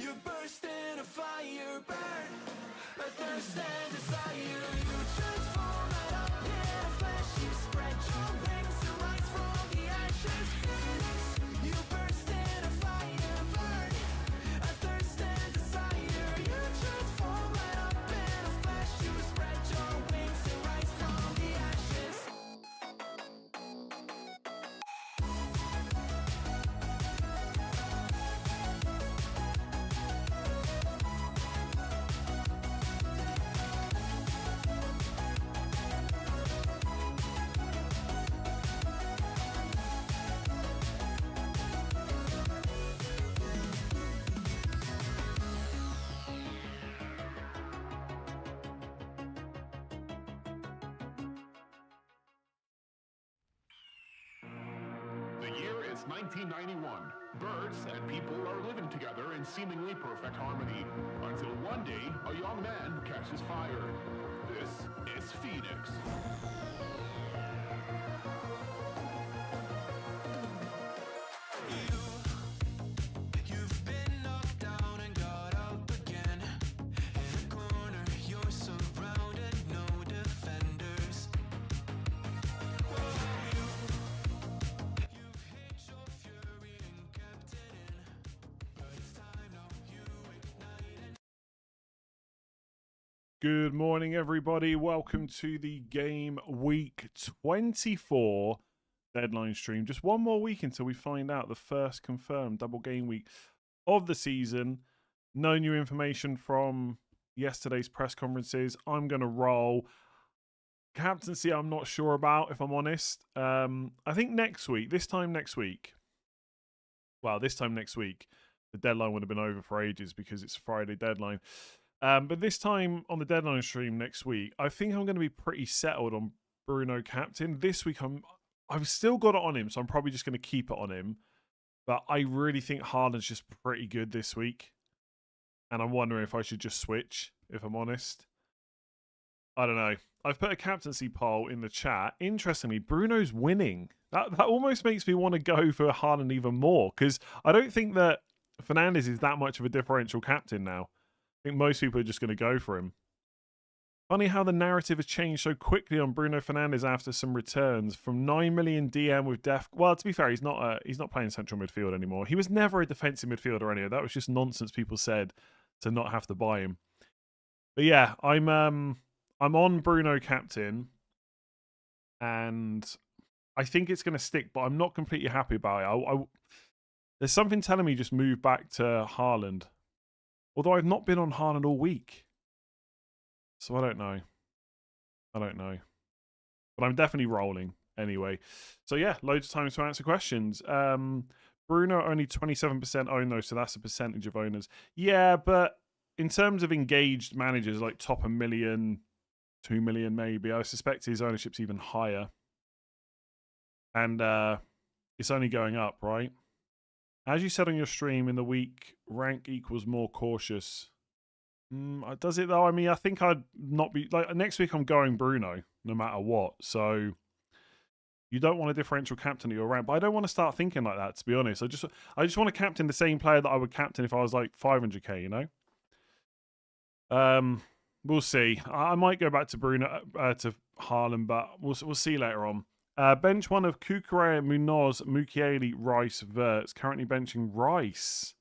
You burst in a fire, burn, a thirst and desire. You transform right up in a flash. You spread your wings to rise from the ashes. Phoenix, you burst in a fire, burn, a thirst and desire. You transform right up in a flash. You spread your wings to rise from the ashes. The year is 1991. Birds and people are living together in seemingly perfect harmony. Until one day, a young man catches fire. This is Phoenix. You've been knocked down and got up again. In a corner, you're surrounded, no defenders. You've hid your fury and kept it in. But it's time now, you ignite and Good morning, everybody. Welcome to the Game Week 24 deadline stream. Just one more week until we find out the first confirmed double game week of the season. No new information from yesterday's press conferences. I'm going to roll. Captaincy, I'm not sure about, if I'm honest. I think this time next week, the deadline would have been over for ages because it's a Friday deadline. But this time on the deadline stream next week, I think I'm going to be pretty settled on BRUNO captain. This week, I've still got it on him, so I'm probably just going to keep it on him. But I really think HAALAND's just pretty good this week. And I'm wondering if I should just switch, if I'm honest. I don't know. I've put a captaincy poll in the chat. Interestingly, BRUNO's winning. That almost makes me want to go for HAALAND even more, because I don't think that Fernandes is that much of a differential captain now. I think most people are just going to go for him. Funny how the narrative has changed so quickly on Bruno Fernandes after some returns from 9 million DM with def. Well, to be fair, he's not playing central midfield anymore. He was never a defensive midfielder anyway. That was just nonsense people said to not have to buy him. But yeah, I'm on Bruno captain, and I think it's going to stick, but I'm not completely happy about it. There's something telling me just move back to HAALAND. Although I've not been on HAALAND all week. So I don't know. But I'm definitely rolling anyway. So yeah, loads of time to answer questions. Bruno only 27% owned though, so that's a percentage of owners. Yeah, but in terms of engaged managers, like top 1 million, 2 million maybe, I suspect his ownership's even higher. And it's only going up, right? As you said on your stream in the week, rank equals more cautious. Does it though? I mean, I think I'd not be like next week. I'm going Bruno no matter what. So you don't want a differential captain at your rank, but I don't want to start thinking like that. To be honest, I just want to captain the same player that I would captain if I was like 500k. You know. We'll see. I might go back to Bruno to HAALAND, but we'll see later on. Bench one of Kukurea, Munoz, Mukiele, Rice, Wirtz. Currently benching Rice.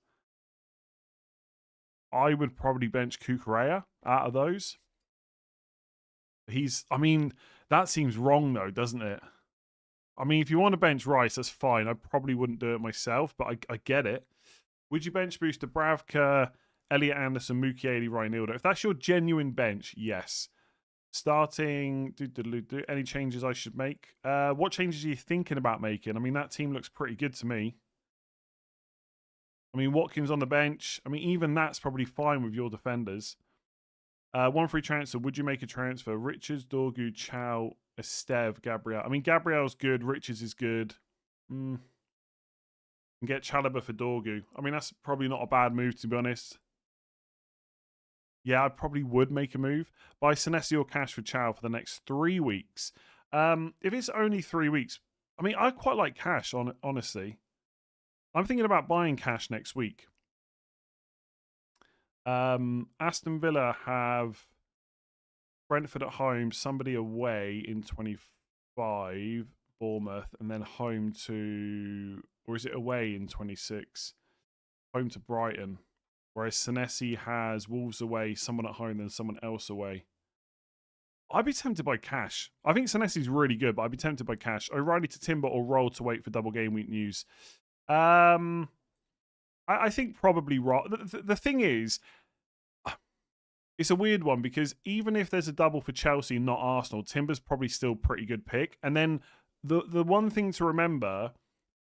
I would probably bench Kukurea out of those. I mean, that seems wrong though, doesn't it? I mean, if you want to bench Rice, that's fine. I probably wouldn't do it myself, but I get it. Would you bench boost Dubravka, Elliot Anderson, Mukiele, Reinildo? If that's your genuine bench, yes. Starting, any changes I should make? What changes are you thinking about making? I mean, that team looks pretty good to me. I mean, Watkins on the bench. I mean, even that's probably fine with your defenders. One free transfer. Would you make a transfer? Richards, Dorgu, Chow, Esteve, Gabriel. I mean, Gabriel's good. Richards is good. And get Chalobah for Dorgu. I mean, that's probably not a bad move, to be honest. Yeah, I probably would make a move. Buy Senesi or cash for Chow for the next 3 weeks. If it's only 3 weeks, I mean, I quite like cash, honestly. I'm thinking about buying cash next week. Aston Villa have Brentford at home, somebody away in 25, Bournemouth, and then home to, or is it away in 26? Home to Brighton. Whereas Senesi has Wolves away, someone at home, then someone else away. I'd be tempted by Cash. I think Senesi's really good, but I'd be tempted by Cash. O'Reilly to Timber or Roll to wait for double game week news. I think probably Roll. The thing is, it's a weird one because even if there's a double for Chelsea, not Arsenal, Timber's probably still a pretty good pick. And then the one thing to remember,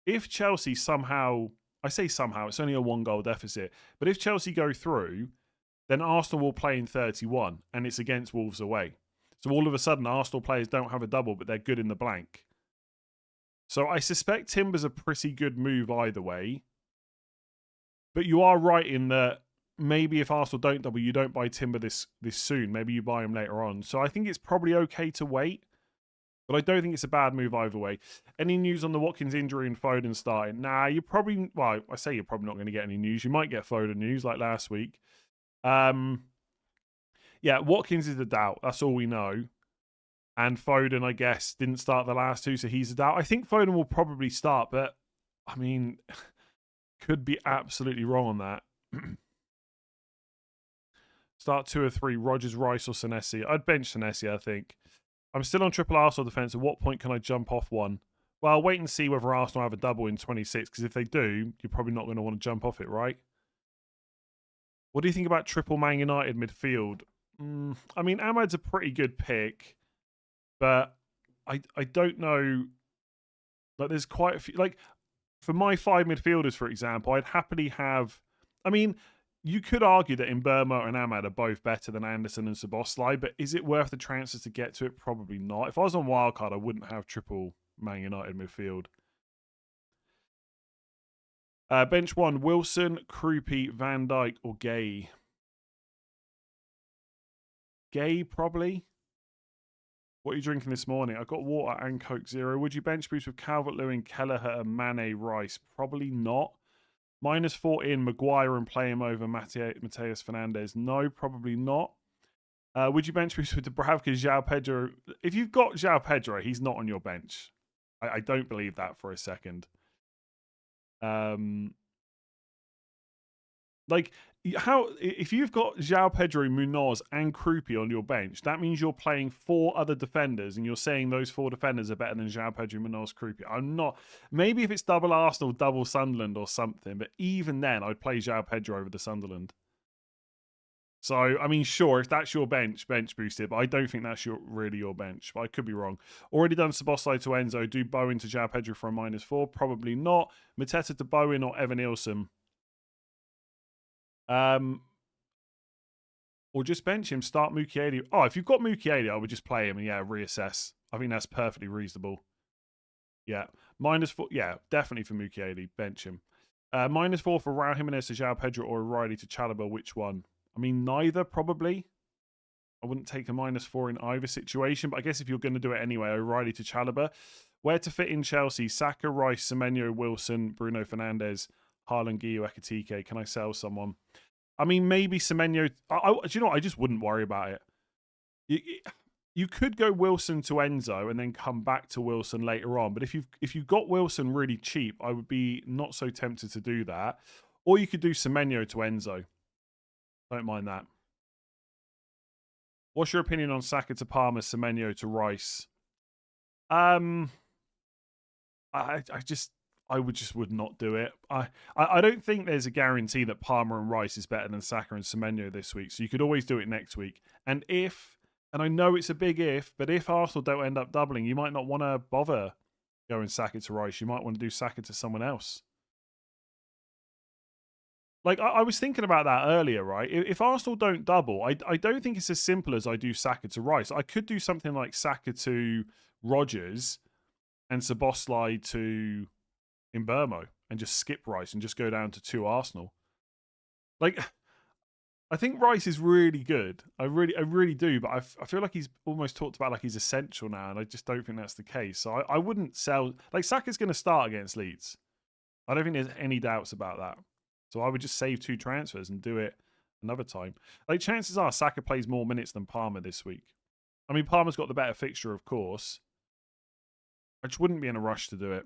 if Chelsea somehow, I say somehow, it's only a 1-goal deficit, but if Chelsea go through, then Arsenal will play in 31 and it's against Wolves away. So all of a sudden, Arsenal players don't have a double, but they're good in the blank. So I suspect Timber's a pretty good move either way. But you are right in that maybe if Arsenal don't double, you don't buy Timber this soon. Maybe you buy him later on. So I think it's probably okay to wait. But I don't think it's a bad move either way. Any news on the Watkins injury and Foden starting? Nah, you're probably... Well, I say you're probably not going to get any news. You might get Foden news like last week. Yeah, Watkins is a doubt. That's all we know. And Foden, I guess, didn't start the last two, so he's a doubt. I think Foden will probably start, but, I mean, could be absolutely wrong on that. Start 2 or 3, Rodgers, Rice, or Senesi. I'd bench Senesi, I think. I'm still on triple Arsenal defence. At what point can I jump off one? Well, wait and see whether Arsenal have a double in 26, because if they do, you're probably not going to want to jump off it, right? What do you think about triple Man United midfield? I mean, Ahmad's a pretty good pick, but I don't know. Like, there's quite a few. Like, for my 5 midfielders, for example, I'd happily have... I mean, you could argue that Mbeumo and Ahmad are both better than Anderson and Szoboszlai, but is it worth the transfers to get to it? Probably not. If I was on wildcard, I wouldn't have triple Man United midfield. Bench 1, Wilson, Krupi, Van Dijk, or Gay? Gay, probably. What are you drinking this morning? I've got water and Coke Zero. Would you bench boost with Calvert-Lewin, Kelleher, Mane, Rice? Probably not. -4 in Maguire and play him over Mateus Fernandez? No, probably not. Would you bench boost with Dubravka, João Pedro? If you've got João Pedro, he's not on your bench. I don't believe that for a second. Like, how if you've got João Pedro, Munoz, and Krupi on your bench, that means you're playing 4 other defenders, and you're saying those 4 defenders are better than João Pedro, Munoz, Krupi. I'm not. Maybe if it's double Arsenal, double Sunderland, or something, but even then, I'd play João Pedro over the Sunderland. So, I mean, sure, if that's your bench boosted, but I don't think that's really your bench. But I could be wrong. Already done Szoboszlai to Enzo. Do Bowen to João Pedro for a -4? Probably not. Mateta to Bowen or Evan Nielsen? Or just bench him, start Mukiele. Oh, if you've got Mukiele, I would just play him and, yeah, reassess. I think that's perfectly reasonable. Yeah. -4. Yeah, definitely for Mukiele. Bench him. -4 for Raul Jimenez to João Pedro or O'Reilly to Chalobah. Which one? I mean, neither, probably. I wouldn't take a -4 in either situation, but I guess if you're going to do it anyway, O'Reilly to Chalobah. Where to fit in Chelsea? Saka, Rice, Semenyo, Wilson, Bruno Fernandes, Haaland, Guiu, Ekitike. Can I sell someone? I mean, maybe Semenyo. Do you know what? I just wouldn't worry about it. You could go Wilson to Enzo and then come back to Wilson later on. But if you've got Wilson really cheap, I would be not so tempted to do that. Or you could do Semenyo to Enzo. Don't mind that. What's your opinion on Saka to Palmer, Semenyo to Rice? I would not do it. I don't think there's a guarantee that Palmer and Rice is better than Saka and Semenyo this week. So you could always do it next week. And I know it's a big if, but if Arsenal don't end up doubling, you might not want to bother going Saka to Rice. You might want to do Saka to someone else. Like, I was thinking about that earlier, right? If Arsenal don't double, I don't think it's as simple as I do Saka to Rice. I could do something like Saka to Rodgers and Szoboszlai to Mbeumo and just skip Rice and just go down to 2 Arsenal. Like, I think Rice is really good. I really do, but I feel like he's almost talked about like he's essential now, and I just don't think that's the case. So I wouldn't sell. Like, Saka's going to start against Leeds. I don't think there's any doubts about that. So I would just save 2 transfers and do it another time. Like, chances are Saka plays more minutes than Palmer this week. I mean, Palmer's got the better fixture, of course. I just wouldn't be in a rush to do it.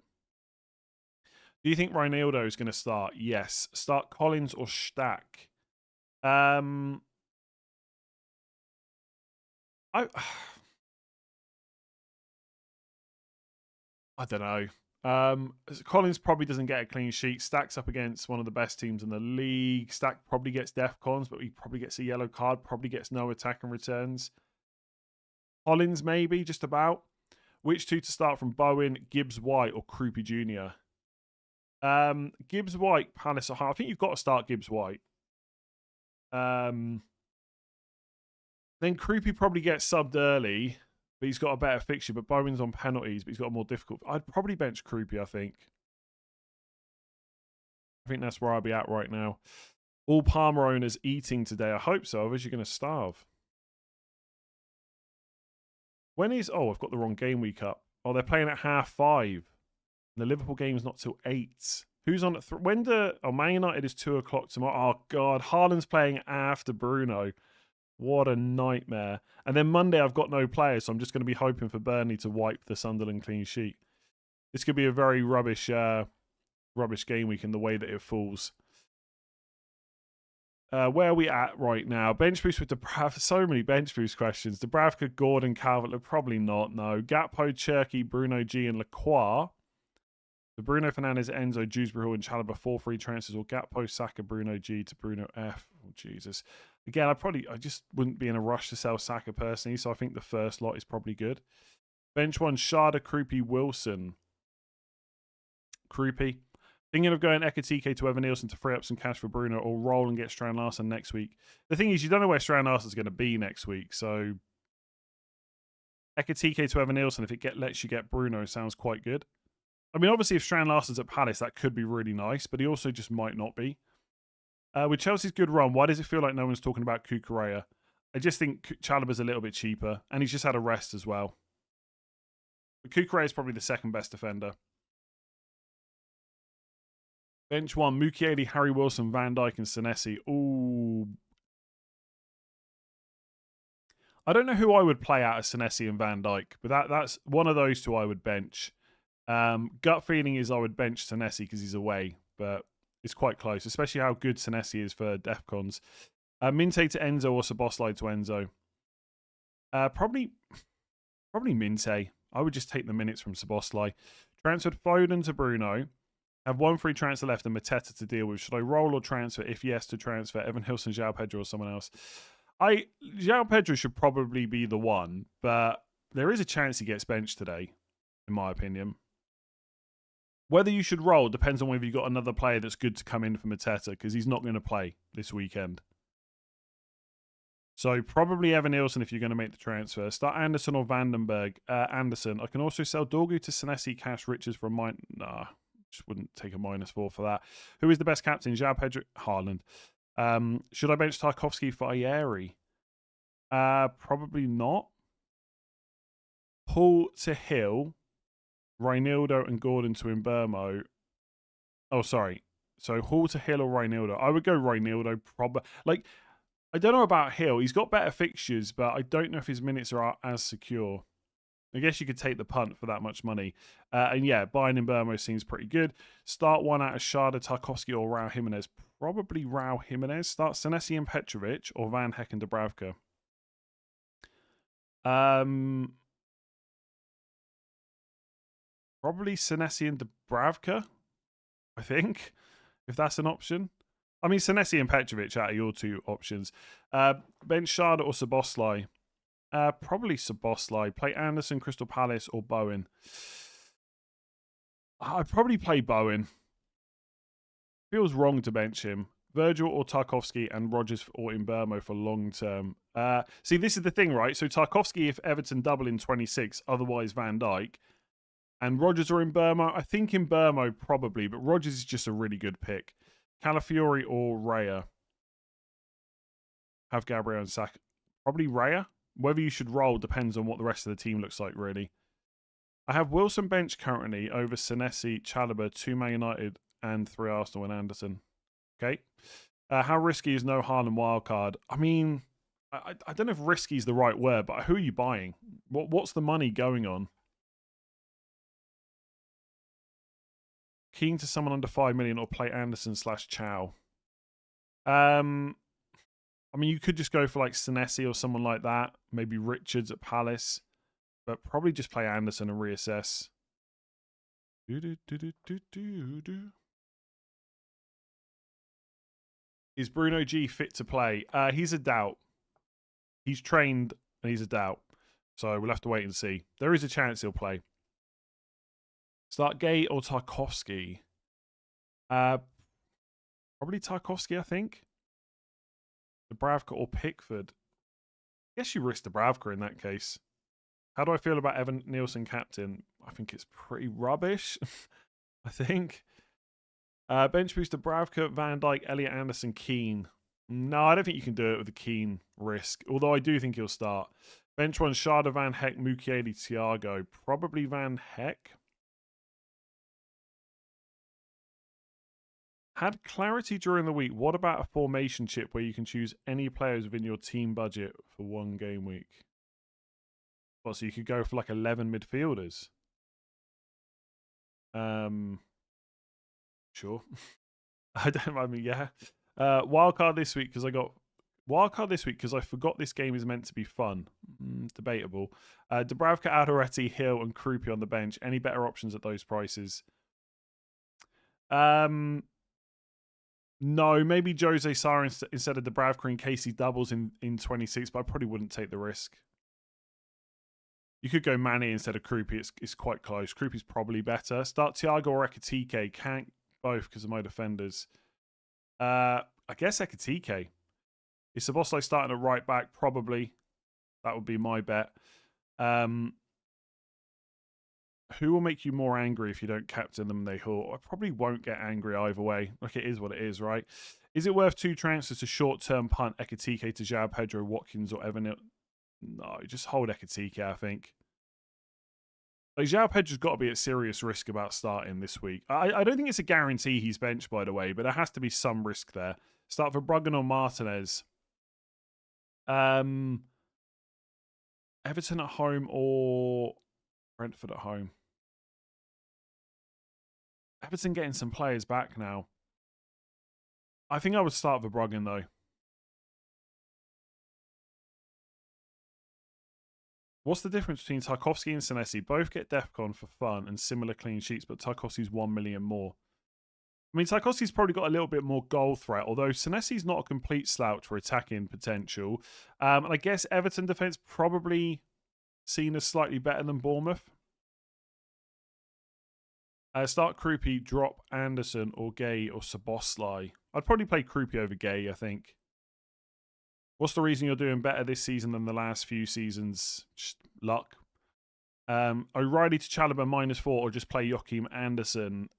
Do you think Reinildo is going to start? Yes. Start Collins or Stack? I don't know. Collins probably doesn't get a clean sheet. Stack's up against one of the best teams in the league. Stack probably gets DEFCONs, but he probably gets a yellow card. Probably gets no attack and returns. Collins maybe, just about. Which two to start from Bowen, Gibbs White, or Krupi Jr.? Gibbs White, Palace. I think you've got to start Gibbs White. Then Krupi probably gets subbed early, but he's got a better fixture. But Bowen's on penalties, but he's got a more difficult. I'd probably bench Krupi, I think. I think that's where I'll be at right now. All Palmer owners eating today. I hope so, otherwise you're going to starve. When is... Oh, I've got the wrong game week up. Oh, they're playing at 5:30. The Liverpool game's not till 8. Who's on at... When do... Oh, Man United is 2 o'clock tomorrow. Oh, God. Haaland's playing after Bruno. What a nightmare. And then Monday, I've got no players, so I'm just going to be hoping for Burnley to wipe the Sunderland clean sheet. This could be a very rubbish game week in the way that it falls. Where are we at right now? Bench boost with Dubravka. So many bench boost questions. Dubravka, Gordon, Calvert. Probably not, no. Gakpo, Cherky, Bruno G, and Lacroix. The Bruno Fernandes, Enzo, Dewsbury Hall, and Chalobah, 4 free transfers, or Gakpo, Saka, Bruno G to Bruno F. Oh, Jesus. Again, I just wouldn't be in a rush to sell Saka personally, so I think the first lot is probably good. Bench 1, Sharda, Krupi, Wilson. Krupi. Thinking of going Ekatike to Evan Nielsen to free up some cash for Bruno, or roll and get Strand Larsen next week. The thing is, you don't know where Strand Larsen's going to be next week, so Ekatike to Evan Nielsen, if it lets you get Bruno, sounds quite good. I mean, obviously, if Strand Larsen's at Palace, that could be really nice, but he also just might not be. With Chelsea's good run, why does it feel like no one's talking about Cucurella? I just think Chalobah's a little bit cheaper, and he's just had a rest as well. But Cucurella is probably the second best defender. Bench 1, Mukiele, Harry Wilson, Van Dijk, and Senesi. Ooh. I don't know who I would play out of Senesi and Van Dijk, but that's one of those two I would bench. Gut feeling is I would bench Senesi because he's away, but it's quite close, especially how good Senesi is for DEFCONs. Minte to Enzo or Szoboszlai to Enzo. Probably Minte. I would just take the minutes from Szoboszlai. Transferred Foden to Bruno. Have 1 free transfer left and Mateta to deal with. Should I roll or transfer? If yes, to transfer Evan Hilson, João Pedro, or someone else. João Pedro should probably be the one, but there is a chance he gets benched today, in my opinion. Whether you should roll depends on whether you've got another player that's good to come in for Mateta, because he's not going to play this weekend. So probably Evan Nielsen if you're going to make the transfer. Start Anderson or Vandenberg. Anderson. I can also sell Dorgu to Senesi, cash Richards for a mine. Nah, just wouldn't take a -4 for that. Who is the best captain? João Pedro, Haaland. Should I bench Tarkowski for Ayeri? Probably not. Hall to Hill. Reinildo and Gordon to Mbermo. Oh, sorry. So Hall to Hill or Reinildo. I would go Reinildo probably. Like, I don't know about Hill. He's got better fixtures, but I don't know if his minutes are as secure. I guess you could take the punt for that much money. And yeah, buying Mbermo seems pretty good. Start one out of Sharda, Tarkowski, or Raul Jimenez. Probably Raul Jimenez. Start Senesi and Petrovic or Van Heck and Dubravka. Probably Senesi and Dubravka, I think, if that's an option. I mean, Senesi and Petrovic out of your two options. Bench Sharda or Szoboszlai. Probably Szoboszlai. Play Anderson, Crystal Palace, or Bowen. I'd probably play Bowen. Feels wrong to bench him. Virgil or Tarkowski and Rodgers or Mbermo for long term. See, this is the thing, right? So Tarkowski if Everton double in 26, otherwise Van Dijk. And Rodgers or Mbermo. I think Mbermo probably, but Rodgers is just a really good pick. Calafiori or Raya. Have Gabriel and Saka. Probably Raya. Whether you should roll depends on what the rest of the team looks like, really. I have Wilson bench currently over Senesi, Chalobah, 2 Man United, and 3 Arsenal and Anderson. Okay. How risky is no Haaland wildcard? I mean, I don't know if risky is the right word, but who are you buying? What's the money going on? Keen to someone under 5 million or play Anderson / Chow. I mean, you could just go for like Senesi or someone like that. Maybe Richards at Palace. But probably just play Anderson and reassess. Is Bruno G fit to play? He's a doubt. He's trained and he's a doubt. So we'll have to wait and see. There is a chance he'll play. Start Gay or Tarkovsky? Probably Tarkovsky, I think. Dubravka or Pickford? I guess you risk Dubravka in that case. How do I feel about Evan Nielsen captain? I think it's pretty rubbish. I think. Bench boost Dubravka, Van Dijk, Elliot Anderson, Keane. No, I don't think you can do it with the Keane risk. Although I do think he'll start. Bench one, Sharda, Van Heck, Mukiele, Thiago. Probably Van Heck. Had clarity during the week. What about a formation chip where you can choose any players within your team budget for one game week? Well, so you could go for like 11 midfielders. Sure. I mean, yeah. Wildcard this week because I forgot this game is meant to be fun. Debatable. Dubravka, Alderete, Hill, and Krupi on the bench. Any better options at those prices? No, maybe Jose Sarr instead of Dubravka in case he doubles in 26, but I probably wouldn't take the risk. You could go Manny instead of Krupi. It's quite close. Krupi's probably better. Start Thiago or Ekitike. Can't both because of my defenders. I guess Ekitike. Is Szoboszlai starting at right back? Probably. That would be my bet. Who will make you more angry if you don't captain them? I probably won't get angry either way. Like, it is what it is, right? Is it worth 2 transfers to short-term punt Ekitike to João Pedro, Watkins, or Evan? No, just hold Ekitike, I think. Like, João Pedro's got to be at serious risk about starting this week. I don't think it's a guarantee he's benched, by the way, but there has to be some risk there. Start for Bruggen or Martinez. Everton at home or Brentford at home? Everton getting some players back now. I think I would start for Bruggen, though. What's the difference between Tarkovsky and Senesi? Both get DEFCON for fun and similar clean sheets, but Tarkovsky's 1 million more. I mean, Tarkovsky's probably got a little bit more goal threat, although Senesi's not a complete slouch for attacking potential. And I guess Everton defence probably seen as slightly better than Bournemouth. Start Krupi, drop Anderson or Gay or Szoboszlai. I'd probably play Krupi over Gay, I think. What's the reason you're doing better this season than the last few seasons? Just luck. O'Reilly to Chalobah -4 or just play Joachim Anderson.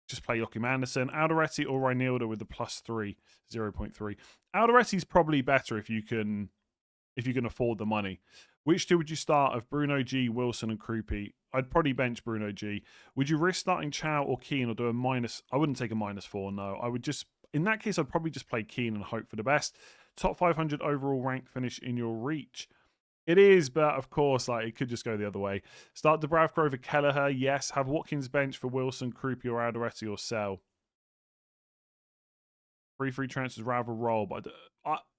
Just play Joachim Anderson. Alderete or Reinildo with the +3, 0.3. Alderete's probably better if you can afford the money. Which two would you start of Bruno G, Wilson, and Krupi? I'd probably bench Bruno G. Would you risk starting Chow or Keane or do a minus? I wouldn't take a -4, no. I would just, in that case, I'd probably just play Keane and hope for the best. Top 500 overall rank finish in your reach. It is, but of course, like, it could just go the other way. Start Dubravka over Kelleher, yes. Have Watkins bench for Wilson, Krupi, or Alderete, or sell. Free transfers rather roll, but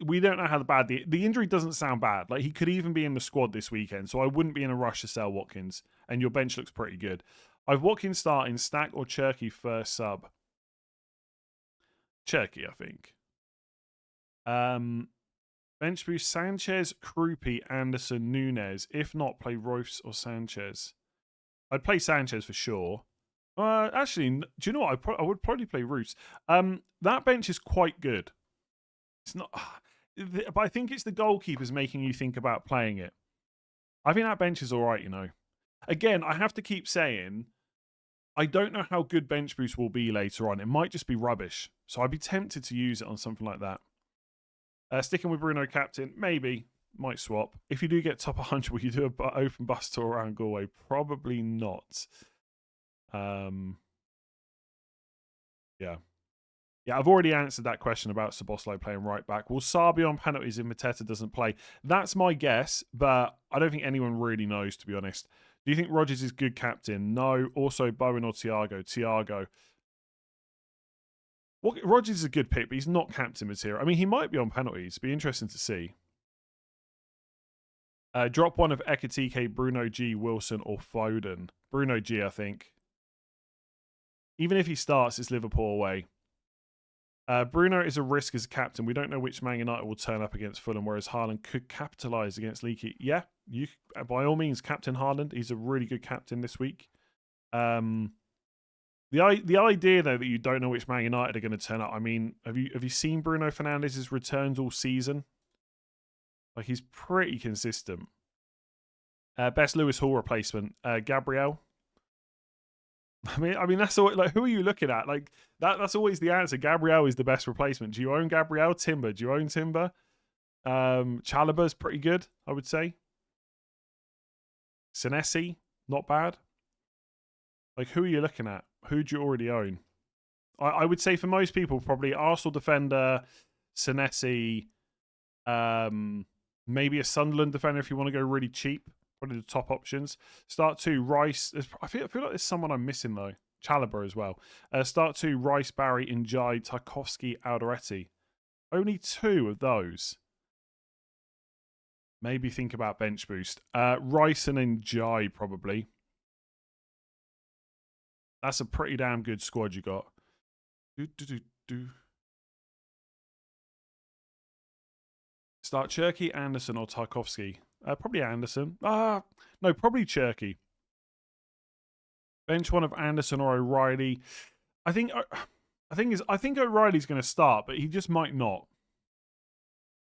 we don't know how bad the injury doesn't sound bad. Like, he could even be in the squad this weekend, so I wouldn't be in a rush to sell Watkins. And your bench looks pretty good. I've Watkins starting Stack or Cherky first sub. Cherky, I think. Bench boost Sanchez, Krupi, Anderson, Nunes. If not, play Royce or Sanchez. I'd play Sanchez for sure. Actually, do you know what? I would probably play Roos. That bench is quite good. It's not, but I think it's the goalkeepers making you think about playing it. I think that bench is all right, you know. Again, I have to keep saying, I don't know how good bench boost will be later on. It might just be rubbish. So I'd be tempted to use it on something like that. Sticking with Bruno captain, maybe. Might swap. If you do get top 100, will you do an open bus tour around Galway? Probably not. Yeah. Yeah, I've already answered that question about Szoboszlai playing right back. Will Sarr be on penalties if Mateta doesn't play? That's my guess, but I don't think anyone really knows, to be honest. Do you think Rodgers is good captain? No. Also, Bowen or Thiago? Thiago. Well, Rodgers is a good pick, but he's not captain material. I mean, he might be on penalties. Be interesting to see. Drop one of Ekitike, Bruno G, Wilson, or Foden. Bruno G, I think. Even if he starts, it's Liverpool away. Bruno is a risk as a captain. We don't know which Man United will turn up against Fulham, whereas Haaland could capitalise against Leaky. Yeah, you by all means, Captain Haaland. He's a really good captain this week. The idea though that you don't know which Man United are going to turn up. I mean, have you seen Bruno Fernandes's returns all season? Like, he's pretty consistent. Best Lewis Hall replacement, Gabriel. I mean that's all. Like, who are you looking at? Like that's always the answer. Gabriel is the best replacement. Do you own Gabriel? Timber? Do you own Timber? Chalobah's pretty good, I would say. Senesi, not bad. Like, who are you looking at? Who do you already own? I would say for most people, probably Arsenal defender, Senesi, maybe a Sunderland defender if you want to go really cheap. Probably the top options. Start 2, Rice. I feel like there's someone I'm missing though. Chalobah as well. Start 2, Rice, Barry, Njai, Tarkovsky, Alderete. Only 2 of those. Maybe think about bench boost. Rice and Njai probably. That's a pretty damn good squad you got. Start Cherky, Anderson, or Tarkovsky. Probably Anderson. No, probably Cherky. Bench one of Anderson or O'Reilly. I think O'Reilly's going to start, but he just might not.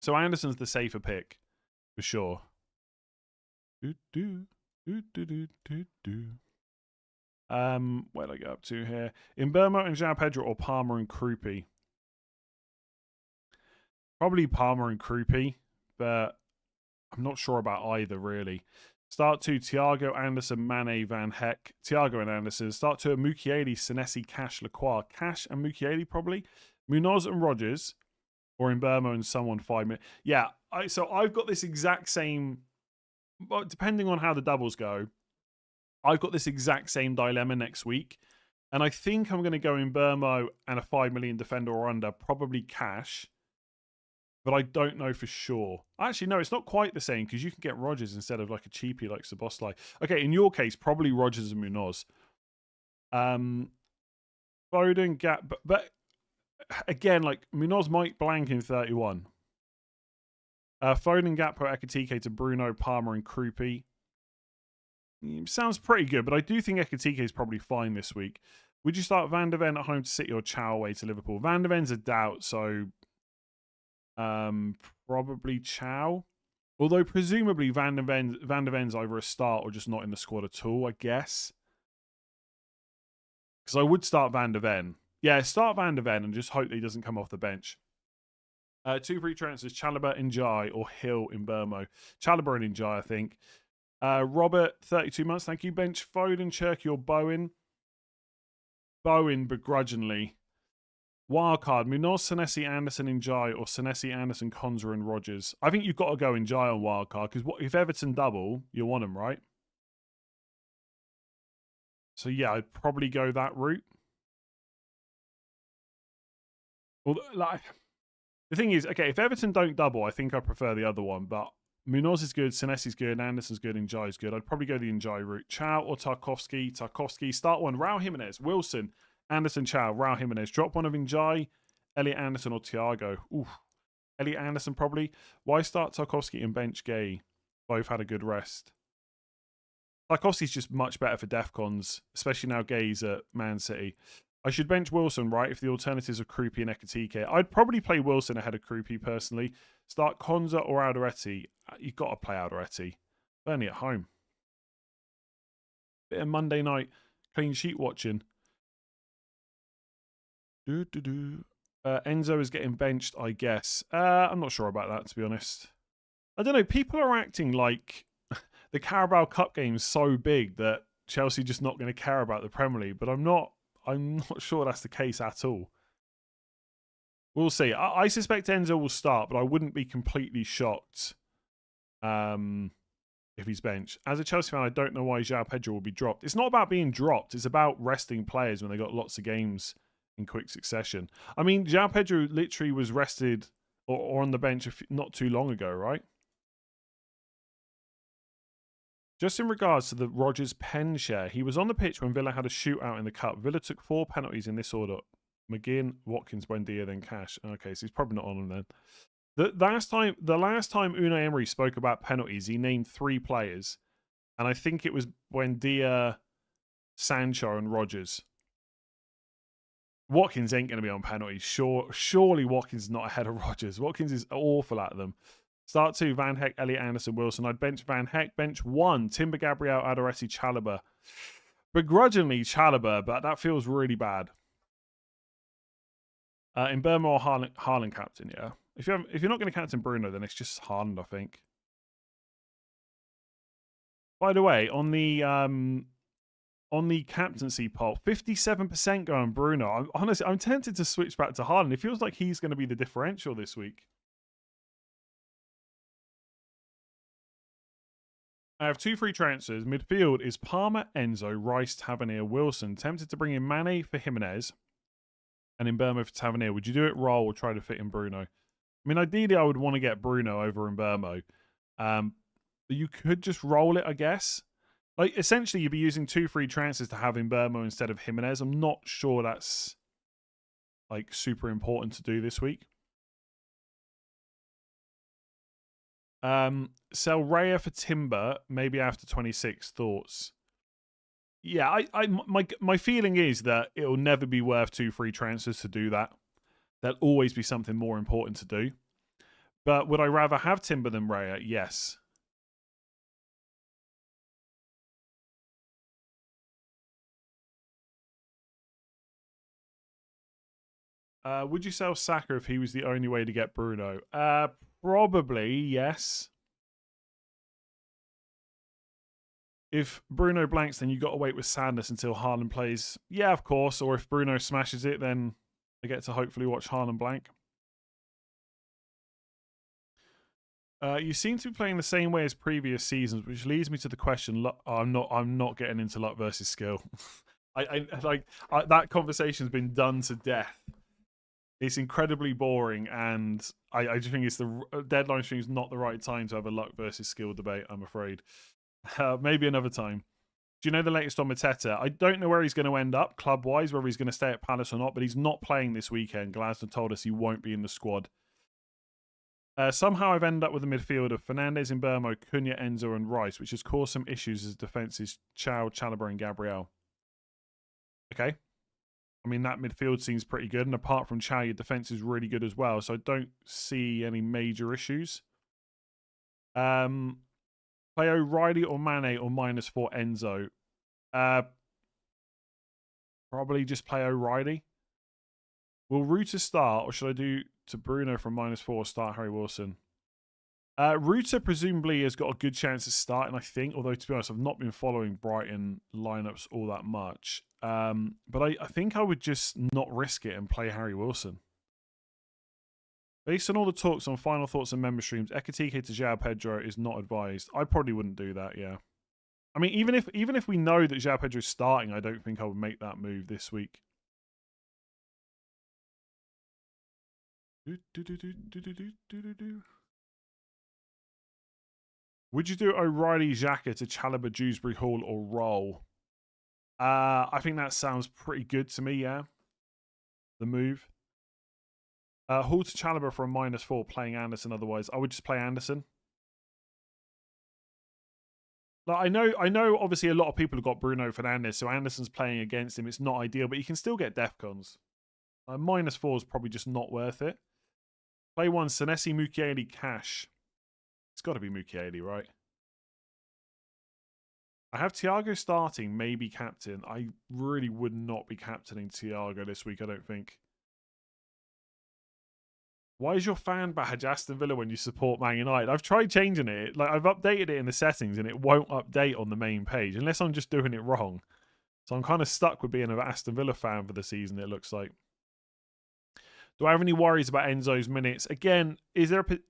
So Anderson's the safer pick for sure. Where'd I go up to here? Mbeumo and João Pedro or Palmer and Krupi? Probably Palmer and Krupi, but I'm not sure about either, really. Start 2, Thiago, Anderson, Mane, Van Heck. Thiago and Anderson. Start 2, Mukiele, Senesi, Cash, Lacroix. Cash and Mukiele, probably. Munoz and Rodgers. Or Mbeumo and someone 5 minutes. Yeah, so I've got this exact same... Well, depending on how the doubles go, I've got this exact same dilemma next week. And I think I'm going to go Mbeumo and a 5 million defender or under. Probably Cash. But I don't know for sure. Actually, no, it's not quite the same because you can get Rodgers instead of like a cheapie like Szoboszlai. Okay, in your case, probably Rodgers and Munoz. Foden, Gap, but again, like Munoz might blank in 31. Foden, Gap, Ekitike to Bruno, Palmer, and Krupi. Sounds pretty good, but I do think Ekitike is probably fine this week. Would you start Van der Ven at home to City or Chow away to Liverpool? Van der Ven's a doubt, so... probably Chow. Although presumably Van der Ven's either a start or just not in the squad at all, I guess. Because I would start Van der Ven. Yeah, start Van der Ven and just hope that he doesn't come off the bench. 2 free transfers, Chalobah, Njai, or Hill in Burmo. Chalobah and Njai, I think. Robert, 32 months, thank you. Bench Foden, Cherky, or Bowen. Bowen, begrudgingly. Wildcard, Munoz, Senesi, Anderson, Njai, or Senesi, Anderson, Konza, and Rodgers. I think you've got to go Njai on wildcard, because if Everton double, you want them, right? So yeah, I'd probably go that route. Well, like, the thing is, okay, if Everton don't double, I think I prefer the other one, but Munoz is good, Senesi's good, Anderson's good, Njai's good. I'd probably go the Njai route. Chow or Tarkovsky. Tarkovsky, start one. Raul Jimenez, Wilson, Anderson, Chow, Raul Jimenez. Drop one of Njai, Elliot Anderson, or Thiago. Oof. Elliot Anderson, probably. Why start Tarkovsky and bench Gay? Both had a good rest. Tarkovsky's just much better for DEFCONs, especially now Gay's at Man City. I should bench Wilson, right, if the alternatives are Krupi and Ekitike. I'd probably play Wilson ahead of Krupi, personally. Start Konza or Alderete. You've got to play Alderete. Burnley at home. Bit of Monday night clean sheet watching. Enzo is getting benched, I guess. I'm not sure about that, to be honest. I don't know. People are acting like the Carabao Cup game is so big that Chelsea just not going to care about the Premier League, but I'm not sure that's the case at all. We'll see. I suspect Enzo will start, but I wouldn't be completely shocked if he's benched. As a Chelsea fan, I don't know why João Pedro will be dropped. It's not about being dropped. It's about resting players when they got lots of games in quick succession. I mean, João Pedro literally was rested or on the bench not too long ago, right? Just in regards to the Rodgers pen share, he was on the pitch when Villa had a shootout in the Cup. Villa took 4 penalties in this order. McGinn, Watkins, Buendia, then Cash. Okay, so he's probably not on them then. The last time Unai Emery spoke about penalties, he named 3 players. And I think it was Buendia, Sancho, and Rodgers. Watkins ain't going to be on penalties. Surely Watkins is not ahead of Rodgers. Watkins is awful at them. Start 2, Van Heck, Elliot Anderson, Wilson. I'd bench Van Heck. Bench 1, Timber, Gabriel, Adoresi, Chalobah. Begrudgingly Chalobah, but that feels really bad. In Burma or Haaland captain, yeah. If you're not going to captain Bruno, then it's just Haaland, I think. By the way, on the captaincy poll, 57% going Bruno. I'm tempted to switch back to Haaland. It feels like he's going to be the differential this week. I have 2 free transfers. Midfield is Palmer, Enzo, Rice, Tavernier, Wilson. Tempted to bring in Mane for Jimenez and in Burma for Tavernier. Would you do it roll or try to fit in Bruno? I mean, ideally, I would want to get Bruno over in Burma. But you could just roll it, I guess. Like, essentially, you'd be using 2 free transfers to have in Burma instead of Jimenez. I'm not sure that's, like, super important to do this week. Sell Raya for Timber, maybe after 26. Thoughts? Yeah, my feeling is that it'll never be worth 2 free transfers to do that. There'll always be something more important to do. But would I rather have Timber than Raya? Yes. Would you sell Saka if he was the only way to get Bruno? Probably, yes. If Bruno blanks, then you got to wait with sadness until Haaland plays. Yeah, of course. Or if Bruno smashes it, then I get to hopefully watch Haaland blank. You seem to be playing the same way as previous seasons, which leads me to the question. I'm not getting into luck versus skill. That conversation's been done to death. It's incredibly boring, and I just think it's the deadline stream is not the right time to have a luck versus skill debate, I'm afraid. Maybe another time. Do you know the latest on Mateta? I don't know where he's going to end up club-wise, whether he's going to stay at Palace or not, but he's not playing this weekend. Glasner told us he won't be in the squad. Somehow I've ended up with a midfield of Fernandes, Mbeumo, Cunha, Enzo, and Rice, which has caused some issues as defence is Chow, Chalobah, and Gabriel. Okay. I mean, that midfield seems pretty good, and apart from Chow, your defence is really good as well, so I don't see any major issues. Play O'Reilly or Mane or -4 Enzo. Probably just play O'Reilly. Will Ruta start, or should I do to Bruno from -4 start Harry Wilson? Ruta presumably has got a good chance of starting, I think, although to be honest, I've not been following Brighton lineups all that much. But I think I would just not risk it and play Harry Wilson. Based on all the talks on final thoughts and member streams, Ekitike to João Pedro is not advised. I probably wouldn't do that, yeah. I mean, even if we know that João Pedro is starting, I don't think I would make that move this week. Would you do O'Reilly, Xhaka to Chalobah, Dewsbury Hall, or Roll? I think that sounds pretty good to me, yeah. The move. Hall to Chalobah for a -4, playing Anderson otherwise. I would just play Anderson. Like, I know obviously a lot of people have got Bruno Fernandes, so Anderson's playing against him. It's not ideal, but you can still get Defcons. -4 is probably just not worth it. Play 1, Senesi, Mukiele, Cash. It's got to be Mukiele, right? I have Thiago starting, maybe captain. I really would not be captaining Thiago this week, I don't think. Why is your fan badge Aston Villa when you support Man United? I've tried changing it. Like, I've updated it in the settings and it won't update on the main page unless I'm just doing it wrong. So I'm kind of stuck with being an Aston Villa fan for the season, it looks like. Do I have any worries about Enzo's minutes? Again,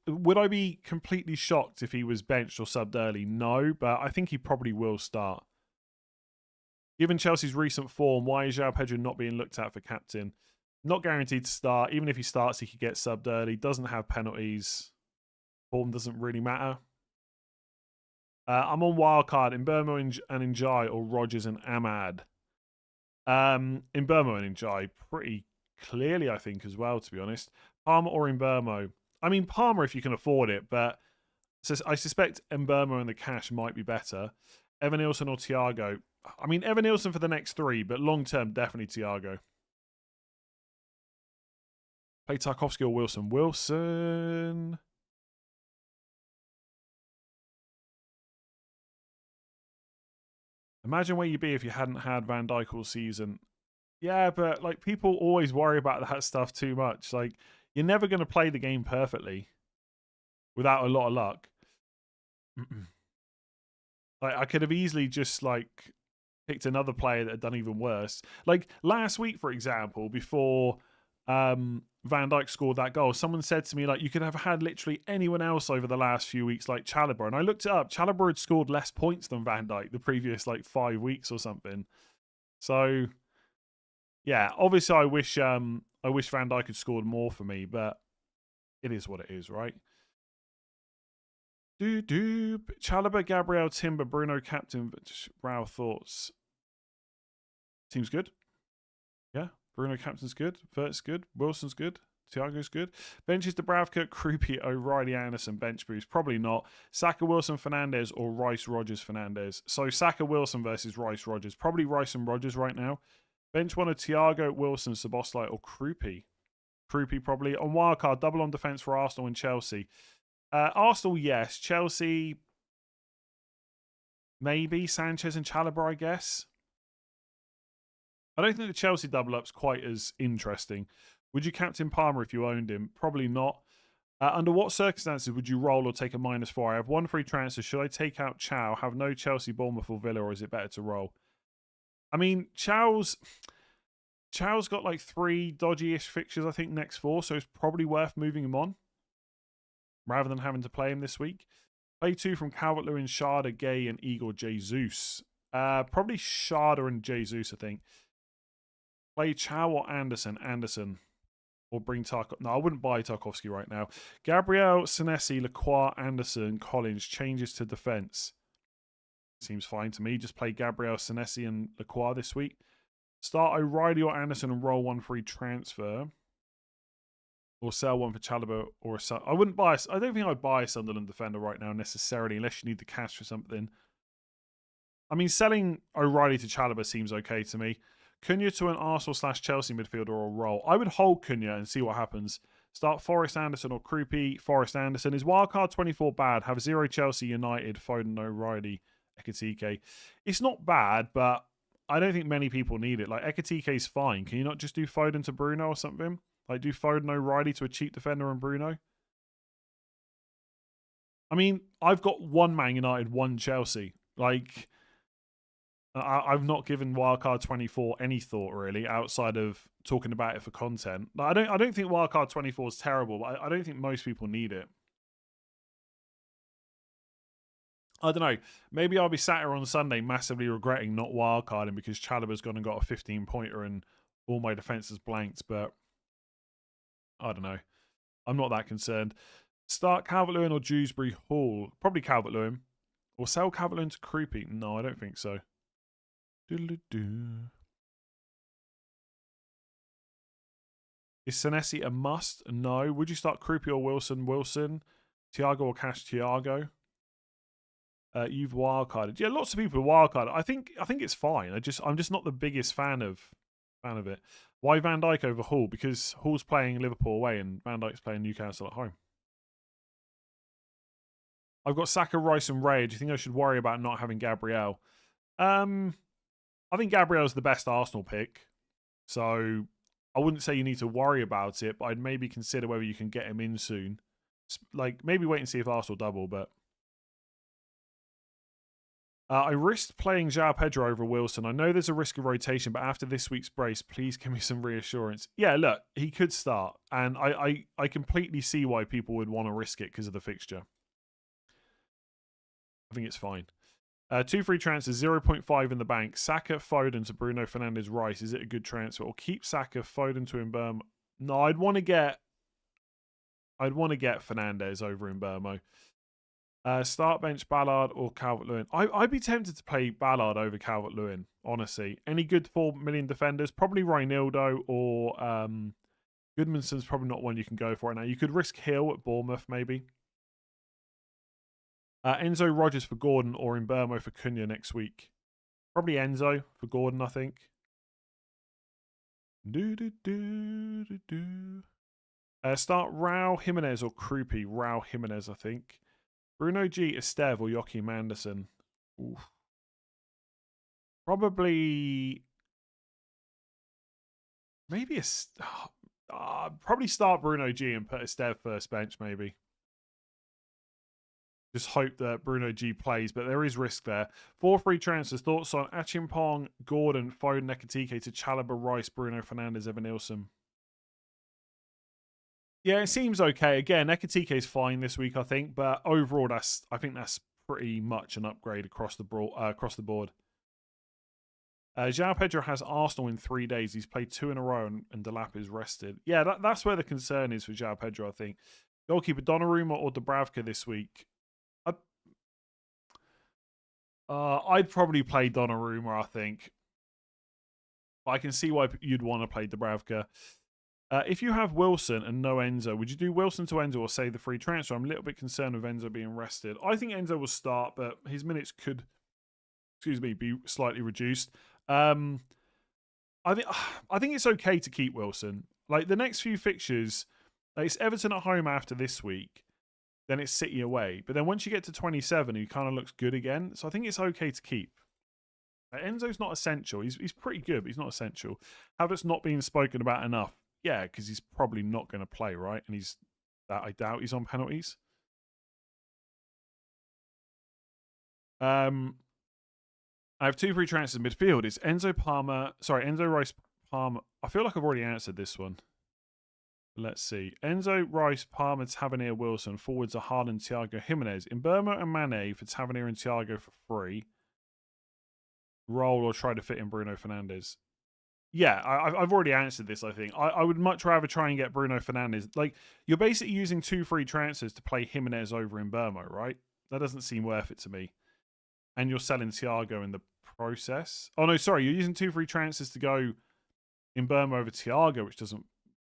would I be completely shocked if he was benched or subbed early? No, but I think he probably will start. Given Chelsea's recent form, why is João Pedro not being looked at for captain? Not guaranteed to start. Even if he starts, he could get subbed early. Doesn't have penalties. Form doesn't really matter. I'm on wildcard in Burma and Njai or Rogers and Ahmad. In Burma and Njai, pretty clearly, I think, as well, to be honest. Palmer or Mbermo. I mean, Palmer if you can afford it, but I suspect Mbermo and the cash might be better. Evan Nilsson or Thiago. I mean, Evan Nilsson for the next 3, but long-term, definitely Thiago. Play Tarkovsky or Wilson. Wilson. Imagine where you'd be if you hadn't had Van Dijk all season. Yeah, but like people always worry about that stuff too much. Like you're never going to play the game perfectly without a lot of luck. Like I could have easily just like picked another player that had done even worse. Like last week, for example, before Van Dijk scored that goal, someone said to me like you could have had literally anyone else over the last few weeks like Chalobah, and I looked it up. Chalobah had scored less points than Van Dijk the previous like 5 weeks or something. So yeah, obviously I wish Van Dijk had scored more for me, but it is what it is, right? Chalobah, Gabriel, Timber, Bruno, captain. Brow thoughts. Seems good. Yeah, Bruno captain's good. Vert's good. Wilson's good. Thiago's good. Benches Dubravka, Krupi, O'Reilly, Anderson. Bench boost. Probably not. Saka, Wilson, Fernandez, or Rice, Rogers, Fernandez. So Saka, Wilson versus Rice, Rogers. Probably Rice and Rogers right now. Bench one of Thiago, Wilson, Szoboszlai, or Krupi. Krupi probably. On wildcard, double on defence for Arsenal and Chelsea. Arsenal, yes. Chelsea, maybe. Sanchez and Chalobah, I guess. I don't think the Chelsea double-up's quite as interesting. Would you captain Palmer if you owned him? Probably not. Under what circumstances would you roll or take a -4? I have 1 free transfer. Should I take out Chow, have no Chelsea, Bournemouth or Villa, or is it better to roll? I mean, Chow's got like 3 dodgy-ish fixtures, I think, next 4, so it's probably worth moving him on rather than having to play him this week. Play 2 from Calvert-Lewin, Sharda, Gay, and Igor Jesus. Probably Sharda and Jesus, I think. Play Chow or Anderson? Anderson. Or bring Tarkov. No, I wouldn't buy Tarkovsky right now. Gabriel, Senesi, Lacroix, Anderson, Collins. Changes to defence. Seems fine to me. Just play Gabriel, Senesi, and Lacroix this week. Start O'Reilly or Anderson and roll 1 free transfer. Or sell 1 for Chalobah or a... I wouldn't buy... I don't think I'd buy a Sunderland defender right now necessarily unless you need the cash for something. I mean, selling O'Reilly to Chalobah seems okay to me. Cunha to an Arsenal/Chelsea midfielder or roll. I would hold Cunha and see what happens. Start Forrest Anderson or Krupi. Forrest Anderson. Is wildcard 24 bad? Have 0 Chelsea, United, Foden, O'Reilly, Ekitike. It's not bad, but I don't think many people need it. Like, Ekitike's fine. Can you not just do Foden to Bruno or something? Like, do Foden, O'Reilly to a cheap defender and Bruno? I mean, I've got 1 Man United, 1 Chelsea. Like... I've not given Wildcard 24 any thought really, outside of talking about it for content. I don't think Wildcard 24 is terrible, but I don't think most people need it. I don't know. Maybe I'll be sat here on Sunday massively regretting not wildcarding because Chalobah's gone and got a 15-pointer and all my defences blanked, but I don't know. I'm not that concerned. Start Calvert-Lewin or Dewsbury Hall? Probably Calvert-Lewin. Or sell Calvert-Lewin to Krupi? No, I don't think so. Is Senesi a must? No. Would you start Krupi or Wilson? Wilson. Thiago or Cash? Thiago. You've wildcarded. Yeah, lots of people wildcarded. I think it's fine. I'm just not the biggest fan of it. Why Van Dijk over Hall? Because Hall's playing Liverpool away and Van Dijk's playing Newcastle at home. I've got Saka, Rice, and Ray. Do you think I should worry about not having Gabriel? I think Gabriel's the best Arsenal pick. So I wouldn't say you need to worry about it, but I'd maybe consider whether you can get him in soon. Like, maybe wait and see if Arsenal double, but I risked playing João Pedro over Wilson. I know there's a risk of rotation, but after this week's brace, please give me some reassurance. Yeah, look, he could start, and I completely see why people would want to risk it because of the fixture. I think it's fine. 2 free transfers, 0.5 in the bank. Saka, Foden to Bruno Fernandes, Rice. Is it a good transfer? Or keep Saka, Foden to Mbeumo? No, I'd want to get Fernandes over Mbeumo. Start bench Ballard or Calvert-Lewin. I'd be tempted to play Ballard over Calvert-Lewin, honestly. Any good 4 million defenders? Probably Reinildo or Goodmanson's probably not one you can go for right now. You could risk Hill at Bournemouth, maybe. Enzo Rogers for Gordon or Mbeumo for Cunha next week. Probably Enzo for Gordon, I think. Start Raul Jimenez or Krupi. Raul Jimenez, I think. Bruno G, Esteve or Joachim Anderson. Oof. Probably. Maybe probably start Bruno G and put Esteve first bench, maybe. Just hope that Bruno G plays, but there is risk there. 4 free transfers. Thoughts on Achimpong, Gordon, Foden, Nekatike to Chalobah, Rice, Bruno Fernandes, Evan Nilsson. Yeah, it seems okay. Again, Nekatike is fine this week, I think, but overall, I think that's pretty much an upgrade across the board. João Pedro has Arsenal in 3 days. He's played 2 in a row, and Delap is rested. Yeah, that's where the concern is for João Pedro, I think. Goalkeeper Donnarumma or Dubravka this week. I'd probably play Donnarumma, I think. But I can see why you'd want to play Dubravka. If you have Wilson and no Enzo, would you do Wilson to Enzo or save the free transfer? I'm a little bit concerned with Enzo being rested. I think Enzo will start, but his minutes could, be slightly reduced. I think it's okay to keep Wilson. Like the next few fixtures, it's Everton at home after this week. Then it's City away. But then once you get to 27, he kind of looks good again. So I think it's okay to keep. Enzo's not essential. He's pretty good, but he's not essential. Havertz not being spoken about enough. Yeah, because he's probably not going to play, right? And I doubt he's on penalties. I have 2 free transfers in midfield. It's Enzo Rice Palmer. I feel like I've already answered this one. Let's see. Enzo, Rice, Palmer, Tavernier, Wilson. Forwards are Haaland, Thiago, Jimenez. Mbeumo and Mane for Tavernier and Thiago for free. Roll or try to fit in Bruno Fernandes. Yeah, I've already answered this, I think. I would much rather try and get Bruno Fernandes. Like, you're basically using 2 free transfers to play Jimenez over Mbeumo, right? That doesn't seem worth it to me. And you're selling Thiago in the process. Oh, no, sorry. You're using 2 free transfers to go Mbeumo over Thiago, which doesn't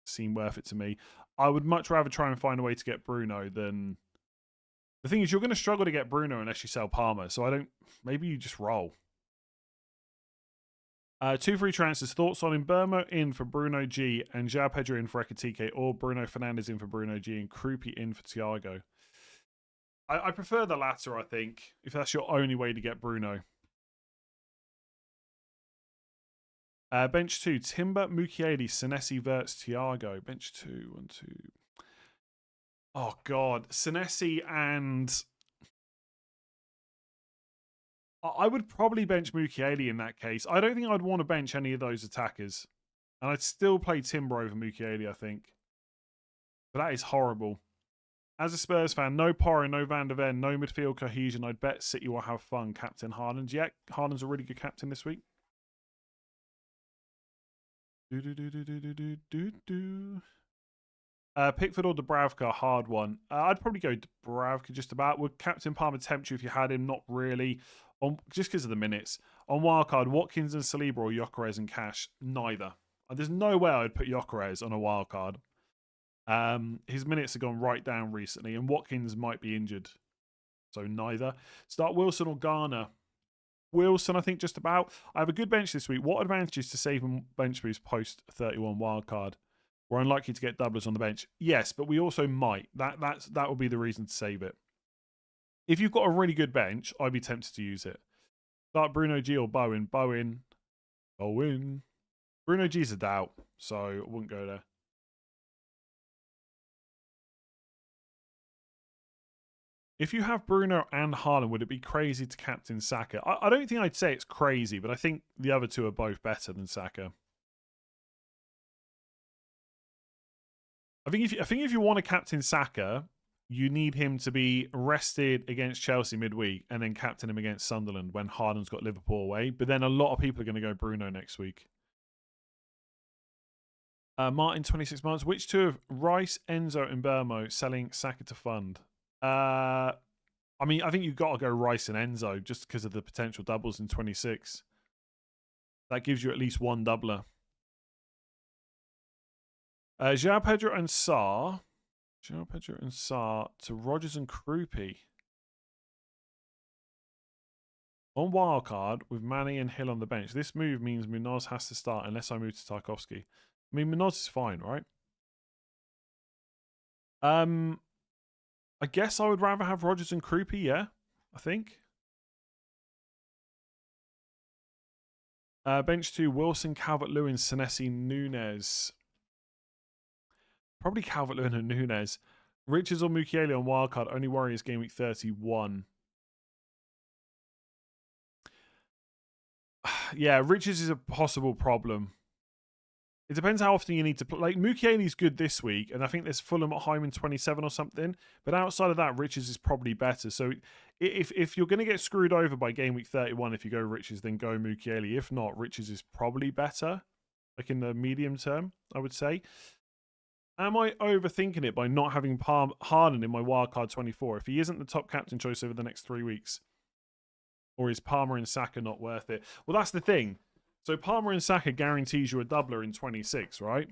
seem worth it to me. I would much rather try and find a way to get Bruno than... The thing is, you're going to struggle to get Bruno unless you sell Palmer. So maybe you just roll. 2 free transfers. Thoughts on Mbeumo in for Bruno G and João Pedro in for Ekitike, or Bruno Fernandes in for Bruno G and Krupi in for Thiago? I prefer the latter, I think, if that's your only way to get Bruno. Bench 2, Timber, Mukiele, Senesi, Verts, Thiago. Bench 2, 1, 2. Oh, God. Senesi and... I would probably bench Mukiele in that case. I don't think I'd want to bench any of those attackers. And I'd still play Timber over Mukiele, I think. But that is horrible. As a Spurs fan, no Porro, no Van der Ven, no midfield cohesion. I'd bet City will have fun. Captain Haaland. Yeah, Haaland's a really good captain this week. Pickford or Dubravka, hard one. I'd probably go Dubravka just about. Would Captain Palmer tempt you if you had him? Not really. Just because of the minutes. On wildcard, Watkins and Saliba or Gyökeres and Cash? Neither. There's no way I'd put Gyökeres on a wildcard. His minutes have gone right down recently, and Watkins might be injured. So neither. Start Wilson or Garner. Wilson, I think, just about. I have a good bench this week. What advantages to save and bench boost post 31 wildcard? We're unlikely to get doublers on the bench. Yes, but we also might. That would be the reason to save it. If you've got a really good bench, I'd be tempted to use it. Start Bruno G or Bowen. Bowen. Bruno G's a doubt, so I wouldn't go there. If you have Bruno and Haaland, would it be crazy to captain Saka? I don't think I'd say it's crazy, but I think the other two are both better than Saka. I think if you want to captain Saka, you need him to be rested against Chelsea midweek and then captain him against Sunderland when Haaland's got Liverpool away. But then a lot of people are going to go Bruno next week. Martin, 26 months. Which two of Rice, Enzo, and Burmo selling Saka to fund? I mean, I think you've got to go Rice and Enzo just because of the potential doubles in 26. That gives you at least one doubler. João Pedro and Sarr. João Pedro and Sarr to Rodgers and Krupi. On wildcard with Manny and Hill on the bench. This move means Munoz has to start unless I move to Tarkovsky. I mean, Munoz is fine, right? I guess I would rather have Rodgers and Krupi, yeah, I think. Bench 2, Wilson, Calvert-Lewin, Senesi, Nunes. Probably Calvert-Lewin and Nunes. Richards or Mukiele on wildcard. Only worry is game week 31. Yeah, Richards is a possible problem. It depends how often you need to play. Like, Mukiele's good this week, and I think there's Fulham at home in 27 or something. But outside of that, Richards is probably better. So if you're going to get screwed over by game week 31, if you go Richards, then go Mukiele. If not, Richards is probably better, like in the medium term, I would say. Am I overthinking it by not having Haaland in my wildcard 24 if he isn't the top captain choice over the next 3 weeks? Or is Palmer and Saka not worth it? Well, that's the thing. So Palmer and Saka guarantees you a doubler in 26, right?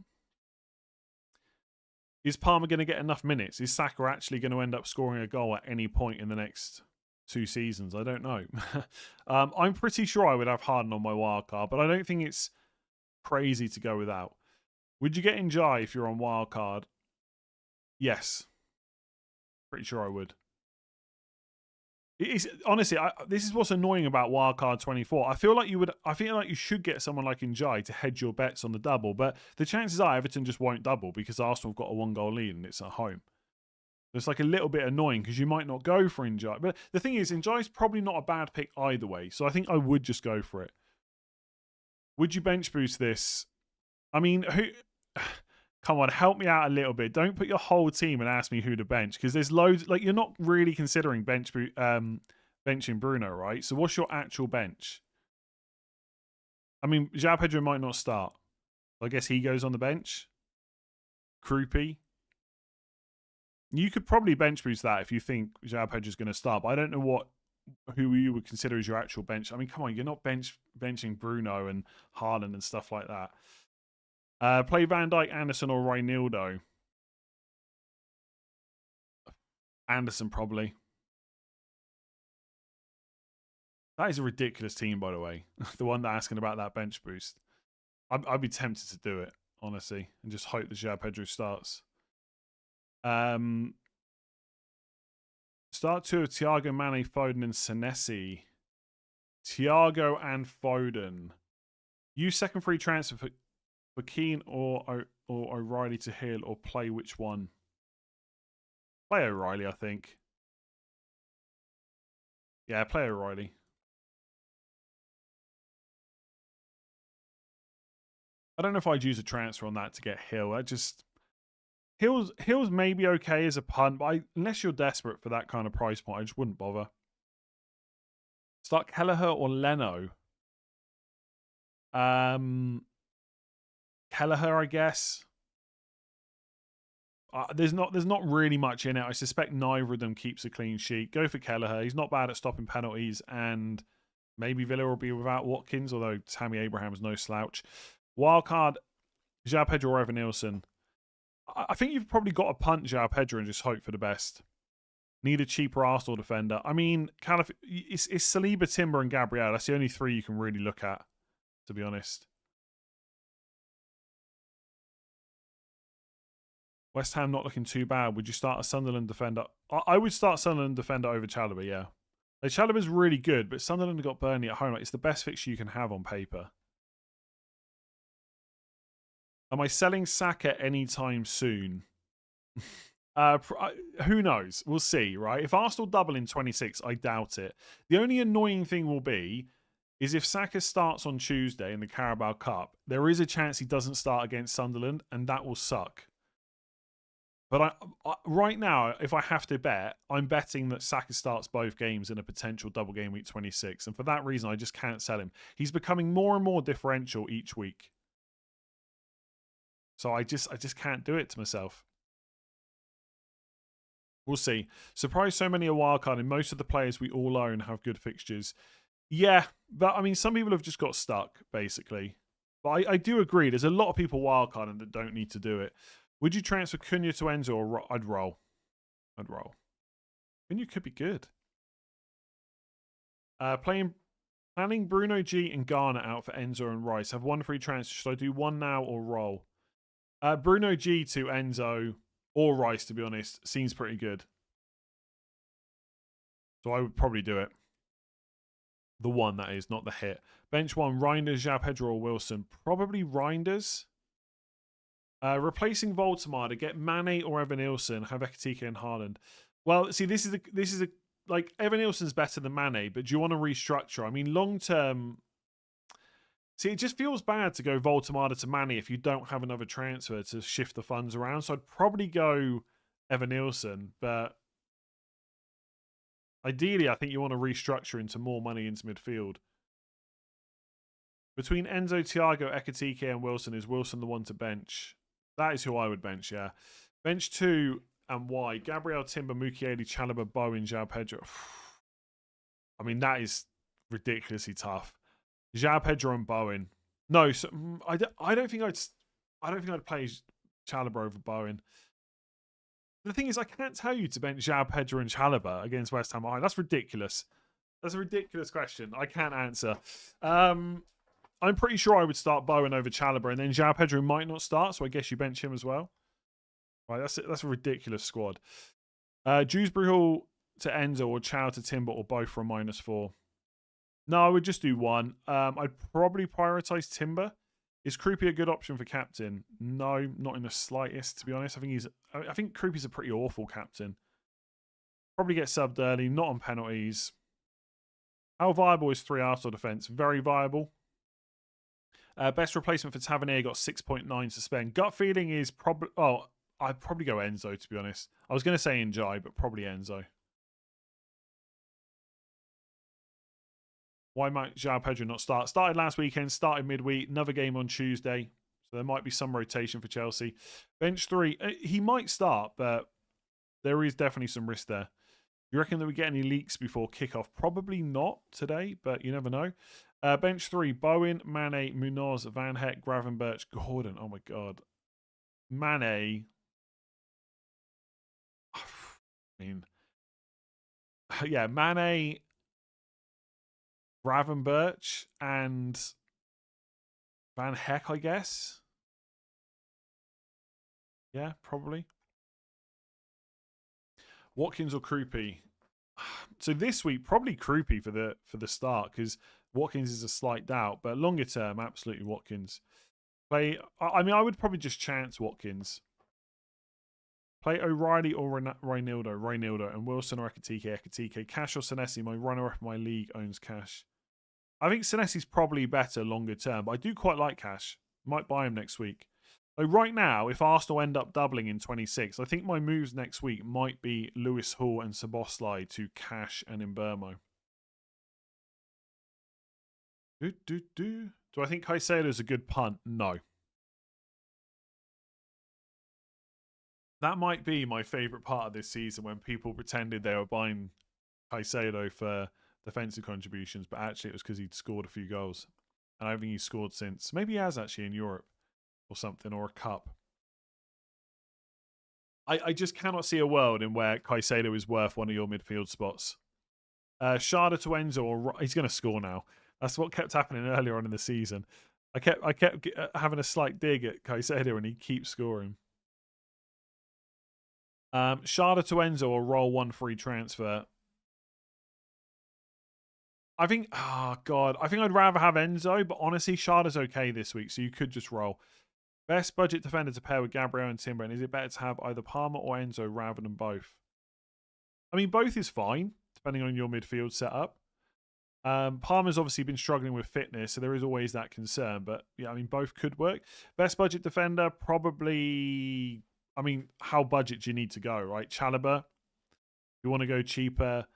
Is Palmer going to get enough minutes? Is Saka actually going to end up scoring a goal at any point in the next 2 seasons? I don't know. I'm pretty sure I would have Harden on my wildcard, but I don't think it's crazy to go without. Would you get Njai if you're on wildcard? Yes. Pretty sure I would. Honestly, this is what's annoying about wildcard 24. I feel like you should get someone like Njai to hedge your bets on the double, but the chances are Everton just won't double because Arsenal have got a 1-goal lead and it's at home. It's like a little bit annoying because you might not go for Njai. But the thing is, Njai's probably not a bad pick either way, so I think I would just go for it. Would you bench boost this? I mean, who? Come on, help me out a little bit. Don't put your whole team and ask me who to bench because there's loads. Like, you're not really considering benching Bruno, right? So what's your actual bench? I mean, João Pedro might not start. I guess he goes on the bench. Krupi. You could probably bench boost that if you think João Pedro's going to start. But I don't know who you would consider as your actual bench. I mean, come on, you're not benching Bruno and Haaland and stuff like that. Play Van Dijk, Anderson, or Reinildo. Anderson, probably. That is a ridiculous team, by the way. The one that's asking about that bench boost. I'd be tempted to do it, honestly, and just hope that João Pedro starts. Start 2 of Thiago, Mane, Foden, and Senesi. Thiago and Foden. Use second free transfer for Keane or O'Reilly to Hill, or play which one? Play O'Reilly, I think. Yeah, play O'Reilly. I don't know if I'd use a transfer on that to get Hill. Hill's maybe okay as a punt, but unless you're desperate for that kind of price point, I just wouldn't bother. Start Kelleher or Leno. Kelleher, I guess. There's not really much in it. I suspect neither of them keeps a clean sheet. Go for Kelleher. He's not bad at stopping penalties, and maybe Villa will be without Watkins, although Tammy Abraham's no slouch. Wildcard, João Pedro or Evan Nilsson. I think you've probably got to punt João Pedro and just hope for the best. Need a cheaper Arsenal defender. I mean, it's Saliba, Timber, and Gabriel. That's the only 3 you can really look at, to be honest. West Ham not looking too bad. Would you start a Sunderland defender? I would start Sunderland defender over Chalobah, yeah. Like, Chalobah's really good, but Sunderland have got Burnley at home. Like, it's the best fixture you can have on paper. Am I selling Saka anytime soon? Who knows? We'll see, right? If Arsenal double in 26, I doubt it. The only annoying thing will be is if Saka starts on Tuesday in the Carabao Cup, there is a chance he doesn't start against Sunderland, and that will suck. But right now, if I have to bet, I'm betting that Saka starts both games in a potential double game week 26. And for that reason, I just can't sell him. He's becoming more and more differential each week. So I just can't do it to myself. We'll see. Surprised so many are wildcard, and most of the players we all own have good fixtures. Yeah, but I mean, some people have just got stuck, basically. But I do agree. There's a lot of people wildcarding that don't need to do it. Would you transfer Cunha to Enzo, or I'd roll? I'd roll. Cunha could be good. Planning Bruno G and Garner out for Enzo and Rice. Have one free transfer. Should I do one now or roll? Bruno G to Enzo or Rice, to be honest, seems pretty good. So I would probably do it. The one, that is, not the hit. Bench one, Reinders, João Pedro or Wilson. Probably Reinders. Replacing Voltemar to get Mane or Evan Nilsson, have Ekitike and Haaland. Well, see, this is a like, Evan Nilsson's better than Mane, but do you want to restructure? I mean, long term. See, it just feels bad to go Voltemar to Mane if you don't have another transfer to shift the funds around. So I'd probably go Evan Nilsson, but ideally, I think you want to restructure into more money into midfield. Between Enzo, Thiago, Ekitike, and Wilson, is Wilson the one to bench? That is who I would bench, yeah. Bench 2 and why? Gabriel, Timber, Mukiele, Chalobah, Bowen, João Pedro. I mean, that is ridiculously tough. João Pedro and Bowen. No, so, I don't think I'd play Chalobah over Bowen. The thing is, I can't tell you to bench João Pedro and Chalobah against West Ham. That's ridiculous. That's a ridiculous question. I can't answer. I'm pretty sure I would start Bowen over Chalobah, and then João Pedro might not start, so I guess you bench him as well. Right, that's a ridiculous squad. Dewsbury Hall to Enzo, or Chow to Timber, or both for a -4. No, I would just do one. I'd probably prioritise Timber. Is Kroopy a good option for captain? No, not in the slightest, to be honest. I think Kroopy's a pretty awful captain. Probably get subbed early, not on penalties. How viable is 3 Arsenal defence? Very viable. Best replacement for Tavernier got 6.9 to spend. Gut feeling is probably... Oh, I'd probably go Enzo, to be honest. I was going to say Njai, but probably Enzo. Why might João Pedro not start? Started last weekend, started midweek, another game on Tuesday. So there might be some rotation for Chelsea. Bench 3, he might start, but there is definitely some risk there. You reckon that we get any leaks before kickoff? Probably not today, but you never know. Bench 3, Bowen, Mane, Munoz, Van Heck, Gravenberch, Gordon. Oh my God. Mane. I mean, yeah, Mane, Gravenberch, and Van Heck, I guess. Yeah, probably. Watkins or Kroopy? So this week, probably Kroopy for the start, because Watkins is a slight doubt, but longer term, absolutely Watkins. I would probably just chance Watkins. Play O'Reilly or Reinildo, and Wilson or Ekitike. Cash or Senesi? My runner-up in my league owns Cash. I think Senesi's probably better longer term, but I do quite like Cash. Might buy him next week. So right now, if Arsenal end up doubling in 26, I think my moves next week might be Lewis Hall and Szoboszlai to Cash and Mbeumo. Do I think Caicedo's a good punt? No. That might be my favourite part of this season, when people pretended they were buying Caicedo for defensive contributions, but actually it was because he'd scored a few goals. And I don't think he's scored since. Maybe he has actually in Europe or something, or a cup. I just cannot see a world in where Caicedo is worth one of your midfield spots. Sharda to Enzo, or he's going to score now. That's what kept happening earlier on in the season. I kept having a slight dig at Caicedo, and he keeps scoring. Sharda to Enzo, or roll 1 free transfer. I think, oh God, I think I'd rather have Enzo, but honestly, Sharda's okay this week, so you could just roll. Best budget defender to pair with Gabriel and Timber, and is it better to have either Palmer or Enzo rather than both? I mean, both is fine, depending on your midfield setup. Palmer's obviously been struggling with fitness, so there is always that concern. But yeah, I mean, both could work. Best budget defender, probably. I mean, how budget do you need to go, right? Chalobah. You want to go cheaper,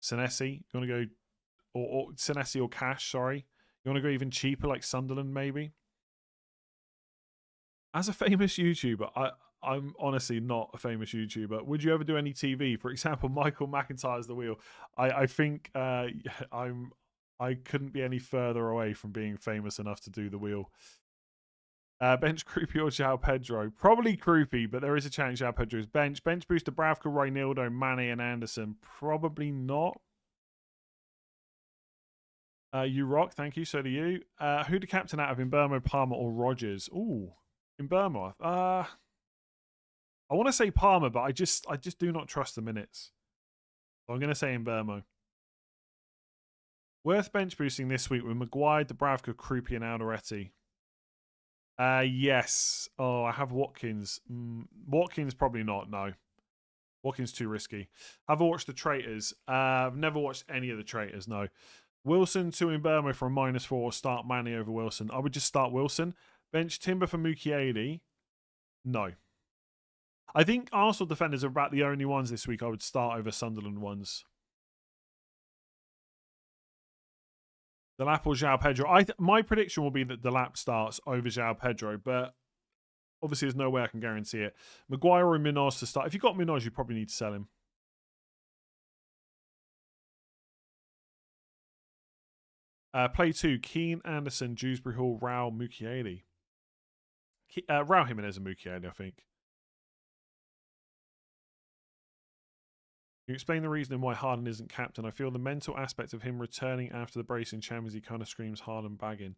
Senesi. You want to go, or Senesi or Cash, sorry. You want to go even cheaper, like Sunderland, maybe? As a famous YouTuber, I'm honestly not a famous YouTuber. Would you ever do any TV? For example, Michael McIntyre's The Wheel. I think I couldn't be any further away from being famous enough to do The Wheel. Bench Croupy or João Pedro? Probably Croupy, but there is a chance João Pedro's bench. Bench boost to Bravka, Reinildo, Mane, and Anderson. Probably not. You rock, thank you. So do you. Who to captain out of Mbeumo, Palmer, or Rogers? Ooh, Mbeumo. I want to say Palmer, but I just do not trust the minutes. So I'm going to say Mbeumo. Worth bench boosting this week with Maguire, Dubravka, Croupy, and Alderete. Yes. Oh, I have Watkins. Watkins probably not. No, Watkins too risky. Have I watched The Traitors? I've never watched any of The Traitors. No. Wilson to Mbeumo for a -4. Start Manny over Wilson. I would just start Wilson. Bench Timber for Mukiele. No. I think Arsenal defenders are about the only ones this week I would start over Sunderland ones. Delap or João Pedro. My prediction will be that Delap starts over João Pedro, but obviously there's no way I can guarantee it. Maguire or Munoz to start. If you've got Munoz, you probably need to sell him. Play 2. Keane, Anderson, Dewsbury Hall, Rao, Mukiele. Rao Jimenez and Mukiele, I think. You explain the reasoning why Haaland isn't captain. I feel the mental aspect of him returning after the brace in Champions League kind of screams Haaland bagging.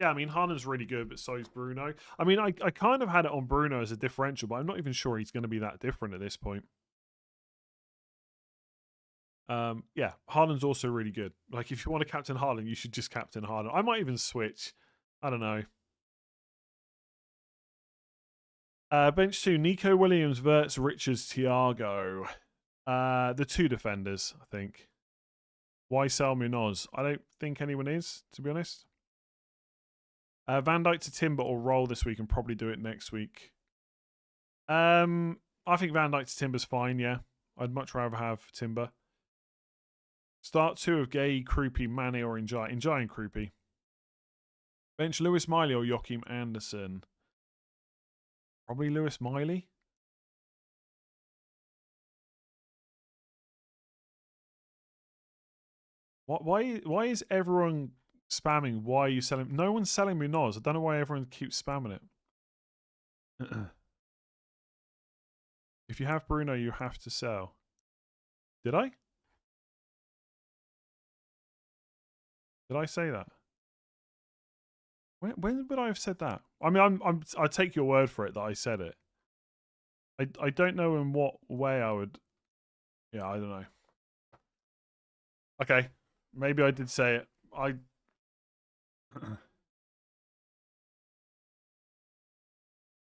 Yeah, I mean, Haaland's really good, but so is Bruno. I mean, I kind of had it on Bruno as a differential, but I'm not even sure he's going to be that different at this point. Yeah, Haaland's also really good. Like, if you want to captain Haaland, you should just captain Haaland. I might even switch. I don't know. Bench 2, Nico Williams, Wirtz, Richards, Thiago. The two defenders, I think. Why sell Munoz? I don't think anyone is, to be honest. Van Dijk to Timber or roll this week and probably do it next week. I think Van Dijk to Timber's fine, yeah. I'd much rather have Timber. Start 2 of Gay, Croupy, Mane or Njai. Njai and Croupy. Bench Lewis Miley or Joachim Anderson. Probably Lewis Miley. Why is everyone spamming? Why are you selling? No one's selling Munoz. I don't know why everyone keeps spamming it. If you have Bruno, you have to sell. Did I? Did I say that? When would I have said that? I mean, I take your word for it that I said it. I don't know in what way I would. Yeah, I don't know. Okay, maybe I did say it.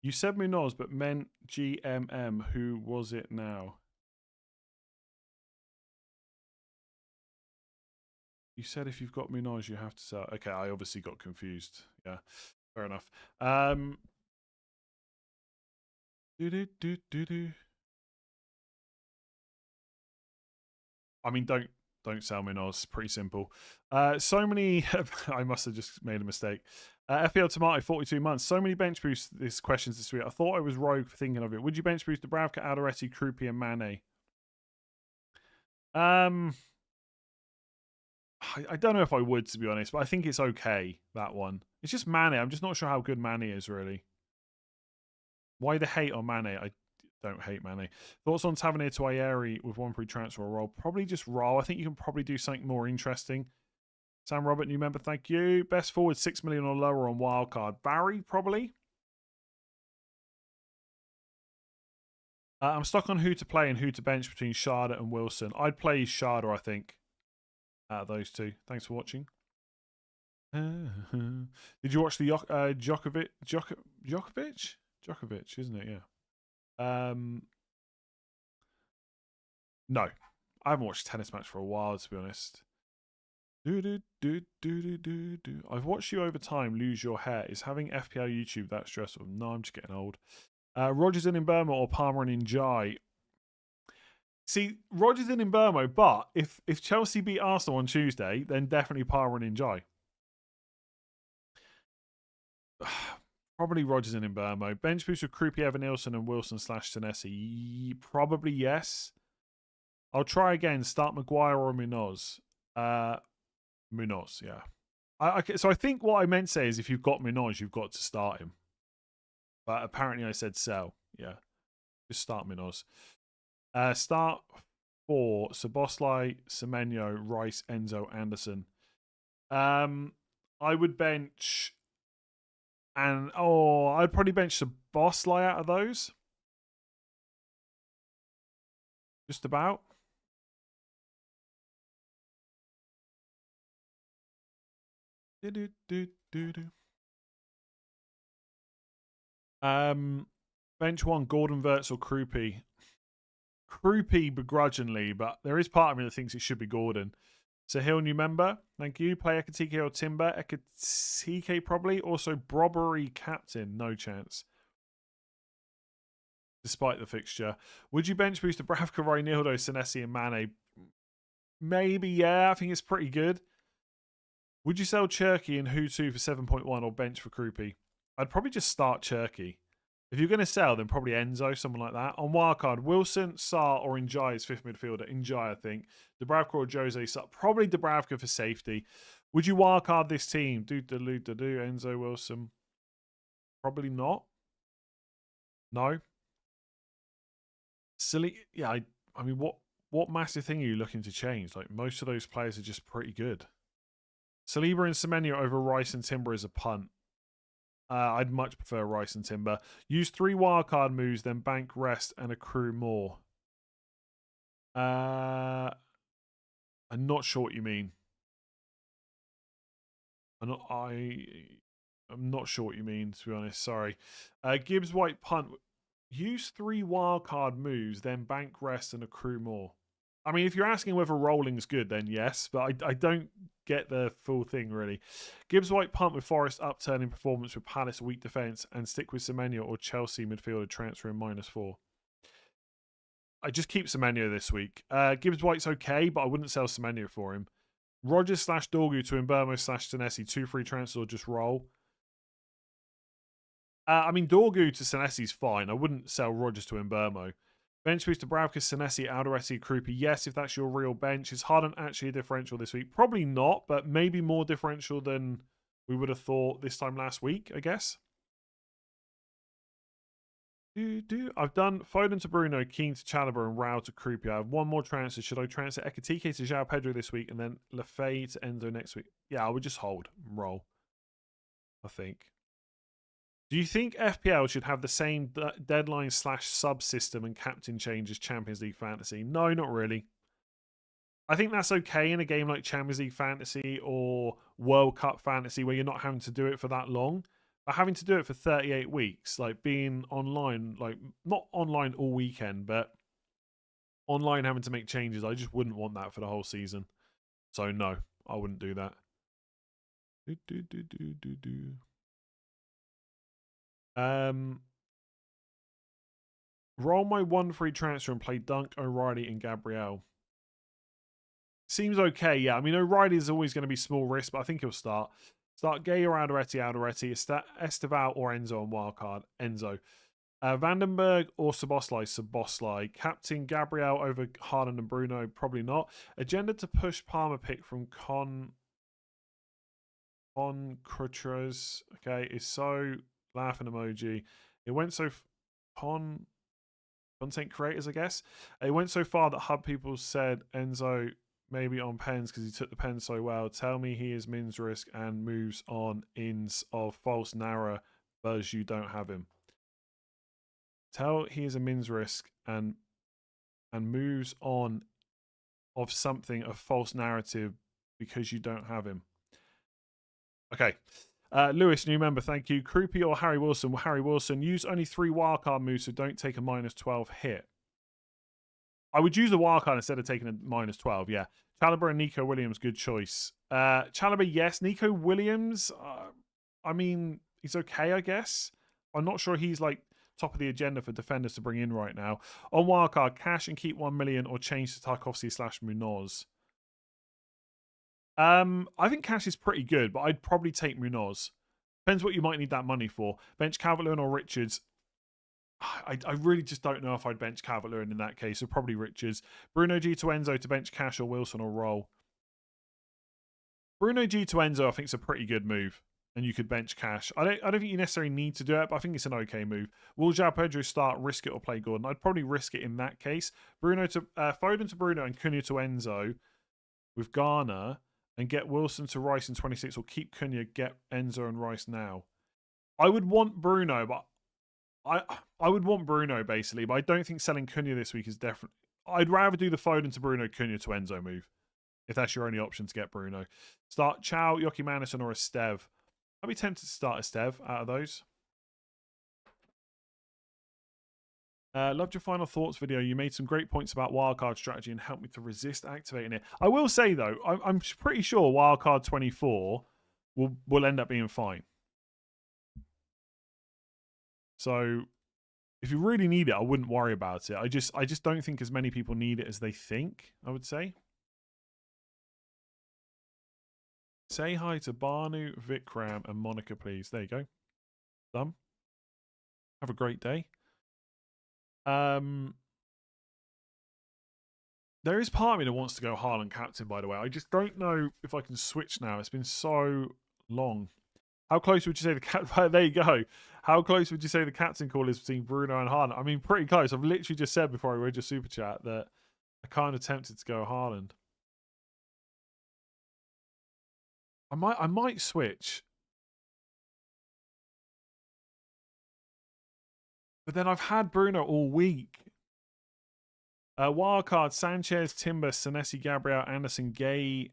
You said Munoz, but meant GMM. Who was it now? You said if you've got Munoz, you have to sell. Okay, I obviously got confused. Yeah, fair enough. I mean, don't sell Munoz. Pretty simple. So many. I must have just made a mistake. FPL Tomato, 42 months. So many bench boosts. This questions this week. I thought I was rogue for thinking of it. Would you bench boost Dubravka, Alderete, Croupy, and Mane? I don't know if I would, to be honest, but I think it's okay, that one. It's just Mane. I'm just not sure how good Mane is, really. Why the hate on Mane? I don't hate Mane. Thoughts on Tavernier to Ayeri with one free transfer or roll? Probably just roll. I think you can probably do something more interesting. Sam Robert, new member, thank you. Best forward, 6 million or lower on wildcard. Barry, probably. I'm stuck on who to play and who to bench between Sharda and Wilson. I'd play Sharda, I think. Out of those two. Thanks for watching. Did you watch the Djokovic, isn't it? Yeah. No, I haven't watched a tennis match for a while, to be honest. I've watched you over time lose your hair. Is having FPL YouTube that stressful? No, I'm just getting old. Rogers in Burma or Palmer and Njai? See, Rogers in Burma, but if Chelsea beat Arsenal on Tuesday, then definitely Palmer and Njai. Probably Rogers in Burma. Bench boost with Krupi, Evan Nilsson, and Wilson / Senesi. Probably yes. I'll try again. Start Maguire or Munoz. Munoz, yeah. So I think what I meant to say is if you've got Munoz, you've got to start him. But apparently I said sell. Yeah. Just start Munoz. Start for Szoboszlai, Semenyo, Rice, Enzo, Anderson. I would bench... And, I'd probably bench Szoboszlai out of those. Just about. Bench one, Gordon, Wirtz or Krupi. Krupi begrudgingly, but there is part of me that thinks it should be Gordon. So Hill, new member. Thank you. Play Ekatike or Timber. Ekatike probably. Also Brobbery captain. No chance. Despite the fixture. Would you bench boost Dubravka, Reinildo, Senesi and Mane? Maybe, yeah. I think it's pretty good. Would you sell Cherky and Hutu for 7.1 or bench for Krupi? I'd probably just start Cherky. If you're going to sell, then probably Enzo, someone like that. On wildcard, Wilson, Sarr, or Njai is fifth midfielder. Njai, I think. Dubravka or Jose Sarr. Probably Dubravka for safety. Would you wildcard this team? Enzo Wilson. Probably not. No. Silly. Yeah, I mean, what massive thing are you looking to change? Like, most of those players are just pretty good. Saliba and Semenyo over Rice and Timber is a punt. I'd much prefer Rice and Timber. Use 3 wildcard moves, then bank rest and accrue more. I'm not sure what you mean. I'm not sure what you mean, to be honest. Sorry. Gibbs White punt. Use 3 wildcard moves, then bank rest and accrue more. I mean, if you're asking whether rolling's good, then yes, but I don't get the full thing, really. Gibbs White punt with Forest upturning performance with Palace weak defence and stick with Semenyo or Chelsea midfielder transfer in -4. I just keep Semenyo this week. Gibbs White's okay, but I wouldn't sell Semenyo for him. Rogers / Dorgu to Mbermo / Senesi, 2 free transfers or just roll. I mean, Dorgu to Senesi's fine. I wouldn't sell Rogers to Mbermo. Bench boost to Bravka, Senesi, Alderete, Krupi. Yes, if that's your real bench. Is Haaland actually a differential this week? Probably not, but maybe more differential than we would have thought this time last week, I guess. I've done Foden to Bruno, Keane to Chalobah, and Rao to Krupi. I have one more transfer. Should I transfer Ekatike to João Pedro this week and then Lafay to Enzo next week? Yeah, I would just hold and roll, I think. Do you think FPL should have the same deadline / subsystem and captain change as Champions League Fantasy? No, not really. I think that's okay in a game like Champions League Fantasy or World Cup Fantasy where you're not having to do it for that long. But having to do it for 38 weeks, like being online, like not online all weekend, but online having to make changes, I just wouldn't want that for the whole season. So no, I wouldn't do that. Roll my 1 free transfer and play Dunk, O'Reilly, and Gabriel. Seems okay, yeah. I mean, O'Reilly is always going to be small risk, but I think he'll start. Start Gay or Alderete, Esteval or Enzo on wildcard. Enzo. Vandenberg or Szoboszlai. Captain Gabriel over Haaland and Bruno, probably not. Agenda to push Palmer pick from Con Crutras. Okay, is so laughing emoji. It went so content creators, I guess. It went so far that Hub people said Enzo maybe on pens because he took the pen so well. Tell me he is Min's risk and moves on ins of false narrow buzz you don't have him. Tell he is a Min's risk and moves on of something of false narrative because you don't have him. Okay. Lewis, new member, thank you. Croupy or Harry Wilson? Well, Harry Wilson. Use only 3 wildcard moves, so don't take a -12 hit. I would use the wildcard instead of taking a -12, yeah. Chalobah and Nico Williams, good choice. Chalobah, yes. Nico Williams, I mean, he's okay, I guess. I'm not sure he's like top of the agenda for defenders to bring in right now. On wildcard, cash and keep 1 million or change to Tarkovsky/Munoz. I think cash is pretty good, but I'd probably take Munoz. Depends what you might need that money for. Bench Calvert-Lewin or Richards. I really just don't know if I'd bench Calvert-Lewin in that case, so probably Richards. Bruno G to Enzo to bench cash or Wilson or roll. Bruno G to Enzo I think is a pretty good move, and you could bench cash. I don't think you necessarily need to do it, but I think it's an okay move. Will João Pedro start, risk it or play Gordon? I'd probably risk it in that case. Foden to Bruno and Cunha to Enzo with Garner, and get Wilson to Rice in 26, or keep Cunha, get Enzo and Rice now. I would want Bruno, but I would want Bruno basically, but I don't think selling Cunha this week is definitely. I'd rather do the Foden to Bruno, Cunha to Enzo move, if that's your only option to get Bruno. Start Chow, Yoki Madison, or Estev. I'd be tempted to start Estev out of those. Loved your final thoughts video. You made some great points about wildcard strategy and helped me to resist activating it. I will say though, I'm pretty sure wildcard 24 will end up being fine. So if you really need it, I wouldn't worry about it. I just don't think as many people need it as they think, I would say. Say hi to Banu, Vikram, and Monica, please. There you go. Done. Have a great day. There is part of me that wants to go Haaland captain, by the way. I just don't know if I can switch now. It's been so long. How close would you say the captain? There you go. How close would you say the captain call is between Bruno and Haaland? I mean, pretty close. I've literally just said before I read your super chat that I kind of tempted to go Haaland. I might switch. But then I've had Bruno all week. Wildcard, Sanchez, Timber, Senesi, Gabriel, Anderson, Gay,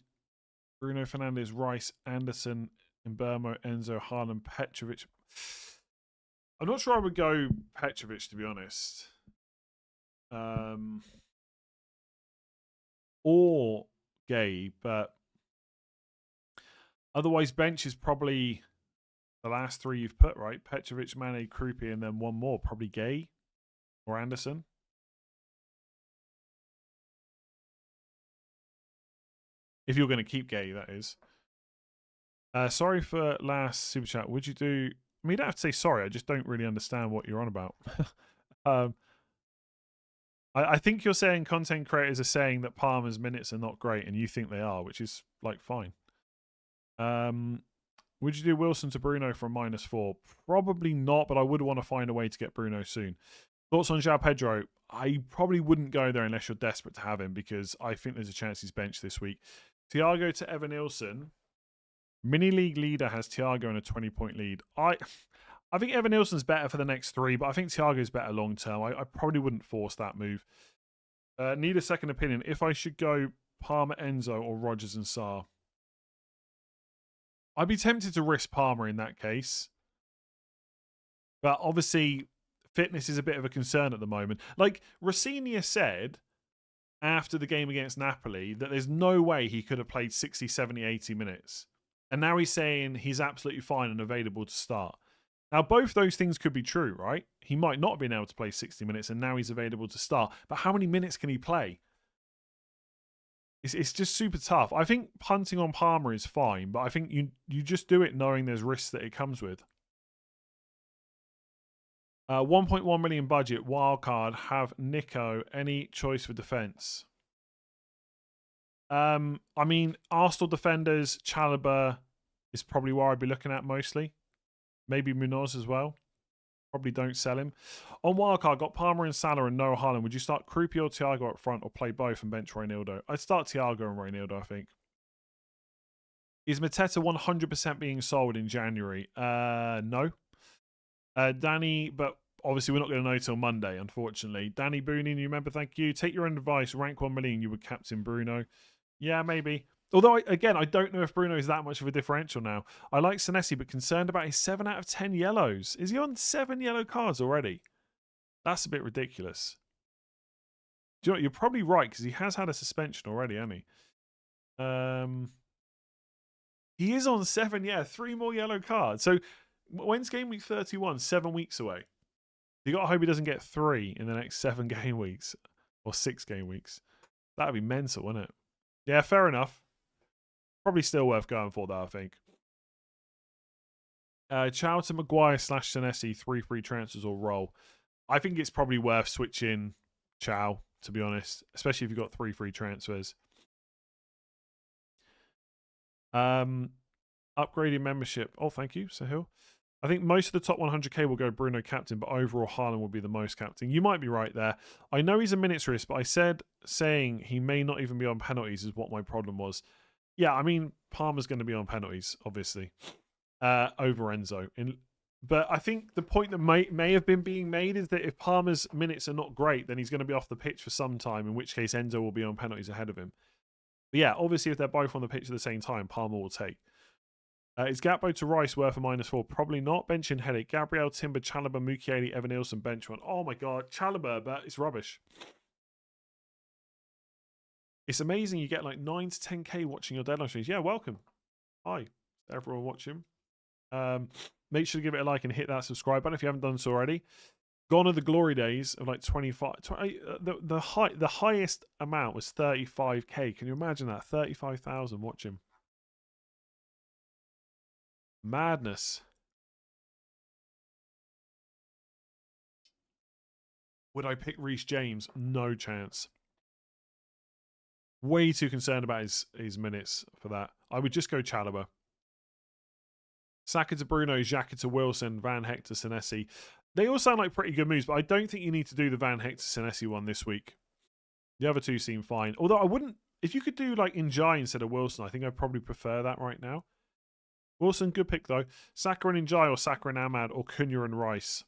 Bruno Fernandes, Rice, Anderson, Mbermo, Enzo, Haaland, Petrovic. I'm not sure I would go Petrovic, to be honest. Or Gay, but otherwise bench is probably the last 3 you've put, right? Petrovic, Mane, Krupi, and then one more. Probably Gay or Anderson. If you're going to keep Gay, that is. Sorry for last super chat. Would you do... I mean, you don't have to say sorry. I just don't really understand what you're on about. I think you're saying content creators are saying that Palmer's minutes are not great, and you think they are, which is, like, fine. Would you do Wilson to Bruno for a -4? Probably not, but I would want to find a way to get Bruno soon. Thoughts on João Pedro? I probably wouldn't go there unless you're desperate to have him, because I think there's a chance he's benched this week. Thiago to Evan Nilsson. Mini league leader has Thiago in a 20-point lead. I think Evan Nilsson's better for the next 3, but I think Thiago's better long term. I probably wouldn't force that move. Need a second opinion. If I should go Palmer, Enzo, or Rodgers and Sarr, I'd be tempted to risk Palmer in that case. But obviously, fitness is a bit of a concern at the moment. Like, Rossini said after the game against Napoli that there's no way he could have played 60, 70, 80 minutes. And now he's saying he's absolutely fine and available to start. Now, both those things could be true, right? He might not have been able to play 60 minutes and now he's available to start. But how many minutes can he play? It's just super tough. I think punting on Palmer is fine, but I think you just do it knowing there's risks that it comes with. 1.1 million budget, wildcard, have Nico. Any choice for defence? I mean, Arsenal defenders, Chalobah is probably where I'd be looking at mostly. Maybe Munoz as well. Probably don't sell him. On wildcard, got Palmer and Salah and no Haaland. Would you start Krupi or Thiago up front or play both and bench Reinildo? I'd start Thiago and Reinildo, I think. Is Mateta 100% being sold in January? No. Danny, but obviously we're not going to know till Monday, unfortunately. Danny Booney, you remember, thank you. Take your own advice. Rank 1 million, you would captain Bruno. Yeah, maybe. Although, again, I don't know if Bruno is that much of a differential now. I like Senesi, but concerned about his 7 out of 10 yellows. Is he on 7 yellow cards already? That's a bit ridiculous. Do you know what? You're probably right, because he has had a suspension already, hasn't he? He is on 7, yeah. 3 more yellow cards. So, when's game week 31? 7 weeks away. You got to hope he doesn't get 3 in the next 7 game weeks. Or 6 game weeks. That'd be mental, wouldn't it? Yeah, fair enough. Probably still worth going for that, I think. Chow to Maguire / Senesi, 3 free transfers or roll. I think it's probably worth switching Chow, to be honest. Especially if you've got 3 free transfers. Upgrading membership. Oh, thank you, Sahil. I think most of the top 100k will go Bruno captain, but overall Haaland will be the most captain. You might be right there. I know he's a minutes risk, but I said saying he may not even be on penalties is what my problem was. Yeah, I mean, Palmer's going to be on penalties, obviously, over Enzo. But I think the point that may have been being made is that if Palmer's minutes are not great, then he's going to be off the pitch for some time, in which case Enzo will be on penalties ahead of him. But yeah, obviously, if they're both on the pitch at the same time, Palmer will take. Is Gakpo to Rice worth a -4? Probably not. Bench in headache. Gabriel, Timber, Chalobah, Mukiele, Evan Nilsson, bench one. Oh my god, Chalobah, but it's rubbish. It's amazing you get like 9 to 10k watching your deadline streams. Yeah, welcome. Hi, everyone watching. Make sure to give it a like and hit that subscribe button if you haven't done so already. Gone are the glory days of like 25. The highest amount was 35k. Can you imagine that? 35,000 watching. Madness. Would I pick Reece James? No chance. Way too concerned about his minutes for that. I would just go Chalobah. Saka to Bruno, Xhaka to Wilson, Van Hector, Senesi. They all sound like pretty good moves, but I don't think you need to do the Van Hector, Senesi one this week. The other two seem fine. Although I wouldn't... If you could do like Njai instead of Wilson, I think I'd probably prefer that right now. Wilson, good pick though. Saka and Njai or Saka and Ahmad or Cunha and Rice.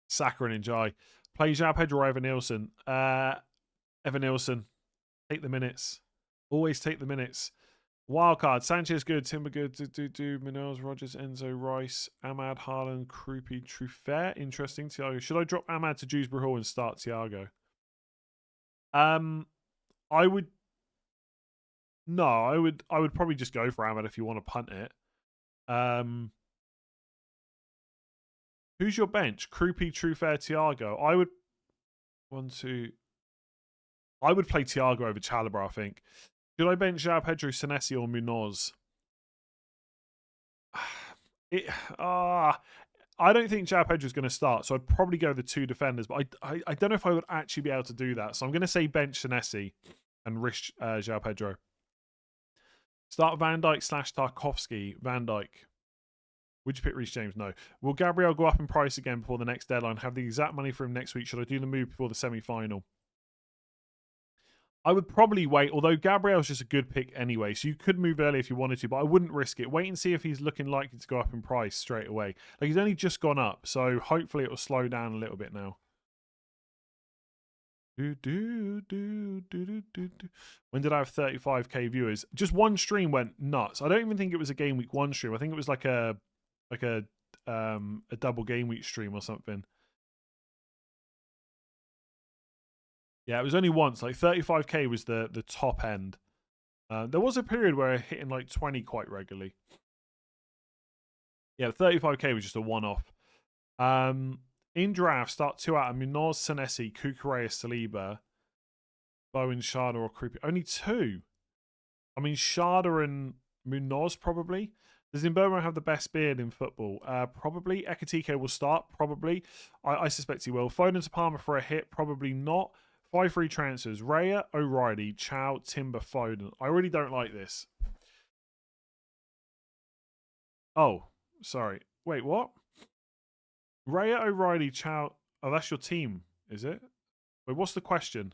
Saka and Njai. Play João Pedro or Evan Nilsson. Evan Nilsson. Take the minutes. Always take the minutes. Wildcard. Sanchez good. Timber good. Minoz, Rogers, Enzo, Rice, Ahmad, Haaland, Krupi, Truffert. Interesting. Thiago. Should I drop Ahmad to Dewsbury Hall and start Thiago? I would... No, I would probably just go for Ahmad if you want to punt it. Who's your bench? Krupi, Truffert, Thiago. I would play Thiago over Chalobah, I think. Should I bench João Pedro, Senesi, or Munoz? I don't think João Pedro is going to start, so I'd probably go the 2 defenders, but I don't know if I would actually be able to do that. So I'm going to say bench Senesi and risk João Pedro. Start Van Dijk / Tarkowski. Van Dijk. Would you pick Reece James? No. Will Gabriel go up in price again before the next deadline? Have the exact money for him next week? Should I do the move before the semi-final? I would probably wait, although Gabriel's just a good pick anyway, so you could move early if you wanted to, but I wouldn't risk it. Wait and see if he's looking likely to go up in price straight away. Like, he's only just gone up, so hopefully it will slow down a little bit now. When did I have 35k viewers? Just one stream went nuts. I don't even think it was a game week 1 stream. I think it was like a double game week stream or something. Yeah, it was only once. Like 35k was the top end. There was a period where I hit in like 20 quite regularly. Yeah, 35k was just a one-off. In draft, start 2 out of Munoz, Senesi, Kukurea, Saliba, Bowen, Sharda, or Krupi. Only 2. I mean, Sharda and Munoz probably. Does Mbeumo have the best beard in football? Probably. Ekitike will start. Probably. I suspect he will. Foden to Palmer for a hit. Probably not. 5 free transfers. Raya, O'Reilly, Chow, Timber, Foden. I really don't like this. Oh, sorry. Wait, what? Raya, O'Reilly, Chow. Oh, that's your team, is it? Wait, what's the question?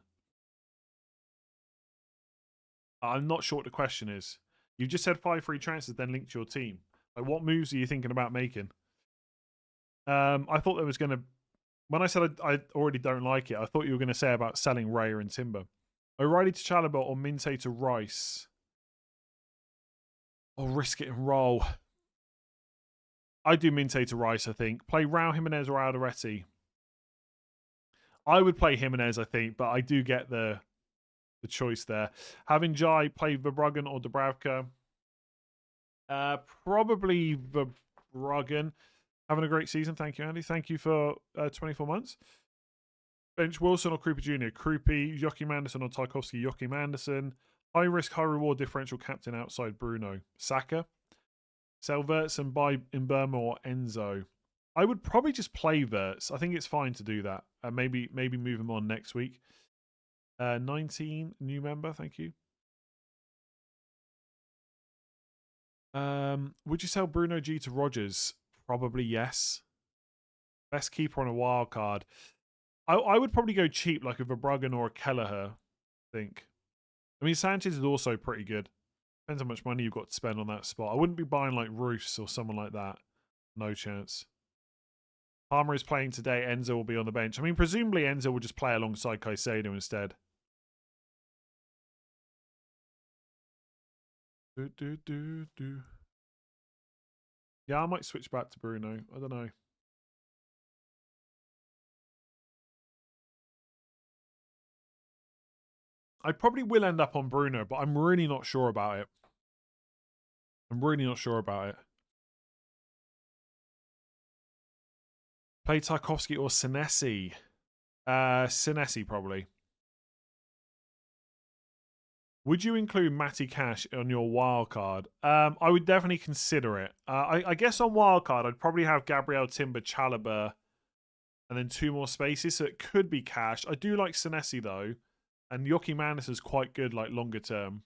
I'm not sure what the question is. You just said 5 free transfers, then linked to your team. Like, what moves are you thinking about making? I thought there was going to... When I said I already don't like it, I thought you were going to say about selling Raya and Timber. O'Reilly to Chalobah or Minte to Rice. Or risk it and roll. I do Minte to Rice, I think. Play Raul Jimenez or Alderete. I would play Jimenez, I think, but I do get the choice there. Having Jai play Verbruggen or Dubravka. Probably Verbruggen. Having a great season. Thank you, Andy. Thank you for 24 months. Bench Wilson or Krupa Jr. Krupi, Joachim Anderson or Tarkovsky, Joachim Anderson. High risk, high reward differential captain outside Bruno. Saka. Sell Verts and buy in Burma or Enzo. I would probably just play Verts. I think it's fine to do that. Maybe move him on next week. 19, new member. Thank you. Would you sell Bruno G to Rogers? Probably yes. Best keeper on a wild card. I would probably go cheap, like a Verbruggen or a Kelleher, I think. I mean, Sanchez is also pretty good. Depends how much money you've got to spend on that spot. I wouldn't be buying like Roos or someone like that. No chance. Palmer is playing today. Enzo will be on the bench. I mean, presumably Enzo will just play alongside Caicedo instead. Yeah, I might switch back to Bruno. I don't know. I probably will end up on Bruno, but I'm really not sure about it. Play Tarkovsky or Senesi? Senesi, probably. Would you include Matty Cash on your wild card? I would definitely consider it. I guess on wild card, I'd probably have Gabriel, Timber, Chalobah, and then 2 more spaces, so it could be Cash. I do like Senesi, though. And Joachim Anderson is quite good, like, longer term.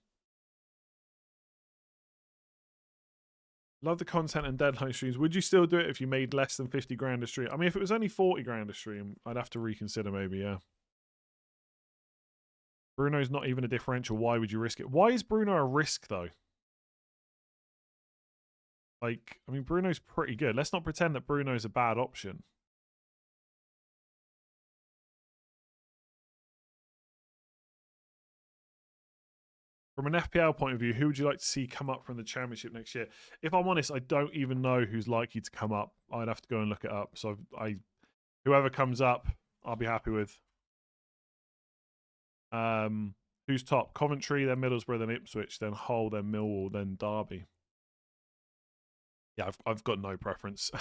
Love the content and deadline streams. Would you still do it if you made less than 50 grand a stream? I mean, if it was only 40 grand a stream, I'd have to reconsider maybe, yeah. Bruno's not even a differential. Why would you risk it? Why is Bruno a risk, though? Like, I mean, Bruno's pretty good. Let's not pretend that Bruno's a bad option. From an FPL point of view, who would you like to see come up from the championship next year? If I'm honest, I don't even know who's likely to come up. I'd have to go and look it up. So whoever comes up, I'll be happy with. Who's top? Coventry, then Middlesbrough, then Ipswich, then Hull, then Millwall, then Derby. Yeah, I've got no preference.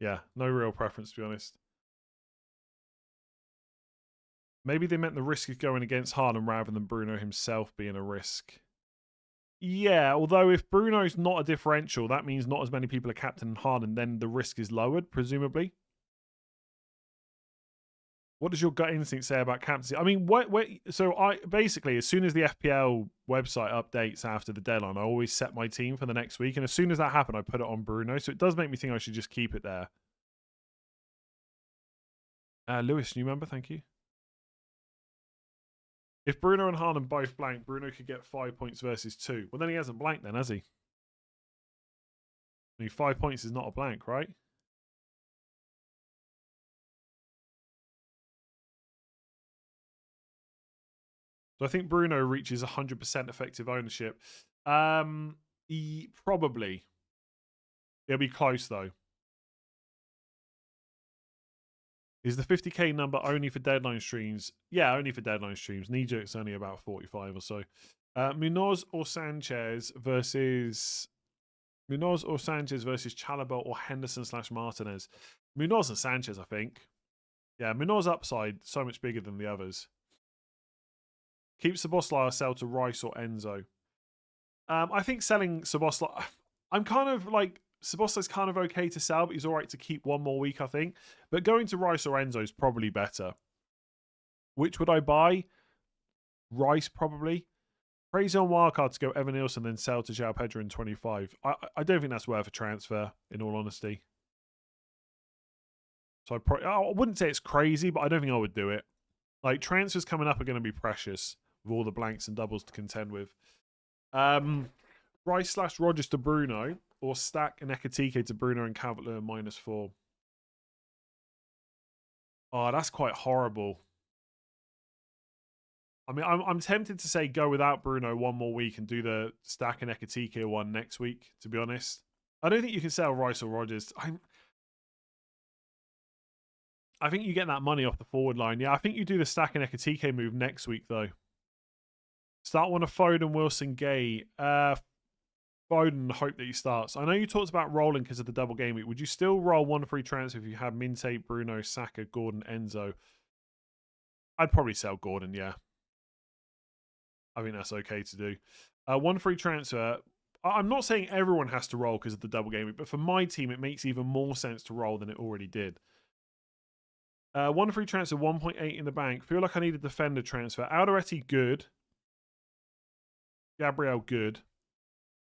Yeah, no real preference, to be honest. Maybe they meant the risk of going against Haaland rather than Bruno himself being a risk. Yeah, although if Bruno's not a differential, that means not as many people are captaining Haaland, then the risk is lowered, presumably. What does your gut instinct say about captaincy? I mean, so I basically, as soon as the FPL website updates after the deadline, I always set my team for the next week. And as soon as that happened, I put it on Bruno. So it does make me think I should just keep it there. Lewis, new member, thank you. If Bruno and Haaland both blank, Bruno could get 5 points versus 2. Well, then he hasn't blanked then, has he? I mean, 5 points is not a blank, right? So I think Bruno reaches 100% effective ownership. Probably. It'll be close, though. Is the 50k number only for deadline streams? Yeah, only for deadline streams. Knee-jerk's only about 45 or so. Munoz or Sanchez versus Chalobah or Henderson/Martinez? Munoz and Sanchez, I think. Yeah, Munoz upside so much bigger than the others. Keep Szoboszlai or sell to Rice or Enzo. I think selling Szoboszlai... I'm kind of like... Szoboszlai's kind of okay to sell, but he's all right to keep 1 more week, I think. But going to Rice or Enzo is probably better. Which would I buy? Rice, probably. Praise on wildcard to go Evan Nielsen, then sell to João Pedro in 25. I don't think that's worth a transfer, in all honesty. So I wouldn't say it's crazy, but I don't think I would do it. Like, transfers coming up are going to be precious with all the blanks and doubles to contend with. Rice/Rogers to Bruno, or stack an Ekatike to Bruno and Calvert-Lewin -4. Oh, that's quite horrible. I mean, I'm tempted to say go without Bruno one more week and do the Stack and Ekatike one next week, to be honest. I don't think you can sell Rice or Rodgers. I think you get that money off the forward line. Yeah, I think you do the Stack and Ekatike move next week, though. Start one of Foden, Wilson, Gay. Foden, hope that he starts. I know you talked about rolling because of the double game week. Would you still roll one free transfer if you had Minte, Bruno, Saka, Gordon, Enzo? I'd probably sell Gordon, yeah. I think that's okay to do. One free transfer. I'm not saying everyone has to roll because of the double game week, but for my team, it makes even more sense to roll than it already did. One free transfer, 1.8 in the bank. Feel like I need a defender transfer. Alderete, good. Gabriel, good.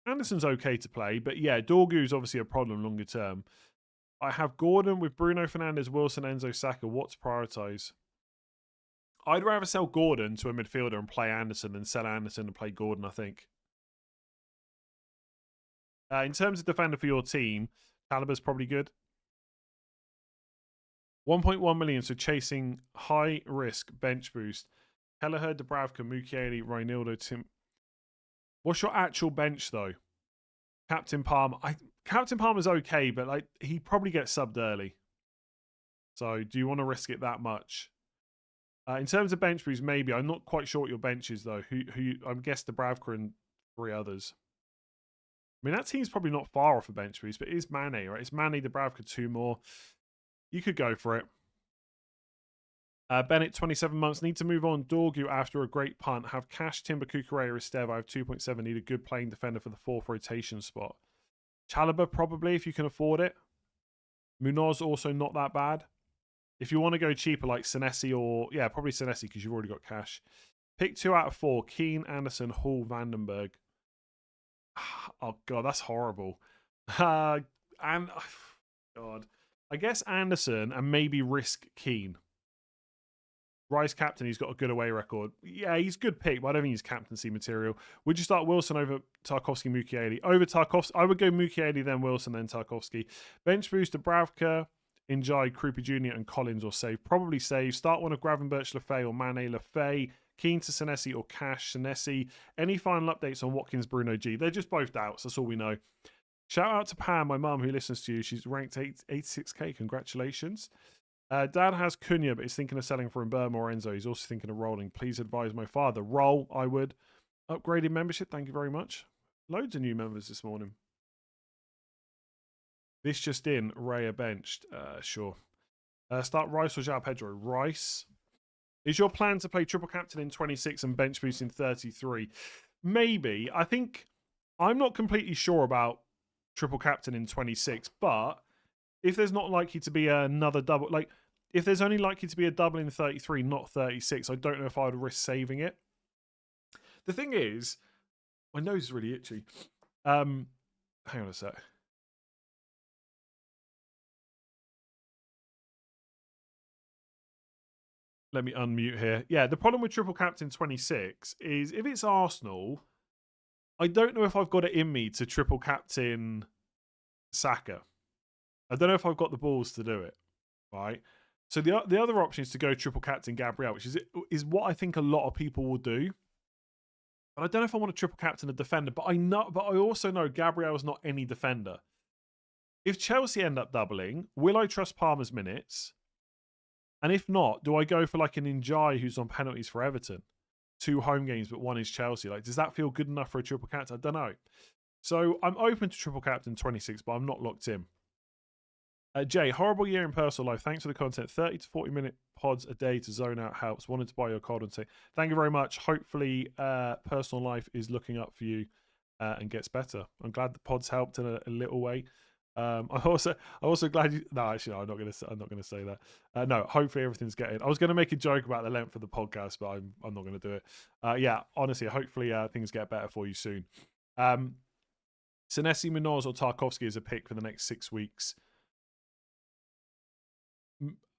Anderson's okay to play, but yeah, Dorgu's obviously a problem longer term. I have Gordon with Bruno Fernandes, Wilson, Enzo, Saka. What to prioritise? I'd rather sell Gordon to a midfielder and play Anderson than sell Anderson and play Gordon, I think. In terms of defender for your team, Caliber's probably good. 1.1 million, so chasing high risk bench boost. Kelleher, Dubravka, Mukiele, Reinildo, Tim. What's your actual bench though? Captain Palmer. Captain Palmer's okay, but like he probably gets subbed early. So do you want to risk it that much? In terms of bench boost, maybe. I'm not quite sure what your bench is though. I guess Dubravka and 3 others. I mean, that team's probably not far off a bench boost, but it is Mane, right? It's Mane, Dubravka, 2 more. You could go for it. Bennett, 27 months. Need to move on. Dorgu after a great punt. Have Cash, Timber, Kukurea, Esteve. I have 2.7. Need a good playing defender for the 4th rotation spot. Chalobah, probably, if you can afford it. Munoz, also not that bad. If you want to go cheaper, like Senesi or... Yeah, probably Senesi, because you've already got Cash. Pick 2 out of 4. Keane, Anderson, Hall, Vandenberg. Oh, God, that's horrible. God. I guess Anderson and maybe risk Keane. Rice captain, he's got a good away record. Yeah, he's good pick, but I don't think he's captaincy material. Would you start Wilson over Tarkovsky, Mukiele? Over Tarkovsky, I would go Mukiele, then Wilson, then Tarkovsky. Bench boost to Bravka, Njai, Krupa Jr. and Collins or save. Probably save. Start one of Gravenberch, Lefay or Mane, Lefay. Keen to Senesi or Cash, Senesi. Any final updates on Watkins, Bruno G? They're just both doubts. That's all we know. Shout out to Pam, my mum, who listens to you. She's ranked 86k. Congratulations. Dad has Cunha, but he's thinking of selling for Burma or Enzo. He's also thinking of rolling. Please advise my father. Roll, I would. Upgraded membership, thank you very much. Loads of new members this morning. This just in, Raya benched. Sure. Start Rice or João Pedro? Rice. Is your plan to play triple captain in 26 and bench boost in 33? Maybe. I think I'm not completely sure about triple captain in 26, but if there's not likely to be another double, like if there's only likely to be a double in 33, not 36, I don't know if I would risk saving it. The thing is, my nose is really itchy. Hang on a sec. Let me unmute here. Yeah, the problem with triple captain 26 is if it's Arsenal, I don't know if I've got it in me to triple captain Saka. I don't know if I've got the balls to do it, right? So the other option is to go triple captain Gabriel, which is what I think a lot of people will do. But I don't know if I want to triple captain a defender, but I also know Gabriel is not any defender. If Chelsea end up doubling, will I trust Palmer's minutes? And if not, do I go for like an Njai who's on penalties for Everton? 2 home games, but 1 is Chelsea. Like, does that feel good enough for a triple captain? I don't know. So I'm open to triple captain 26, but I'm not locked in. Jay, horrible year in personal life. Thanks for the content. 30 to 40 minute pods a day to zone out helps. Wanted to buy your card and say thank you very much. Hopefully, personal life is looking up for you and gets better. I'm glad the pods helped in a little way. I'm also glad you. No, actually, no, I'm not gonna say that. No, hopefully everything's getting. I was gonna make a joke about the length of the podcast, but I'm not gonna do it. Yeah, honestly, hopefully things get better for you soon. Senesi, Munoz, or Tarkovsky is a pick for the next 6 weeks.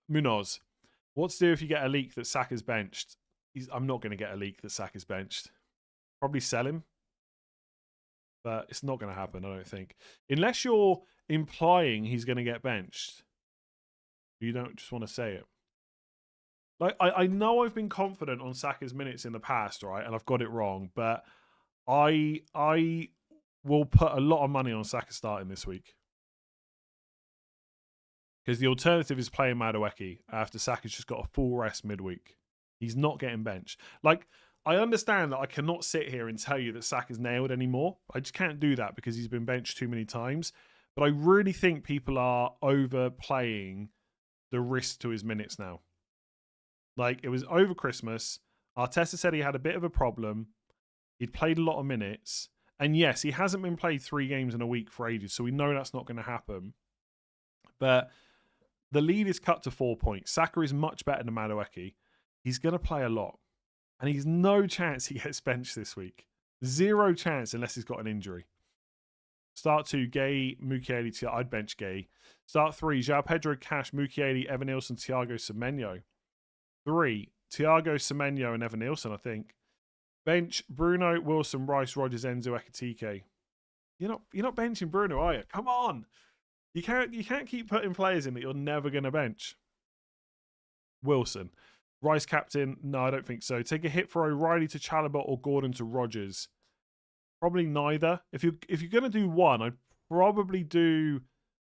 Munoz. What to do if you get a leak that Saka's benched? I'm not going to get a leak that Saka's benched. Probably sell him. But it's not going to happen, I don't think. Unless you're implying he's going to get benched. You don't just want to say it. Like, I know I've been confident on Saka's minutes in the past, right? And I've got it wrong, but I will put a lot of money on Saka starting this week. Because the alternative is playing Madueke after Saka's just got a full rest midweek. He's not getting benched. Like, I understand that I cannot sit here and tell you that Saka's nailed anymore. I just can't do that because he's been benched too many times. But I really think people are overplaying the risk to his minutes now. Like, it was over Christmas. Arteta said he had a bit of a problem. He'd played a lot of minutes. And yes, he hasn't been played 3 games in a week for ages, so we know that's not going to happen. But the lead is cut to 4 points. Saka is much better than Madueke. He's going to play a lot. And he's no chance he gets benched this week. 0 chance unless he's got an injury. Start 2, Gay, Mukiele, I'd bench Gay. Start 3, João Pedro, Cash, Mukiele, Evan Nilsson, Thiago Semenyo. 3, Thiago Semenyo and Evan Nilsson, I think. Bench, Bruno, Wilson, Rice, Rogers, Enzo, Ekitike. You're not benching Bruno, are you? Come on. You can't keep putting players in that you're never going to bench. Wilson. Rice captain? No, I don't think so. Take a hit for O'Reilly to Chalobah or Gordon to Rogers. Probably neither. If you're going to do one, I'd probably do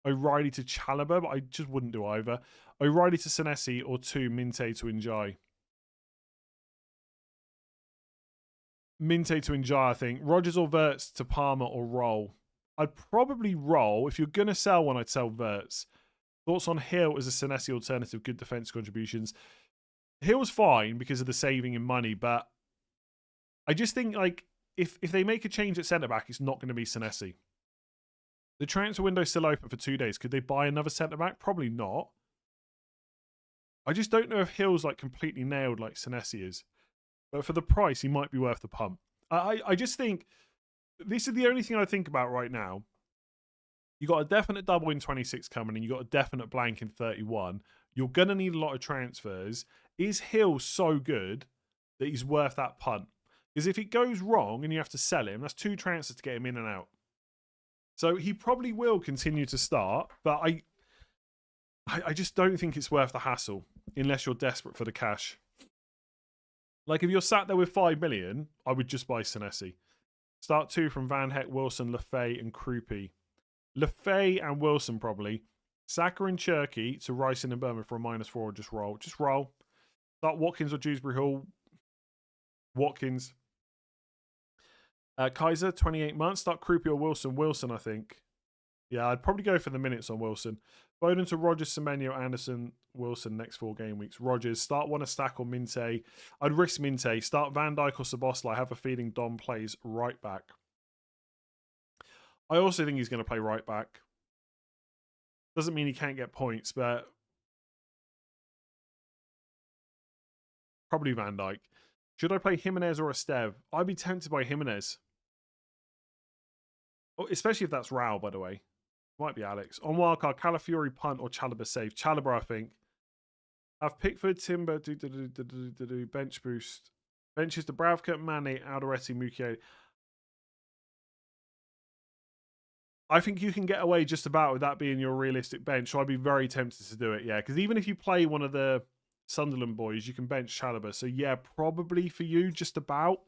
O'Reilly to Chalobah, but I just wouldn't do either. O'Reilly to Senesi or 2, Minte to Njai. Minte to Njai, I think. Rogers or Verts to Palmer or Roll. I'd probably Roll. If you're going to sell one, I'd sell Verts. Thoughts on Hill as a Senesi alternative, good defense contributions. Hill's fine because of the saving in money, but I just think, like, if they make a change at centre-back, it's not going to be Senesi. The transfer window's still open for 2 days. Could they buy another centre-back? Probably not. I just don't know if Hill's, like, completely nailed like Senesi is. But for the price, he might be worth the pump. I just think this is the only thing I think about right now. You got a definite double in 26 coming, and you got a definite blank in 31. You're going to need a lot of transfers. Is Hill so good that he's worth that punt? Because if it goes wrong and you have to sell him, that's 2 transfers to get him in and out. So he probably will continue to start, but I just don't think it's worth the hassle unless you're desperate for the cash. Like, if you're sat there with 5 million, I would just buy Senesi. Start 2 from Van Heck, Wilson, Lefay, and Krupi. Lefay and Wilson, probably. Saka and Cherky to Rice and Burma for a -4, or just roll. Just roll. Start Watkins or Dewsbury Hall. Watkins. Kaiser, 28 months. Start Krupi or Wilson. Wilson, I think. Yeah, I'd probably go for the minutes on Wilson. Bowden to Rogers, Semenyo, Anderson, Wilson, next 4 game weeks. Rogers, start one a stack or Minte. I'd risk Minte. Start Van Dijk or Szoboszlai. I have a feeling Dom plays right back. I also think he's going to play right back. Doesn't mean he can't get points, but probably Van Dijk. Should I play Jimenez or Esteve? I'd be tempted by Jimenez. Oh, especially if that's Rao, by the way. Might be Alex. On wildcard, Calafiori punt or Chalobah save. Chalobah, I think. Have Pickford, Timber, bench boost. Benches to Bravka, Mane, Alderete, Mukiele. I think you can get away just about with that being your realistic bench. So I'd be very tempted to do it, yeah. Because even if you play one of the Sunderland boys, you can bench Chalobah. So yeah, probably for you, just about.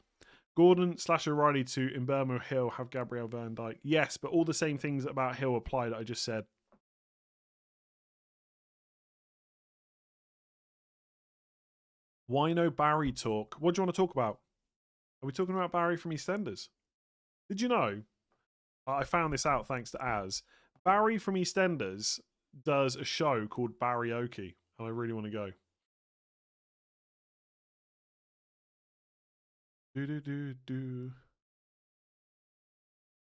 Gordon / O'Reilly to Mbeumo Hill, have Gabriel Van Dijk. Yes, but all the same things about Hill apply that I just said. Why no Barry talk? What do you want to talk about? Are we talking about Barry from EastEnders? Did you know? I found this out thanks to Az. Barry from EastEnders does a show called Barryoke, and I really want to go.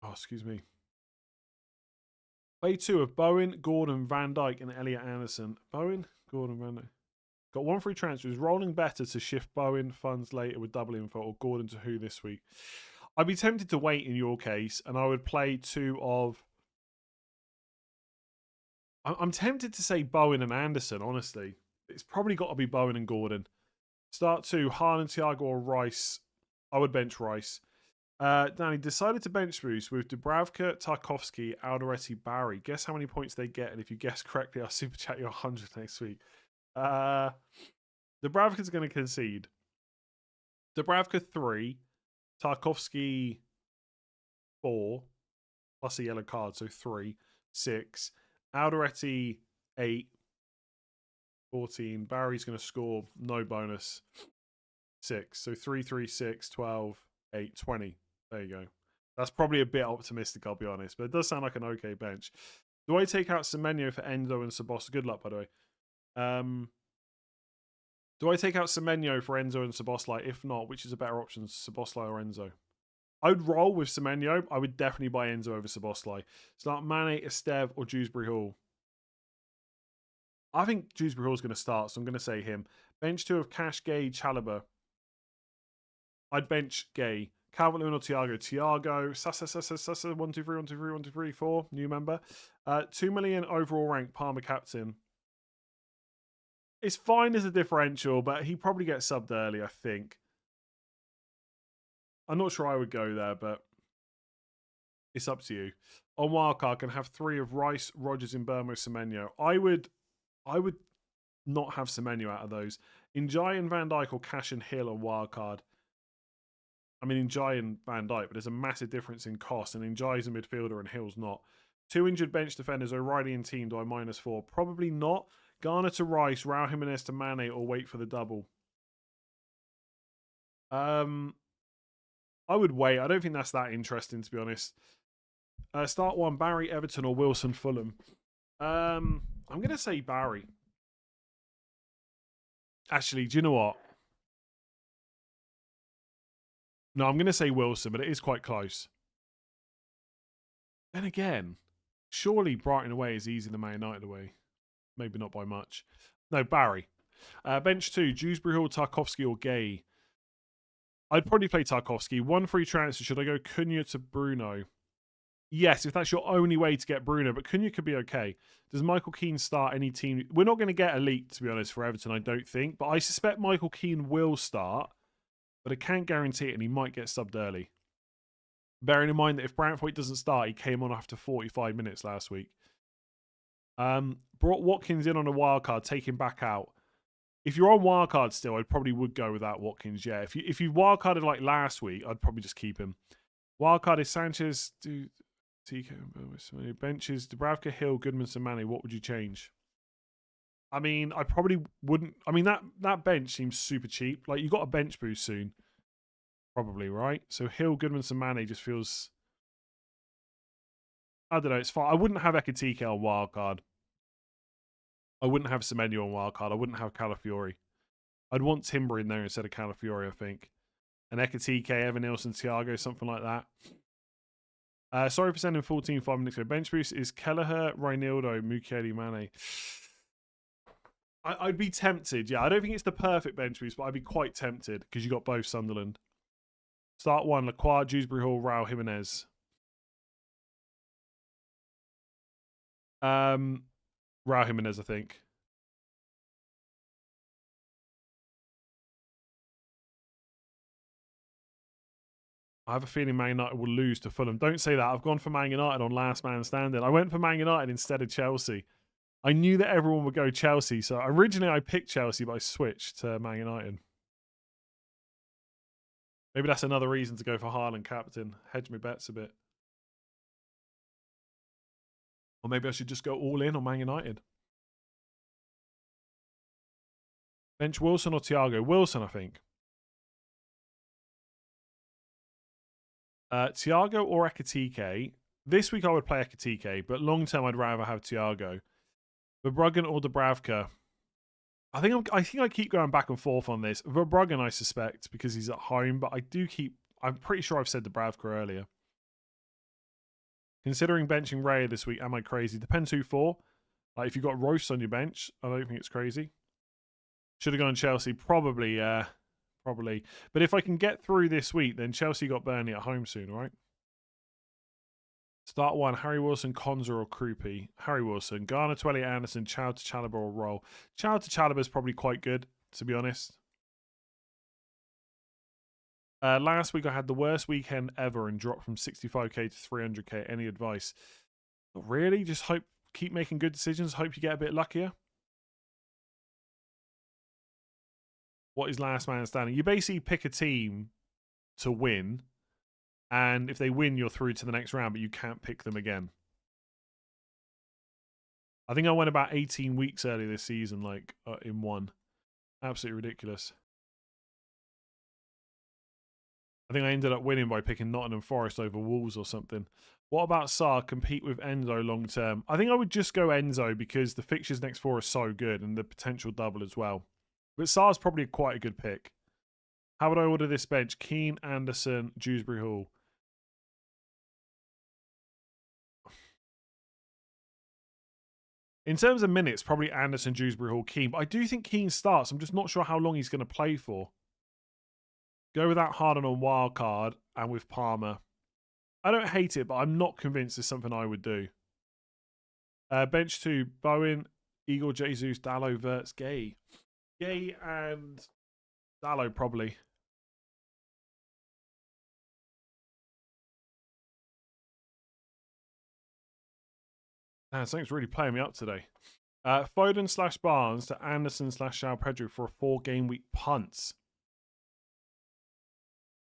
Oh, excuse me. Play 2 of Bowen, Gordon, Van Dijk, and Elliot Anderson. Bowen, Gordon, Van Dijk. Got 1 free transfers. Rolling better to shift Bowen funds later with double info or Gordon to who this week? I'd be tempted to wait in your case, and I would play 2 of... I'm tempted to say Bowen and Anderson, honestly. It's probably got to be Bowen and Gordon. Start 2, Haaland, Thiago, or Rice. I would bench Rice. Danny, decided to bench boost with Dubravka, Tarkovsky, Alderete, Barry. Guess how many points they get, and if you guess correctly, I'll super chat you 100 next week. Dubravka's going to concede. Dubravka 3, Tarkovsky 4, plus a yellow card, so 3, 6. Alderete 8, 14. Barry's going to score no bonus, 6. So 3, 3, 6, 12, 8, 20. There you go. That's probably a bit optimistic, I'll be honest, but it does sound like an okay bench. Do I take out Semenyo for Enzo and Sabos? Good luck, by the way. Do I take out Semenyo for Enzo and Sabosli? If not, which is a better option, Sabosli or Enzo? I would roll with Semenyo. I would definitely buy Enzo over Sabosli. Start Mane, Esteve, or Dewsbury Hall. I think Dewsbury Hall is going to start, so I'm going to say him. Bench 2 of Cash, Gay, Chalobah. I'd bench Gay. Calvert-Lewin or Thiago? Thiago. Sasa. 1, 2, 3, 1, 2, 3, 1, 2, 3, 4. New member. 2 million overall rank. Palmer captain. It's fine as a differential, but he probably gets subbed early, I think. I'm not sure I would go there, but it's up to you. On wildcard, can have 3 of Rice, Rogers, Imbermo, Semenyo. I would not have Semenyo out of those. Njai and Van Dijk or Cash and Hill on wildcard. I mean, Njai and Van Dijk, but there's a massive difference in cost, and Njai's a midfielder and Hill's not. 2 injured bench defenders, O'Reilly and team, do I -4? Probably not. Garner to Rice, Raul Jimenez to Mane, or wait for the double. I would wait. I don't think that's that interesting, to be honest. Start 1, Barry, Everton, or Wilson, Fulham. I'm going to say Barry. Actually, do you know what? No, I'm going to say Wilson, but it is quite close. Then again, surely Brighton away is easier than Man United away. Maybe not by much. No, Barry. Bench 2, Dewsbury Hall, Tarkovsky, or Gay. I'd probably play Tarkovsky. 1 free transfer. Should I go Cunha to Bruno? Yes, if that's your only way to get Bruno, but Cunha could be okay. Does Michael Keane start any team? We're not going to get elite, to be honest, for Everton, I don't think. But I suspect Michael Keane will start, but I can't guarantee it, and he might get subbed early. Bearing in mind that if Brantford doesn't start, he came on after 45 minutes last week. Brought Watkins in on a wild card, take him back out. If you're on wild card still, I probably would go without Watkins. Yeah, if you wild carded like last week, I'd probably just keep him. Wild card is Sanchez, TK, benches, Dubravka, Hill, Goodman, Samani. What would you change? I mean, I probably wouldn't. I mean, that bench seems super cheap. Like, you got a bench boost soon, probably, right? So Hill, Goodman, Samani just feels. I don't know. It's fine. I wouldn't have Ekatike on wild card. I wouldn't have Semenyo on wildcard. I wouldn't have Calafiori. I'd want Timber in there instead of Calafiori, I think. And Ekatike, Evan Nilsson, Thiago, something like that. Sorry for sending 14 5 minutes ago. Bench boost is Kelleher, Reinildo, Mukiele, Mane. I'd be tempted. Yeah, I don't think it's the perfect bench boost, but I'd be quite tempted because you got both Sunderland. Start 1, Lacroix, Dewsbury Hall, Raul Jimenez. Raul Jimenez, I think. I have a feeling Man United will lose to Fulham. Don't say that. I've gone for Man United on last man standing. I went for Man United instead of Chelsea. I knew that everyone would go Chelsea, so originally I picked Chelsea, but I switched to Man United. Maybe that's another reason to go for Haaland captain. Hedge my bets a bit. Or maybe I should just go all in on Man United. Bench Wilson or Thiago? Wilson, I think. Thiago or Ekatike? This week I would play Ekatike, but long term I'd rather have Thiago. Verbruggen or Dubravka? I think I keep going back and forth on this. Verbruggen, I suspect, because he's at home, but I'm pretty sure I've said Dubravka earlier. Considering benching Ray this week, am I crazy? Depends who for. Like, if you've got Royce on your bench, I don't think it's crazy. Should have gone Chelsea. Probably, yeah. Probably. But if I can get through this week, then Chelsea got Burnley at home soon, right? Start 1, Harry Wilson, Konza or Krupi. Harry Wilson. Garner to Elliot Anderson, Chow to Chalobah or Roll. Chow to Chalobah is probably quite good, to be honest. Last week I had the worst weekend ever and dropped from 65k to 300k. Any advice? Not really. Just keep making good decisions. Hope you get a bit luckier. What is last man standing? You basically pick a team to win, and if they win, you're through to the next round, but you can't pick them again. I think I went about 18 weeks early this season, like in one. Absolutely ridiculous. I think I ended up winning by picking Nottingham Forest over Wolves or something. What about Sarr? Compete with Enzo long term? I think I would just go Enzo because the fixtures next 4 are so good and the potential double as well. But Sarr's probably quite a good pick. How would I order this bench? Keane, Anderson, Dewsbury Hall. In terms of minutes, probably Anderson, Dewsbury Hall, Keane. But I do think Keane starts. I'm just not sure how long he's going to play for. Go without Harden on wild card and with Palmer. I don't hate it, but I'm not convinced it's something I would do. Bench 2, Bowen, Eagle, Jesus, Dallo, Verts, Gay. Gay and Dallo probably. Man, something's really playing me up today. Foden / Barnes to Anderson / João Pedro for a 4-game week punts.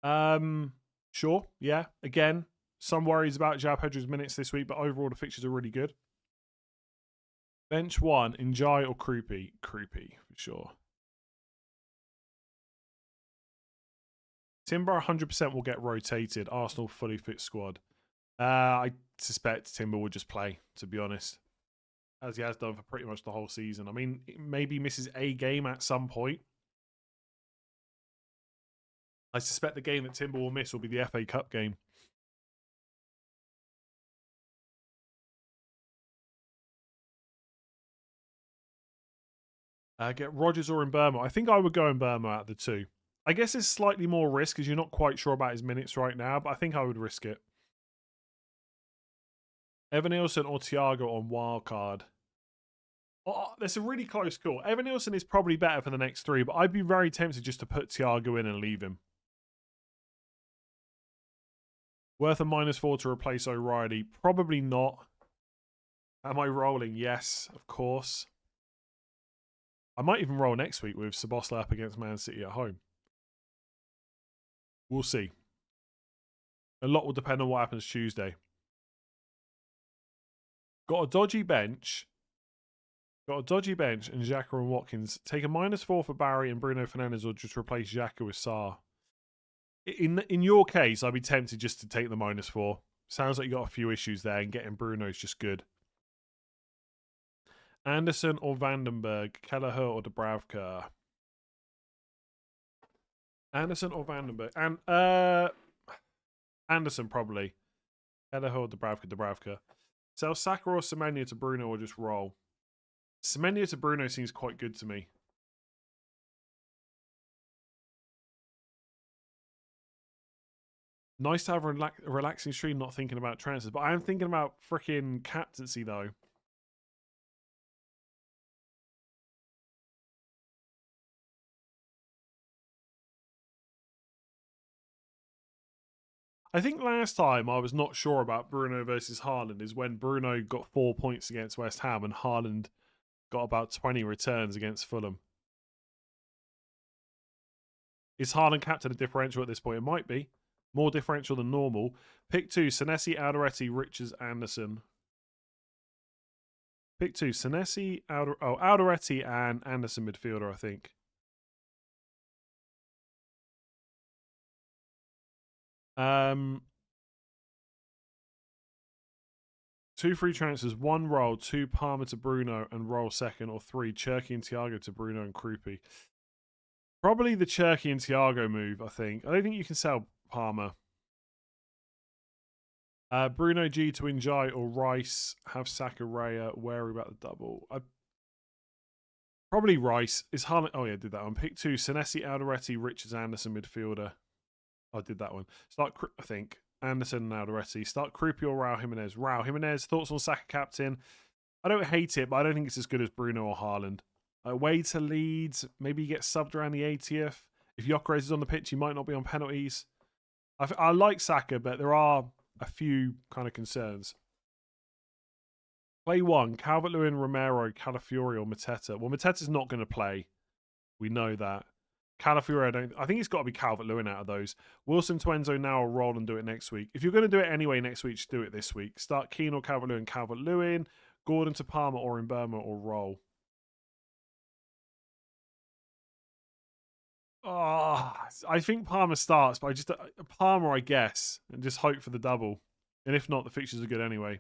Sure, yeah. Again, some worries about João Pedro's minutes this week, but overall the fixtures are really good. Bench 1, Njai or Croupy? Croupy, for sure. Timber 100% will get rotated. Arsenal fully fit squad. I suspect Timber will just play, to be honest, as he has done for pretty much the whole season. I mean, maybe misses a game at some point. I suspect the game that Timber will miss will be the FA Cup game. Get Rodgers or in Burma. I think I would go in Burma out of the two. I guess it's slightly more risk because you're not quite sure about his minutes right now, but I think I would risk it. Evan Nielsen or Thiago on wildcard. Oh, that's a really close call. Evan Nielsen is probably better for the next 3, but I'd be very tempted just to put Thiago in and leave him. Worth a -4 to replace O'Reilly? Probably not. Am I rolling? Yes, of course. I might even roll next week with Szoboszlai up against Man City at home. We'll see. A lot will depend on what happens Tuesday. Got a dodgy bench. And Xhaka and Watkins. Take a -4 for Barry and Bruno Fernandes, or just replace Xhaka with Sarr. In your case, I'd be tempted just to take the -4. Sounds like you got a few issues there, and getting Bruno is just good. Anderson or Vandenberg, Kelleher or Dubravka. Anderson or Vandenberg, and Anderson probably. Kelleher or Dubravka. Sell Saka or Semenyo to Bruno, or just roll. Semenyo to Bruno seems quite good to me. Nice to have a relaxing stream, not thinking about transfers, but I am thinking about freaking captaincy though. I think last time I was not sure about Bruno versus Haaland is when Bruno got 4 points against West Ham and Haaland got about 20 returns against Fulham. Is Haaland captain a differential at this point? It might be. More differential than normal. Pick 2, Senesi, Alderete, Richards, Anderson. Pick 2, Senesi, Alderete and Anderson midfielder, I think. Two free transfers, 1 roll, 2 Palmer to Bruno and roll second, or 3 Cherky and Thiago to Bruno and Croupy. Probably the Cherky and Thiago move, I think. I don't think you can sell Palmer. Bruno G to Njai or Rice. Have Saka, Raya. Wary about the double. Probably Rice. Is Haaland? Oh yeah, I did that one. Pick 2, Senesi, Alderete, Richards, Anderson midfielder. I did that one. Start, I think. Anderson and Alderete. Start Croupy or Raul Jimenez. Raul Jimenez. Thoughts on Saka captain? I don't hate it, but I don't think it's as good as Bruno or Haaland. Away to Leeds. Maybe he gets subbed around the 80th. If Gyökeres is on the pitch, he might not be on penalties. I like Saka, but there are a few kind of concerns. Play 1. Calvert-Lewin, Romero, Calafiori or Mateta. Well, Mateta's not going to play. We know that. Calafiore, I think it's got to be Calvert-Lewin out of those. Wilson to Enzo now or roll and do it next week. If you're going to do it anyway next week, just do it this week. Start Keane or Calvert-Lewin, Calvert-Lewin, Gordon to Palmer or in Burma or roll. Oh, I think Palmer starts, but I just Palmer, I guess, and just hope for the double. And if not, the fixtures are good anyway.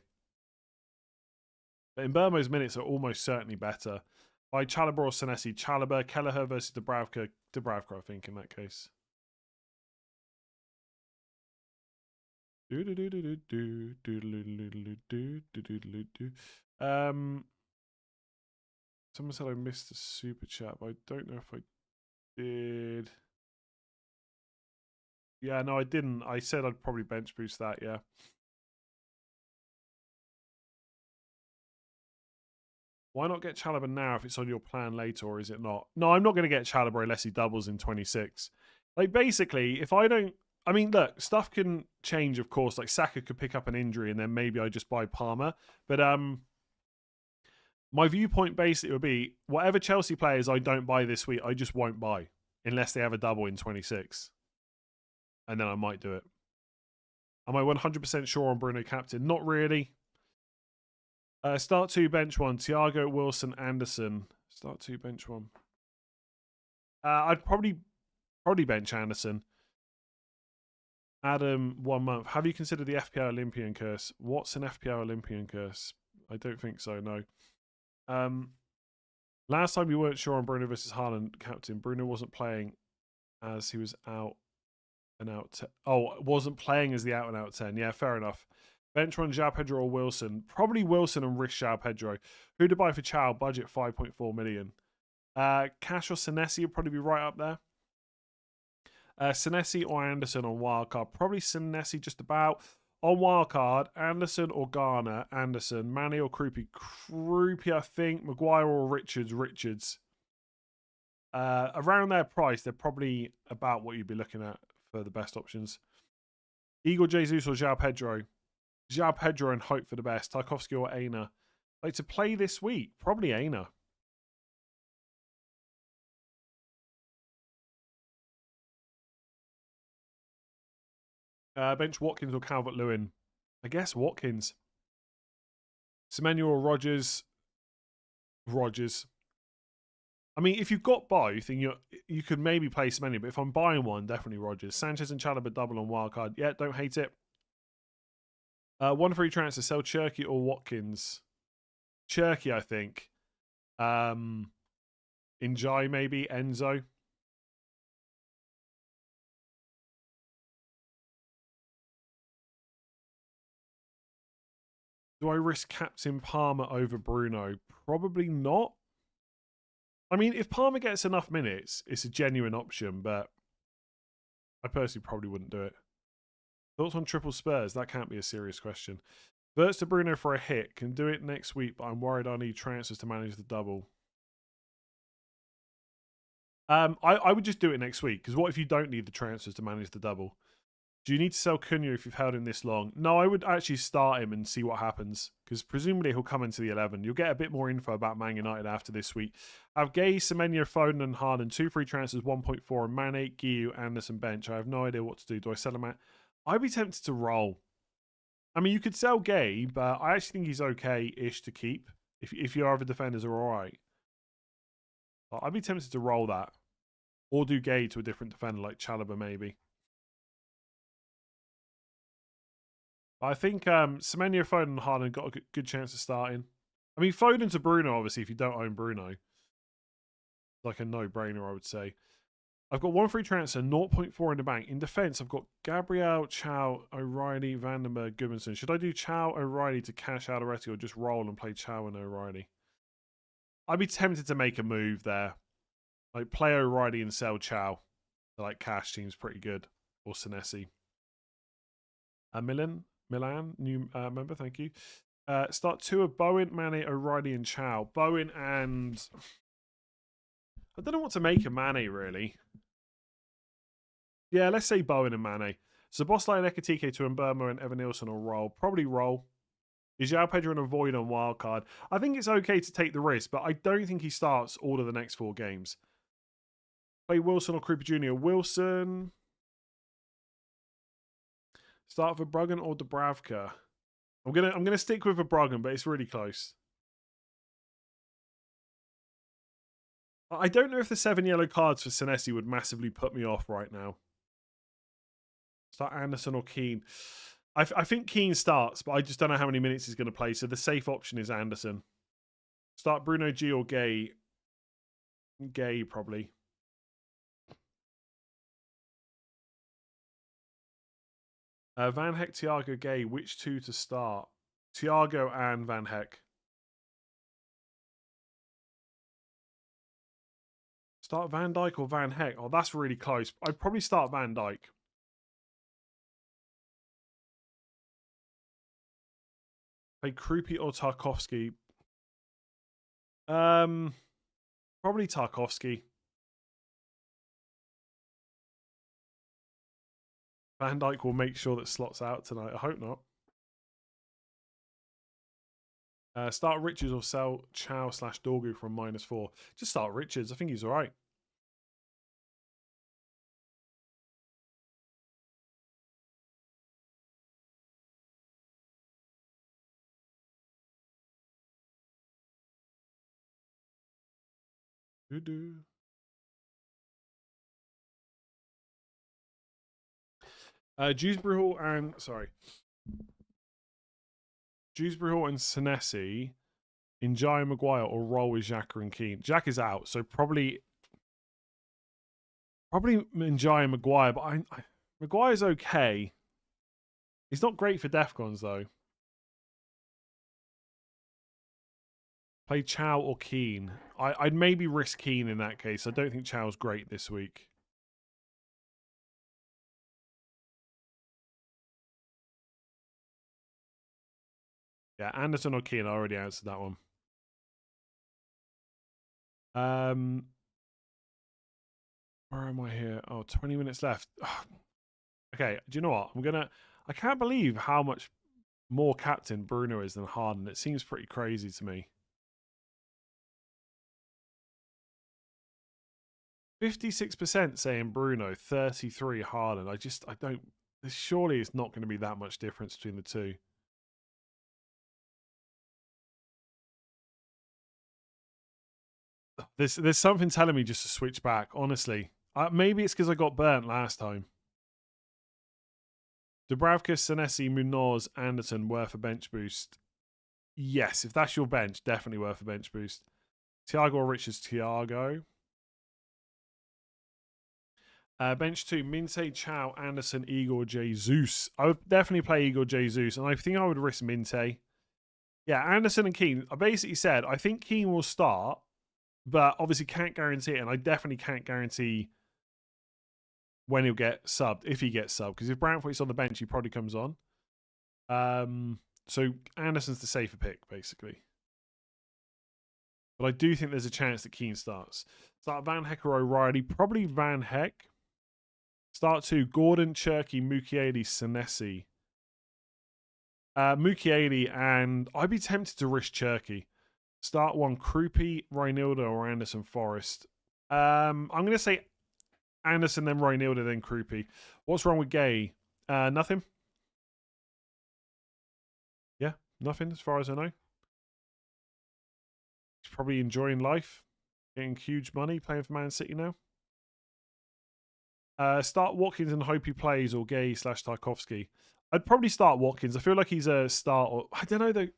But in Burma's minutes are almost certainly better. By Chalobah or Senesi, Chalobah, Kelleher versus Dubravka, I think, in that case. Someone said I missed a super chat, but I don't know if I did. Yeah, no, I didn't. I said I'd probably bench boost that, yeah. Why not get Chalobah now if it's on your plan later, or is it not? No, I'm not going to get Chalobah unless he doubles in 26. Like, basically, if I don't... I mean, look, stuff can change, of course. Like, Saka could pick up an injury, and then maybe I just buy Palmer. But my viewpoint basically would be, whatever Chelsea players I don't buy this week, I just won't buy. Unless they have a double in 26. And then I might do it. Am I 100% sure on Bruno captain? Not really. Start 2, bench 1. Thiago, Wilson, Anderson. Start 2, bench 1. I'd probably bench Anderson. Adam, 1 month. Have you considered the FPL Olympian curse? What's an FPL Olympian curse? I don't think so, no. Last time you weren't sure on Bruno versus Haaland captain. Bruno wasn't playing as he was out and out. Wasn't playing as the out and out 10. Yeah, fair enough. Bench one, João Pedro or Wilson. Probably Wilson and risk João Pedro. Who to buy for Chow? Budget 5.4 million. Cash or Senesi would probably be right up there. Senesi or Anderson on wildcard. Probably Senesi just about. On wildcard, Anderson or Garner. Anderson. Manny or Kroopy. Kroopy, I think. Maguire or Richards. Richards. Around their price, they're probably about what you'd be looking at for the best options. Igor Jesus or João Pedro. João Pedro and hope for the best. Tarkovsky or Aina. Like to play this week? Probably Aina. Bench Watkins or Calvert-Lewin. I guess Watkins. Semenyo or Rogers. Rogers. I mean, if you've got both, then you could maybe play Semenyo, but if I'm buying one, definitely Rogers. Sanchez and Chalobah double on wildcard. Yeah, don't hate it. 1 free transfer, sell Cherky or Watkins. Cherky, I think. Njai, maybe. Enzo. Do I risk Captain Palmer over Bruno? Probably not. I mean, if Palmer gets enough minutes, it's a genuine option, but I personally probably wouldn't do it. Thoughts on triple Spurs? That can't be a serious question. Verts to Bruno for a hit. Can do it next week, but I'm worried I need transfers to manage the double. I would just do it next week, because what if you don't need the transfers to manage the double? Do you need to sell Cunha if you've held him this long? No, I would actually start him and see what happens, because presumably he'll come into the 11. You'll get a bit more info about Man United after this week. I have Gay, Semenyo, Foden and Haaland. 2 free transfers, 1.4. And Mane, Guiu, Anderson, bench. I have no idea what to do. Do I sell him at? I'd be tempted to roll. I mean, you could sell Gay, but I actually think he's okay-ish to keep if your other defenders are all right. I'd be tempted to roll that. Or do Gay to a different defender like Chalobah maybe. I think Semenyo, Foden and Haaland got a good chance of starting. I mean, Foden to Bruno, obviously, if you don't own Bruno. It's like a no-brainer, I would say. I've got 1 free transfer, 0.4 in the bank. In defence, I've got Gabriel, Chow, O'Reilly, Vandenberg, Goodmanson. Should I do Chow, O'Reilly to cash out Alretti or just roll and play Chow and O'Reilly? I'd be tempted to make a move there. Like, play O'Reilly and sell Chow. Like, cash seems pretty good. Or Senesi. Milan, new member, thank you. Start 2 of Bowen, Mane, O'Reilly and Chow. Bowen and... I don't know what to make of Mane, really. Yeah, let's say Bowen and Mane. So Bosley and Ekatike to Mburma and Evan Nilsson will roll. Probably roll. Is João Pedro and avoid on wildcard? I think it's okay to take the risk, but I don't think he starts all of the next 4 games. Play Wilson or Krupa Jr. Wilson. Start for Bruggen or Dubravka. I'm gonna stick with a Bruggen, but it's really close. I don't know if the 7 yellow cards for Senesi would massively put me off right now. Start Anderson or Keane. I think Keane starts, but I just don't know how many minutes he's going to play. So the safe option is Anderson. Start Bruno G or Gay. Gay, probably. Van Heck, Thiago, Gay. Which two to start? Thiago and Van Heck. Start Van Dijk or Van Heck? Oh, that's really close. I'd probably start Van Dijk. Play Krupi or Tarkovsky. Probably Tarkovsky. Van Dijk will make sure that slots out tonight. I hope not. Start Richards or sell Chow / Dorgu from -4. Just start Richards. I think he's all right. Dewsbury Hall and Senesi, Njai Maguire or roll with Xhaka and Keane. Jack is out, so probably Njai Maguire, but Maguire's okay. He's not great for Defcons though. Play Chow or Keane. I'd maybe risk Keane in that case. I don't think Chow's great this week. Yeah, Anderson or Keane. I already answered that one. Where am I here? Oh, 20 minutes left. Okay, do you know what? I can't believe how much more captain Bruno is than Haaland. It seems pretty crazy to me. 56% saying Bruno, 33 Haaland. I don't. Surely it's not going to be that much difference between the two. There's something telling me just to switch back. Honestly, maybe it's because I got burnt last time. Dubravka, Senesi, Munoz, Anderson worth a bench boost. Yes, if that's your bench, definitely worth a bench boost. Thiago or Richards, Thiago. Bench 2, Minte, Chow, Anderson, Igor, Jesus. I would definitely play Igor, Jesus, and I think I would risk Minte. Yeah, Anderson and Keane. I basically said I think Keane will start, but obviously can't guarantee it, and I definitely can't guarantee when he'll get subbed, if he gets subbed, because if Brantford's on the bench, he probably comes on. So Anderson's the safer pick, basically. But I do think there's a chance that Keane starts. Start Van Heck or O'Reilly. Probably Van Heck. Start 2, Gordon, Cherky, Mukiele, Senesi. Mukiele, and I'd be tempted to risk Cherky. Start 1, Krupi, Reinildo, or Anderson Forest. I'm going to say Anderson, then Reinildo, then Krupi. What's wrong with Gay? Nothing. Yeah, nothing as far as I know. He's probably enjoying life, getting huge money, playing for Man City now. Start Watkins and hope he plays, or Gay / Tarkovsky. I'd probably start Watkins. I feel like he's a start. Or I don't know though.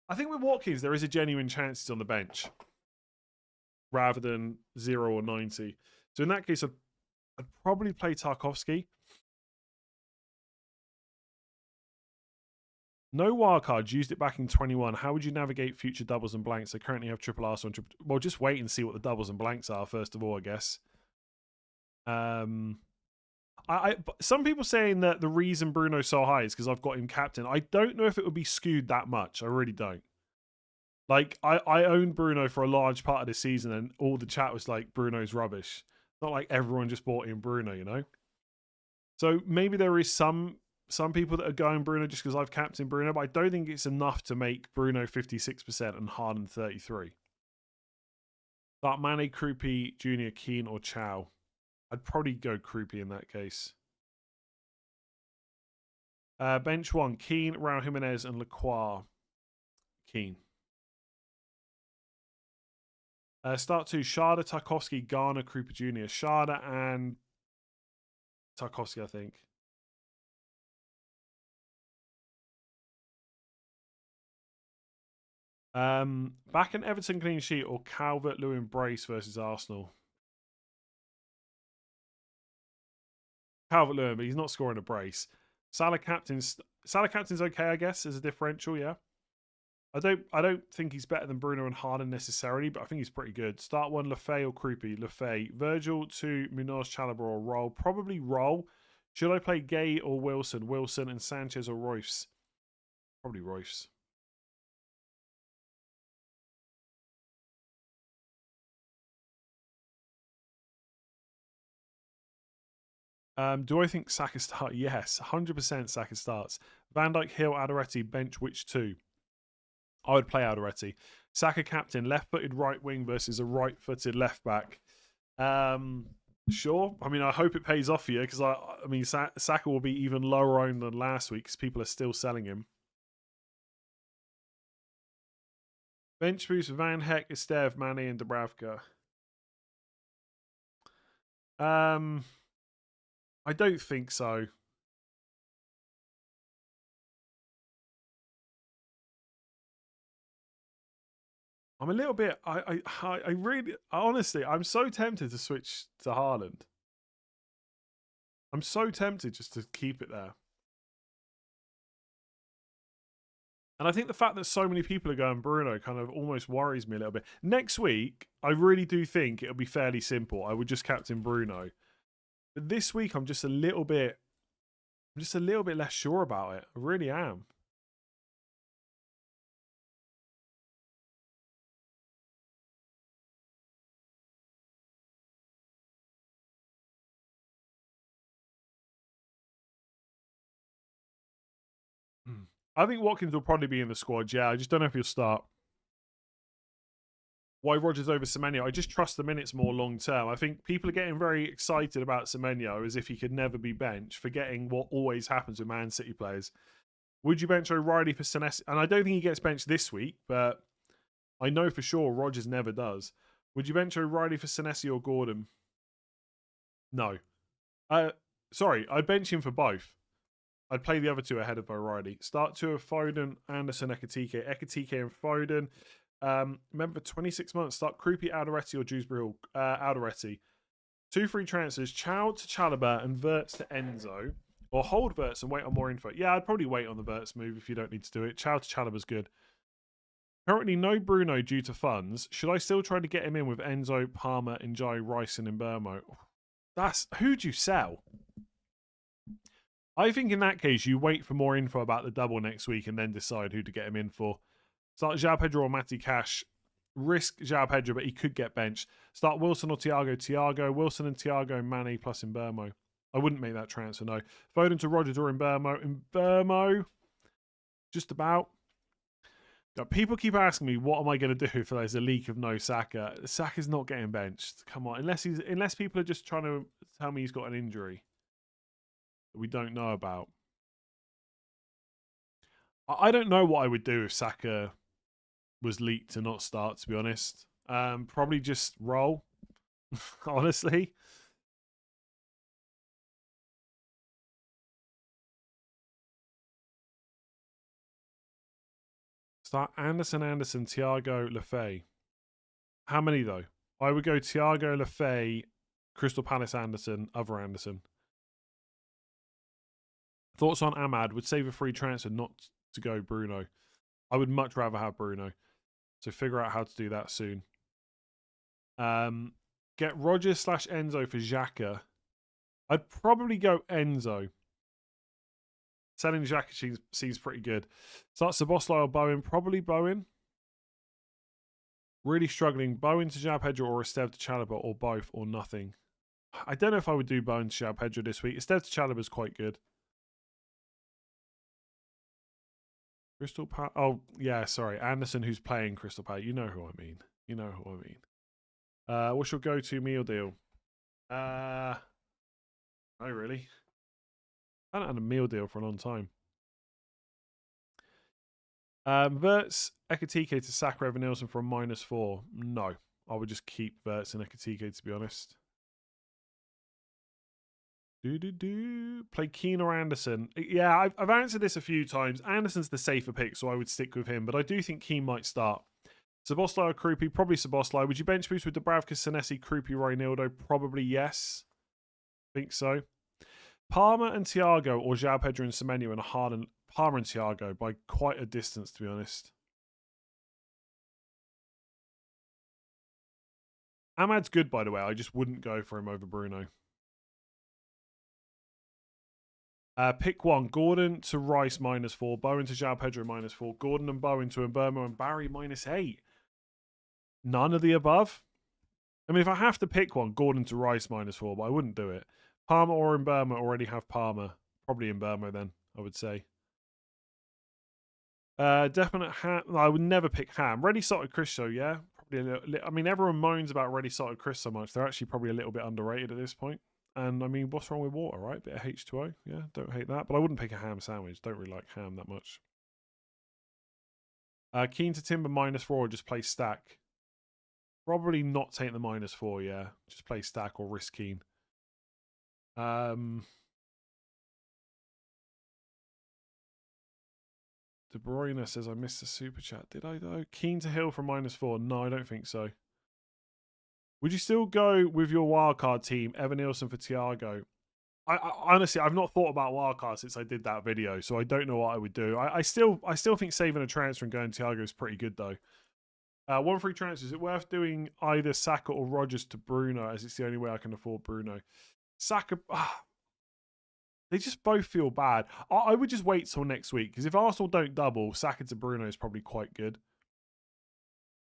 I think with Watkins there is a genuine chance he's on the bench, rather than 0 or 90. So in that case, I'd probably play Tarkovsky. No wildcards, used it back in 21. How would you navigate future doubles and blanks? I currently have triple Arsenal. Well, just wait and see what the doubles and blanks are first of all, I guess. Some people saying that the reason Bruno's so high is because I've got him captain. I don't know if it would be skewed that much. I really don't. Like, I owned Bruno for a large part of the season, and all the chat was like, Bruno's rubbish. Not like everyone just bought in Bruno, you know? So maybe there is some people that are going Bruno just because I've captained Bruno, but I don't think it's enough to make Bruno 56% and Haaland 33. Start Mane, Krupi, Junior, Keane, or Chow. I'd probably go Krupi in that case. Bench 1, Keane, Raul Jimenez, and Lacroix. Keane. Start 2, Sharda, Tarkovsky, Garner, Krupa Jr. Sharda and Tarkovsky, I think. Back in Everton clean sheet or Calvert-Lewin brace versus Arsenal. Calvert-Lewin, but he's not scoring a brace. Salah captain's okay, I guess, as a differential, yeah. I don't think he's better than Bruno and Haaland necessarily, but I think he's pretty good. Start 1, Lefay or Krupi? Lefay. Virgil 2, Munoz, Chalobah or Roll? Probably Roll. Should I play Gay or Wilson? Wilson and Sanchez or Royce? Probably Royce. Do I think Saka start? Yes, 100% Saka starts. Van Dijk, Hill, Adoretti, bench which two? I would play Adoretti. Saka captain, left-footed right wing versus a right-footed left back. Sure. I mean, I hope it pays off for you because I mean, Saka will be even lower owned than last week because people are still selling him. Bench boost: Van Heck, Estev, Mane, and Dubravka. I don't think so. I'm a little bit. I really, honestly, I'm so tempted to switch to Haaland. I'm so tempted just to keep it there. And I think the fact that so many people are going Bruno kind of almost worries me a little bit. Next week, I really do think it'll be fairly simple. I would just captain Bruno. But this week, I'm just a little bit less sure about it. I really am. I think Watkins will probably be in the squad. Yeah, I just don't know if he'll start. Why Rodgers over Semenyo? I just trust the minutes more long term. I think people are getting very excited about Semenyo as if he could never be benched, forgetting what always happens with Man City players. Would you bench O'Reilly for Senesi? And I don't think he gets benched this week, but I know for sure Rodgers never does. Would you bench O'Reilly for Senesi or Gordon? No. Sorry, I'd bench him for both. I'd play the other two ahead of O'Reilly. Start 2 of Foden, Anderson, Ekitike. Ekitike and Foden. Remember, 26 months. Start Krupi, Alderete or Dewsbury Alderete. 2 free transfers. Chow to Chalobah and Wirtz to Enzo. Or hold Wirtz and wait on more info. Yeah, I'd probably wait on the Wirtz move if you don't need to do it. Chow to Chalobah's good. Currently no Bruno due to funds. Should I still try to get him in with Enzo, Palmer, Njai, Rice and Mbermo? Who'd you sell? I think in that case, you wait for more info about the double next week and then decide who to get him in for. Start João Pedro or Matty Cash. Risk João Pedro, but he could get benched. Start Wilson or Thiago. Thiago, Wilson and Thiago, Manny plus Mbermo. I wouldn't make that transfer, no. Foden to Rodgers or Mbermo. Mbermo, just about. People keep asking me, what am I going to do if there's a leak of no Saka? Saka's not getting benched. Come on, unless people are just trying to tell me he's got an injury that we don't know about. I don't know what I would do if Saka was leaked to not start, to be honest. Probably just roll, honestly. Start Anderson, Thiago, Lefay. How many, though? I would go Thiago, Lefay, Crystal Palace, Anderson, other Anderson. Thoughts on Ahmad? Would save a free transfer not to go Bruno. I would much rather have Bruno. So figure out how to do that soon. Get Rodgers / Enzo for Xhaka. I'd probably go Enzo. Selling Xhaka seems pretty good. Start Szoboszlai or Bowen. Probably Bowen. Really struggling. Bowen to João Pedro or Estev to Chalobah or both or nothing. I don't know if I would do Bowen to João Pedro this week. Estev to Chalobah is quite good. Crystal Palace. Oh, yeah, sorry. Anderson, who's playing Crystal Palace. You know who I mean. What's your go-to meal deal? No, really. I haven't had a meal deal for a long time. Verts, Ekatike to Saka over Nielsen for a -4. No, I would just keep Verts and Ekatike, to be honest. Play Keane or Anderson. Yeah, I've answered this a few times. Anderson's the safer pick, so I would stick with him. But I do think Keane might start. Szoboszlai or Krupi? Probably Szoboszlai. Would you bench boost with Dubravka, Senesi, Krupi, Reinildo? Probably yes. Think so. Palmer and Thiago or João Pedro and Semenyo and Haaland. Palmer and Thiago by quite a distance, to be honest. Ahmad's good, by the way. I just wouldn't go for him over Bruno. Pick one. Gordon to Rice -4. Bowen to João Pedro -4. Gordon and Bowen to Mbermo and Barry -8. None of the above. I mean, if I have to pick one, Gordon to Rice -4, but I wouldn't do it. Palmer or Mbermo? Already have Palmer. Probably Mbermo then, I would say. Definite Ham. No, I would never pick Ham. Ready Salted Chris, though, yeah. Probably a little, I mean, everyone moans about Ready Salted Chris so much. They're actually probably a little bit underrated at this point. And I mean, what's wrong with water, right? Bit of H2O. Yeah, don't hate that. But I wouldn't pick a ham sandwich. Don't really like ham that much. Keen to Timber -4 or just play stack. Probably not take the -4, yeah. Just play stack or risk Keen. De Bruyne says I missed a super chat. Did I though? Keen to Hill for -4. No, I don't think so. Would you still go with your wildcard team, Evan Nielsen for Thiago? I honestly, I've not thought about wildcard since I did that video, so I don't know what I would do. I still think saving a transfer and going Thiago is pretty good though. 1 free transfer. Is it worth doing either Saka or Rodgers to Bruno, as it's the only way I can afford Bruno? Saka, they just both feel bad. I would just wait till next week, because if Arsenal don't double, Saka to Bruno is probably quite good.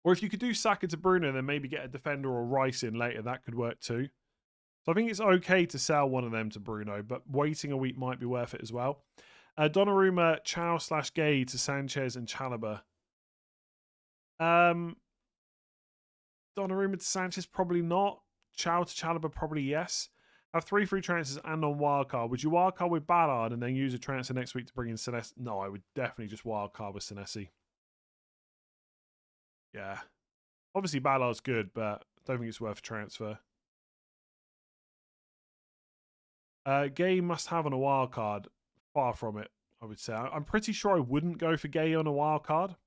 Or if you could do Saka to Bruno, then maybe get a defender or Rice in later, that could work too. So I think it's okay to sell one of them to Bruno, but waiting a week might be worth it as well. Donnarumma, Chow/Gay to Sanchez and Chalobah. Donnarumma to Sanchez, probably not. Chow to Chalobah, probably yes. Have 3 free transfers and on wildcard. Would you wildcard with Ballard and then use a transfer next week to bring in Senesi? No, I would definitely just wildcard with Senesi. Yeah. Obviously, Ballard's good, but I don't think it's worth a transfer. Gay must have on a wild card. Far from it, I would say. I'm pretty sure I wouldn't go for Gay on a wild card.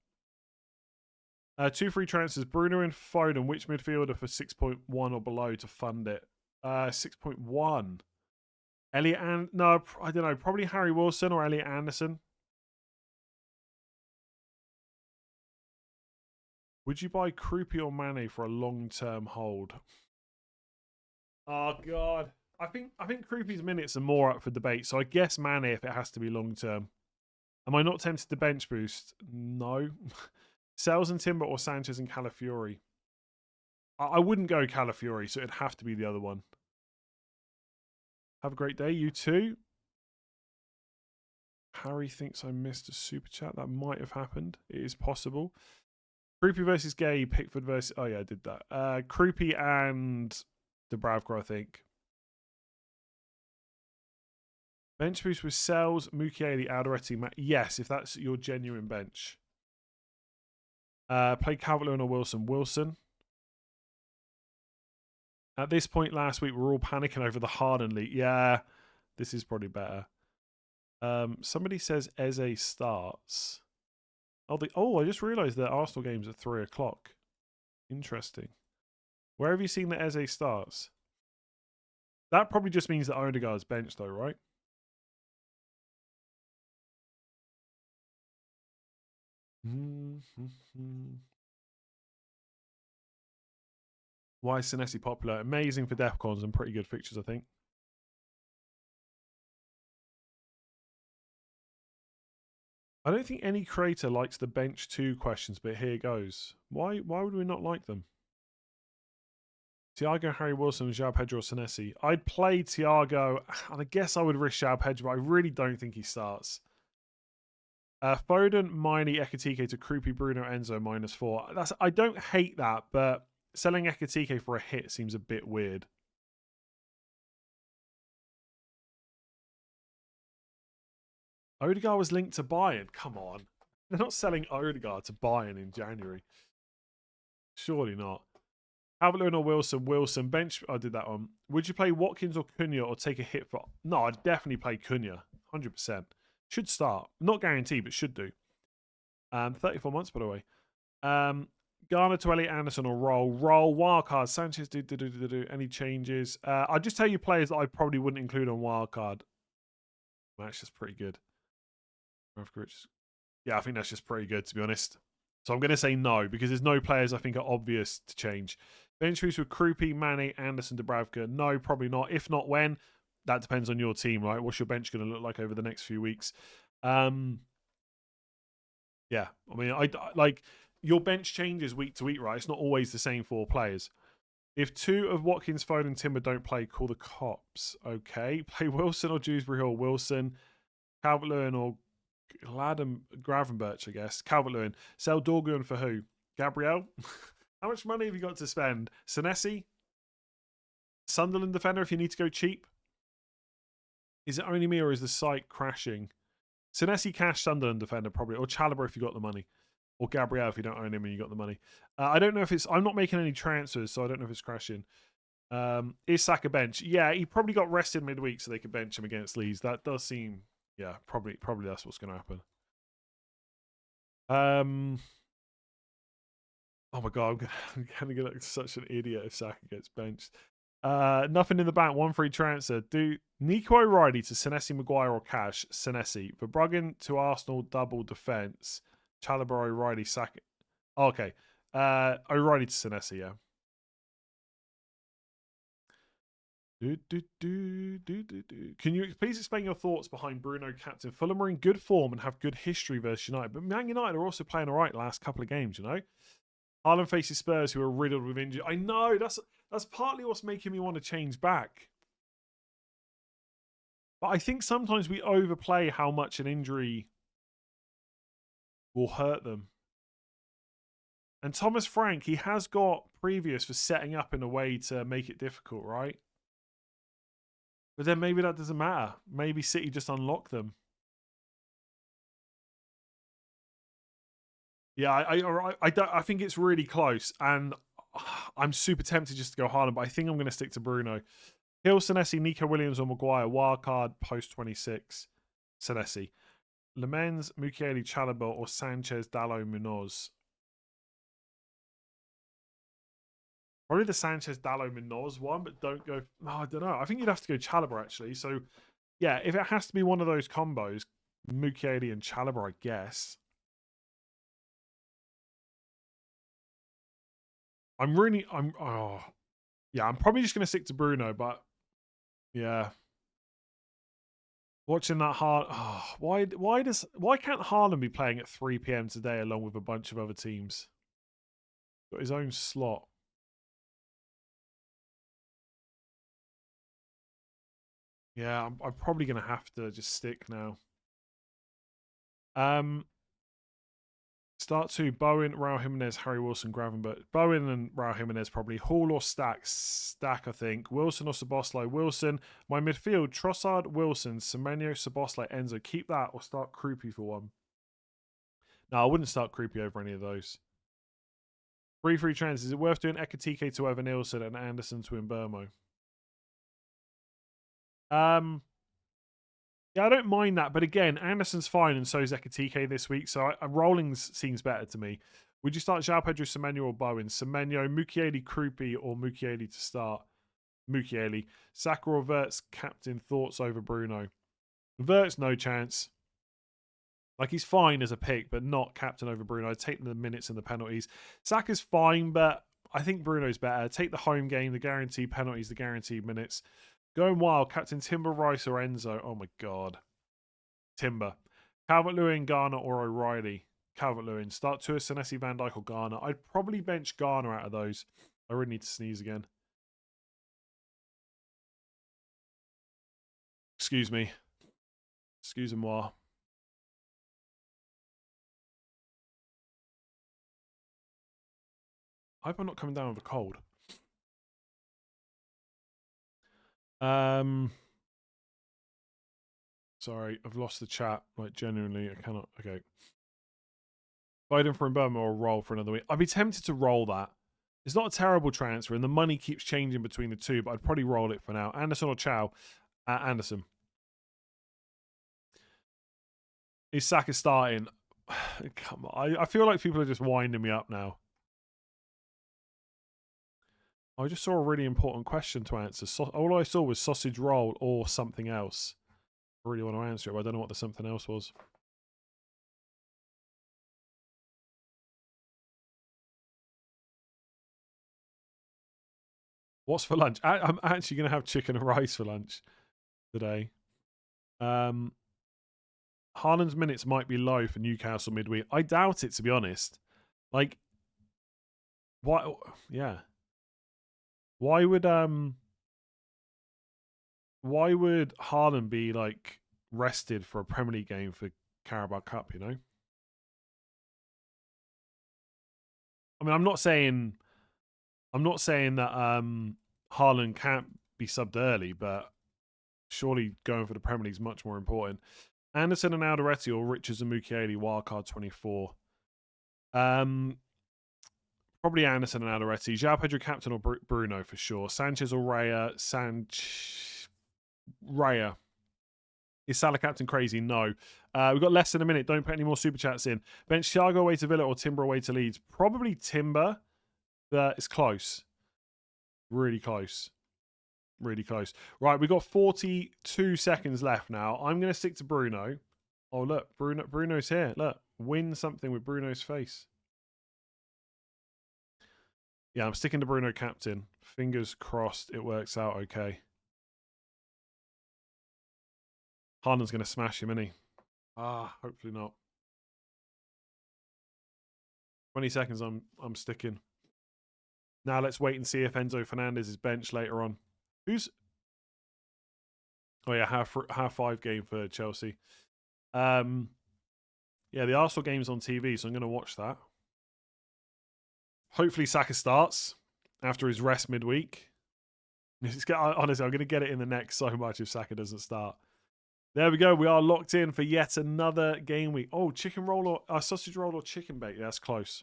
2 free transfers. Bruno and Foden. Which midfielder for 6.1 or below to fund it? 6.1. Elliot and no, I don't know. Probably Harry Wilson or Elliot Anderson. Would you buy Krupi or Mane for a long-term hold? Oh God. I think Krupi's minutes are more up for debate, so I guess Mane if it has to be long term. Am I not tempted to bench boost? No. Sells and Timber or Sanchez and Calafiori? I wouldn't go Calafiori, so it'd have to be the other one. Have a great day, you too. Harry thinks I missed a super chat. That might have happened. It is possible. Krupi versus Gay, Pickford versus... Oh yeah, I did that. Krupi and Dubravka, I think. Bench boost with Sells, Mukiele, Alderete. Yes, if that's your genuine bench. Play Calvert-Lewin or Wilson. Wilson. At this point last week, we were all panicking over the Haaland leak. Yeah, this is probably better. Somebody says Eze starts. Oh, I just realised that Arsenal game's at 3 o'clock. Interesting. Where have you seen that Eze starts? That probably just means that Odegaard's bench though, right? Why is Senesi popular? Amazing for Defcons and pretty good fixtures, I think. I don't think any creator likes the bench 2 questions, but here goes. Why would we not like them? Thiago, Harry Wilson, João Pedro, or Senesi. I'd play Thiago, and I guess I would risk João Pedro, but I really don't think he starts. Foden, Miney, Ekatike to Krupi, Bruno, Enzo, -4. I don't hate that, but selling Ekatike for a hit seems a bit weird. Odegaard was linked to Bayern. Come on. They're not selling Odegaard to Bayern in January. Surely not. Calvert-Lewin or Wilson? Wilson. Bench. I did that one. Would you play Watkins or Cunha or take a hit for... No, I'd definitely play Cunha. 100%. Should start. Not guaranteed, but should do. 34 months, by the way. Garner to Elliot Anderson or Roll. Roll. Wildcard. Sanchez. Any changes? I'll just tell you players that I probably wouldn't include on wildcard. That's just pretty good. Yeah, I think that's just pretty good, to be honest. So I'm going to say no, because there's no players I think are obvious to change. Bench boost with Krupi, Mane, Anderson, Dubravka. No, probably not. If not, when? That depends on your team, right? What's your bench going to look like over the next few weeks? Yeah, I mean, I like your bench changes week to week, right? It's not always the same 4 players. If 2 of Watkins, Foden, and Timber don't play, call the cops. Okay. Play Wilson or Dewsbury Hall. Wilson, Calvert-Lewin or Gravenberch, I guess. Calvert-Lewin. Sell Dorgun for who? Gabriel? How much money have you got to spend? Senesi? Sunderland defender if you need to go cheap? Is it only me or is the site crashing? Senesi cash Sunderland defender probably. Or Chalobah if you got the money. Or Gabriel if you don't own him and you got the money. I don't know if it's... I'm not making any transfers, so I don't know if it's crashing. Is Saka bench? Yeah, he probably got rested midweek so they could bench him against Leeds. That does seem... Yeah, probably that's what's going to happen. Oh my god, I'm gonna get like such an idiot if Saka gets benched. Nothing in the bank. 1 free transfer. Do Nico O'Reilly to Senesi, Maguire or Cash? Senesi. Verbruggen to Arsenal. Double defense. Chalobah, O'Reilly, Saka. Oh, okay. O'Reilly to Senesi. Yeah. Can you please explain your thoughts behind Bruno captain? Fulham are in good form and have good history versus United, but Man United are also playing all right the last couple of games, you know? Haaland faces Spurs who are riddled with injury. I know, that's partly what's making me want to change back. But I think sometimes we overplay how much an injury will hurt them. And Thomas Frank, he has got previous for setting up in a way to make it difficult, right? But then maybe that doesn't matter. Maybe City just unlock them. Yeah, I think it's really close. And I'm super tempted just to go Haaland, but I think I'm going to stick to Bruno. Hill, Senesi, Nico Williams or Maguire. Wildcard, post 26. Senesi. Lemens, Mukiele, Chalobah or Sanchez, Dallo, Munoz. Probably the Sanchez, Dallo, Munoz one, but don't go... Oh, I don't know. I think you'd have to go Chalobah, actually. So, yeah, if it has to be one of those combos, Mukiele and Chalobah, I guess. Yeah, I'm probably just going to stick to Bruno, but... Yeah. Watching that why can't Haaland be playing at 3 p.m. today along with a bunch of other teams? Got his own slot. Yeah, I'm probably going to have to just stick now. Start 2, Bowen, Raul Jimenez, Harry Wilson, Gravenberch. Bowen and Raul Jimenez probably. Hall or Stack? Stack, I think. Wilson or Szoboszlai? Wilson. My midfield, Trossard, Wilson, Semenyo, Szoboszlai, Enzo. Keep that or start Krupi for one. No, I wouldn't start Krupi over any of those. Free trans. Is it worth doing Ekatike to Evan Nilsson and Anderson to Mbermo? Yeah, I don't mind that, but again, Anderson's fine and so is Ekatike this week, so Rollings seems better to me. Would you start João Pedro, Semenyo or Bowen? Semenyo, Mukiele, Krupi or Mukiele to start? Mukiele. Saka or Verts, captain, thoughts over Bruno? Verts, no chance. Like, he's fine as a pick, but not captain over Bruno. I'd take the minutes and the penalties. Saka's fine, but I think Bruno's better. Take the home game, the guaranteed penalties, the guaranteed minutes. Going wild, captain Timber, Rice or Enzo. Oh my god. Timber. Calvert-Lewin, Garner or O'Reilly. Calvert-Lewin. Start Tua, Senesi, Van Dijk or Garner. I'd probably bench Garner out of those. I really need to sneeze again. Excuse me. Excusez-moi. I hope I'm not coming down with a cold. Sorry, I've lost the chat. Like, genuinely, I cannot. Okay. Biden for Burma or roll for another week. I'd be tempted to roll that. It's not a terrible transfer, and the money keeps changing between the two, but I'd probably roll it for now. Anderson or Chow? Anderson. Is Saka starting? Come on. I feel like people are just winding me up now. I just saw a really important question to answer. All I saw was sausage roll or something else. I really want to answer it, but I don't know what the something else was. What's for lunch? I'm actually going to have chicken and rice for lunch today. Haaland's minutes might be low for Newcastle midweek. I doubt it, to be honest. Like, why? Yeah. Why would Haaland be like rested for a Premier League game for Carabao Cup? You know. I mean, I'm not saying that Haaland can't be subbed early, but surely going for the Premier League is much more important. Anderson and Alderete or Richards and Mukiele, wildcard 24. Probably Anderson and Alderete. João Pedro captain or Bruno for sure. Sanchez or Raya. Raya. Is Salah captain crazy? No. We've got less than a minute. Don't put any more super chats in. Bench Thiago away to Villa or Timber away to Leeds? Probably Timber. But it's close. Really close. Really close. Right, we've got 42 seconds left now. I'm going to stick to Bruno. Oh, look. Bruno's here. Look. Win something with Bruno's face. Yeah, I'm sticking to Bruno captain. Fingers crossed it works out okay. Haaland's going to smash him, isn't he? Hopefully not. 20 seconds I'm sticking. Now let's wait and see if Enzo Fernandez is benched later on. Who's... Oh yeah, half 5 game for Chelsea. Yeah, the Arsenal game's on TV, so I'm going to watch that. Hopefully Saka starts after his rest midweek. Honestly, I'm going to get it in the neck so much if Saka doesn't start. There we go. We are locked in for yet another game week. Oh, chicken roll or sausage roll or chicken bake. Yeah, that's close.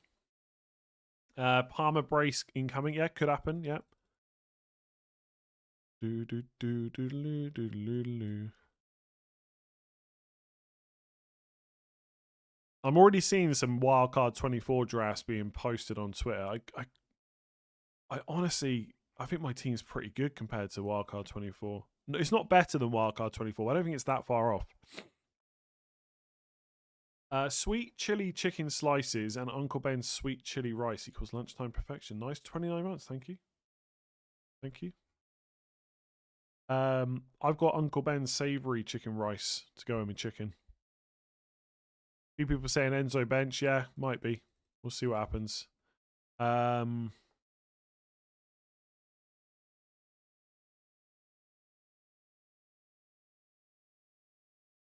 Palmer brace incoming. Yeah, could happen. Yeah. I'm already seeing some wildcard 24 drafts being posted on Twitter. I honestly, I think my team's pretty good compared to wildcard 24. No, it's not better than wildcard 24. I don't think it's that far off. Sweet chili chicken slices and Uncle Ben's sweet chili rice equals lunchtime perfection. Nice. 29 months. Thank you. Thank you. I've got Uncle Ben's savory chicken rice to go in with chicken. A few people saying Enzo bench. Yeah, might be. We'll see what happens.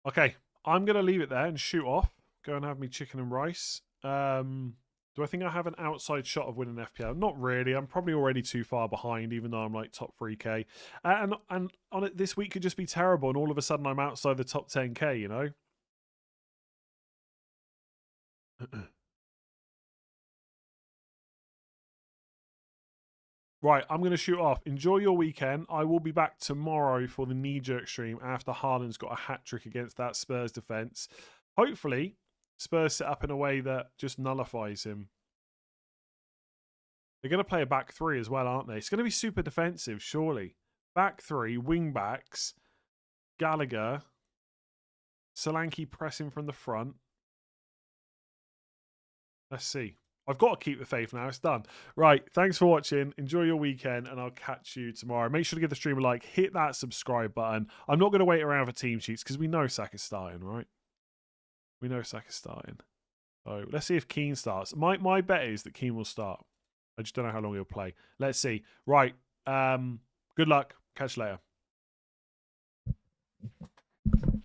Okay, I'm going to leave it there and shoot off. Go and have me chicken and rice. Do I think I have an outside shot of winning FPL? Not really. I'm probably already too far behind, even though I'm like top 3K. And on it, this week could just be terrible, and all of a sudden I'm outside the top 10K, you know? Right, I'm going to shoot off. Enjoy your weekend. I will be back tomorrow for the knee-jerk stream after Haaland's got a hat-trick against that Spurs defence. Hopefully, Spurs set up in a way that just nullifies him. They're going to play a back three as well, aren't they? It's going to be super defensive, surely. Back three, wing-backs, Gallagher, Solanke pressing from the front. Let's see. I've got to keep the faith now. It's done. Right. Thanks for watching. Enjoy your weekend, and I'll catch you tomorrow. Make sure to give the stream a like. Hit that subscribe button. I'm not going to wait around for team sheets because we know Saka's starting, right? We know Saka's starting. So let's see if Keane starts. My bet is that Keane will start. I just don't know how long he'll play. Let's see. Right. Good luck. Catch you later.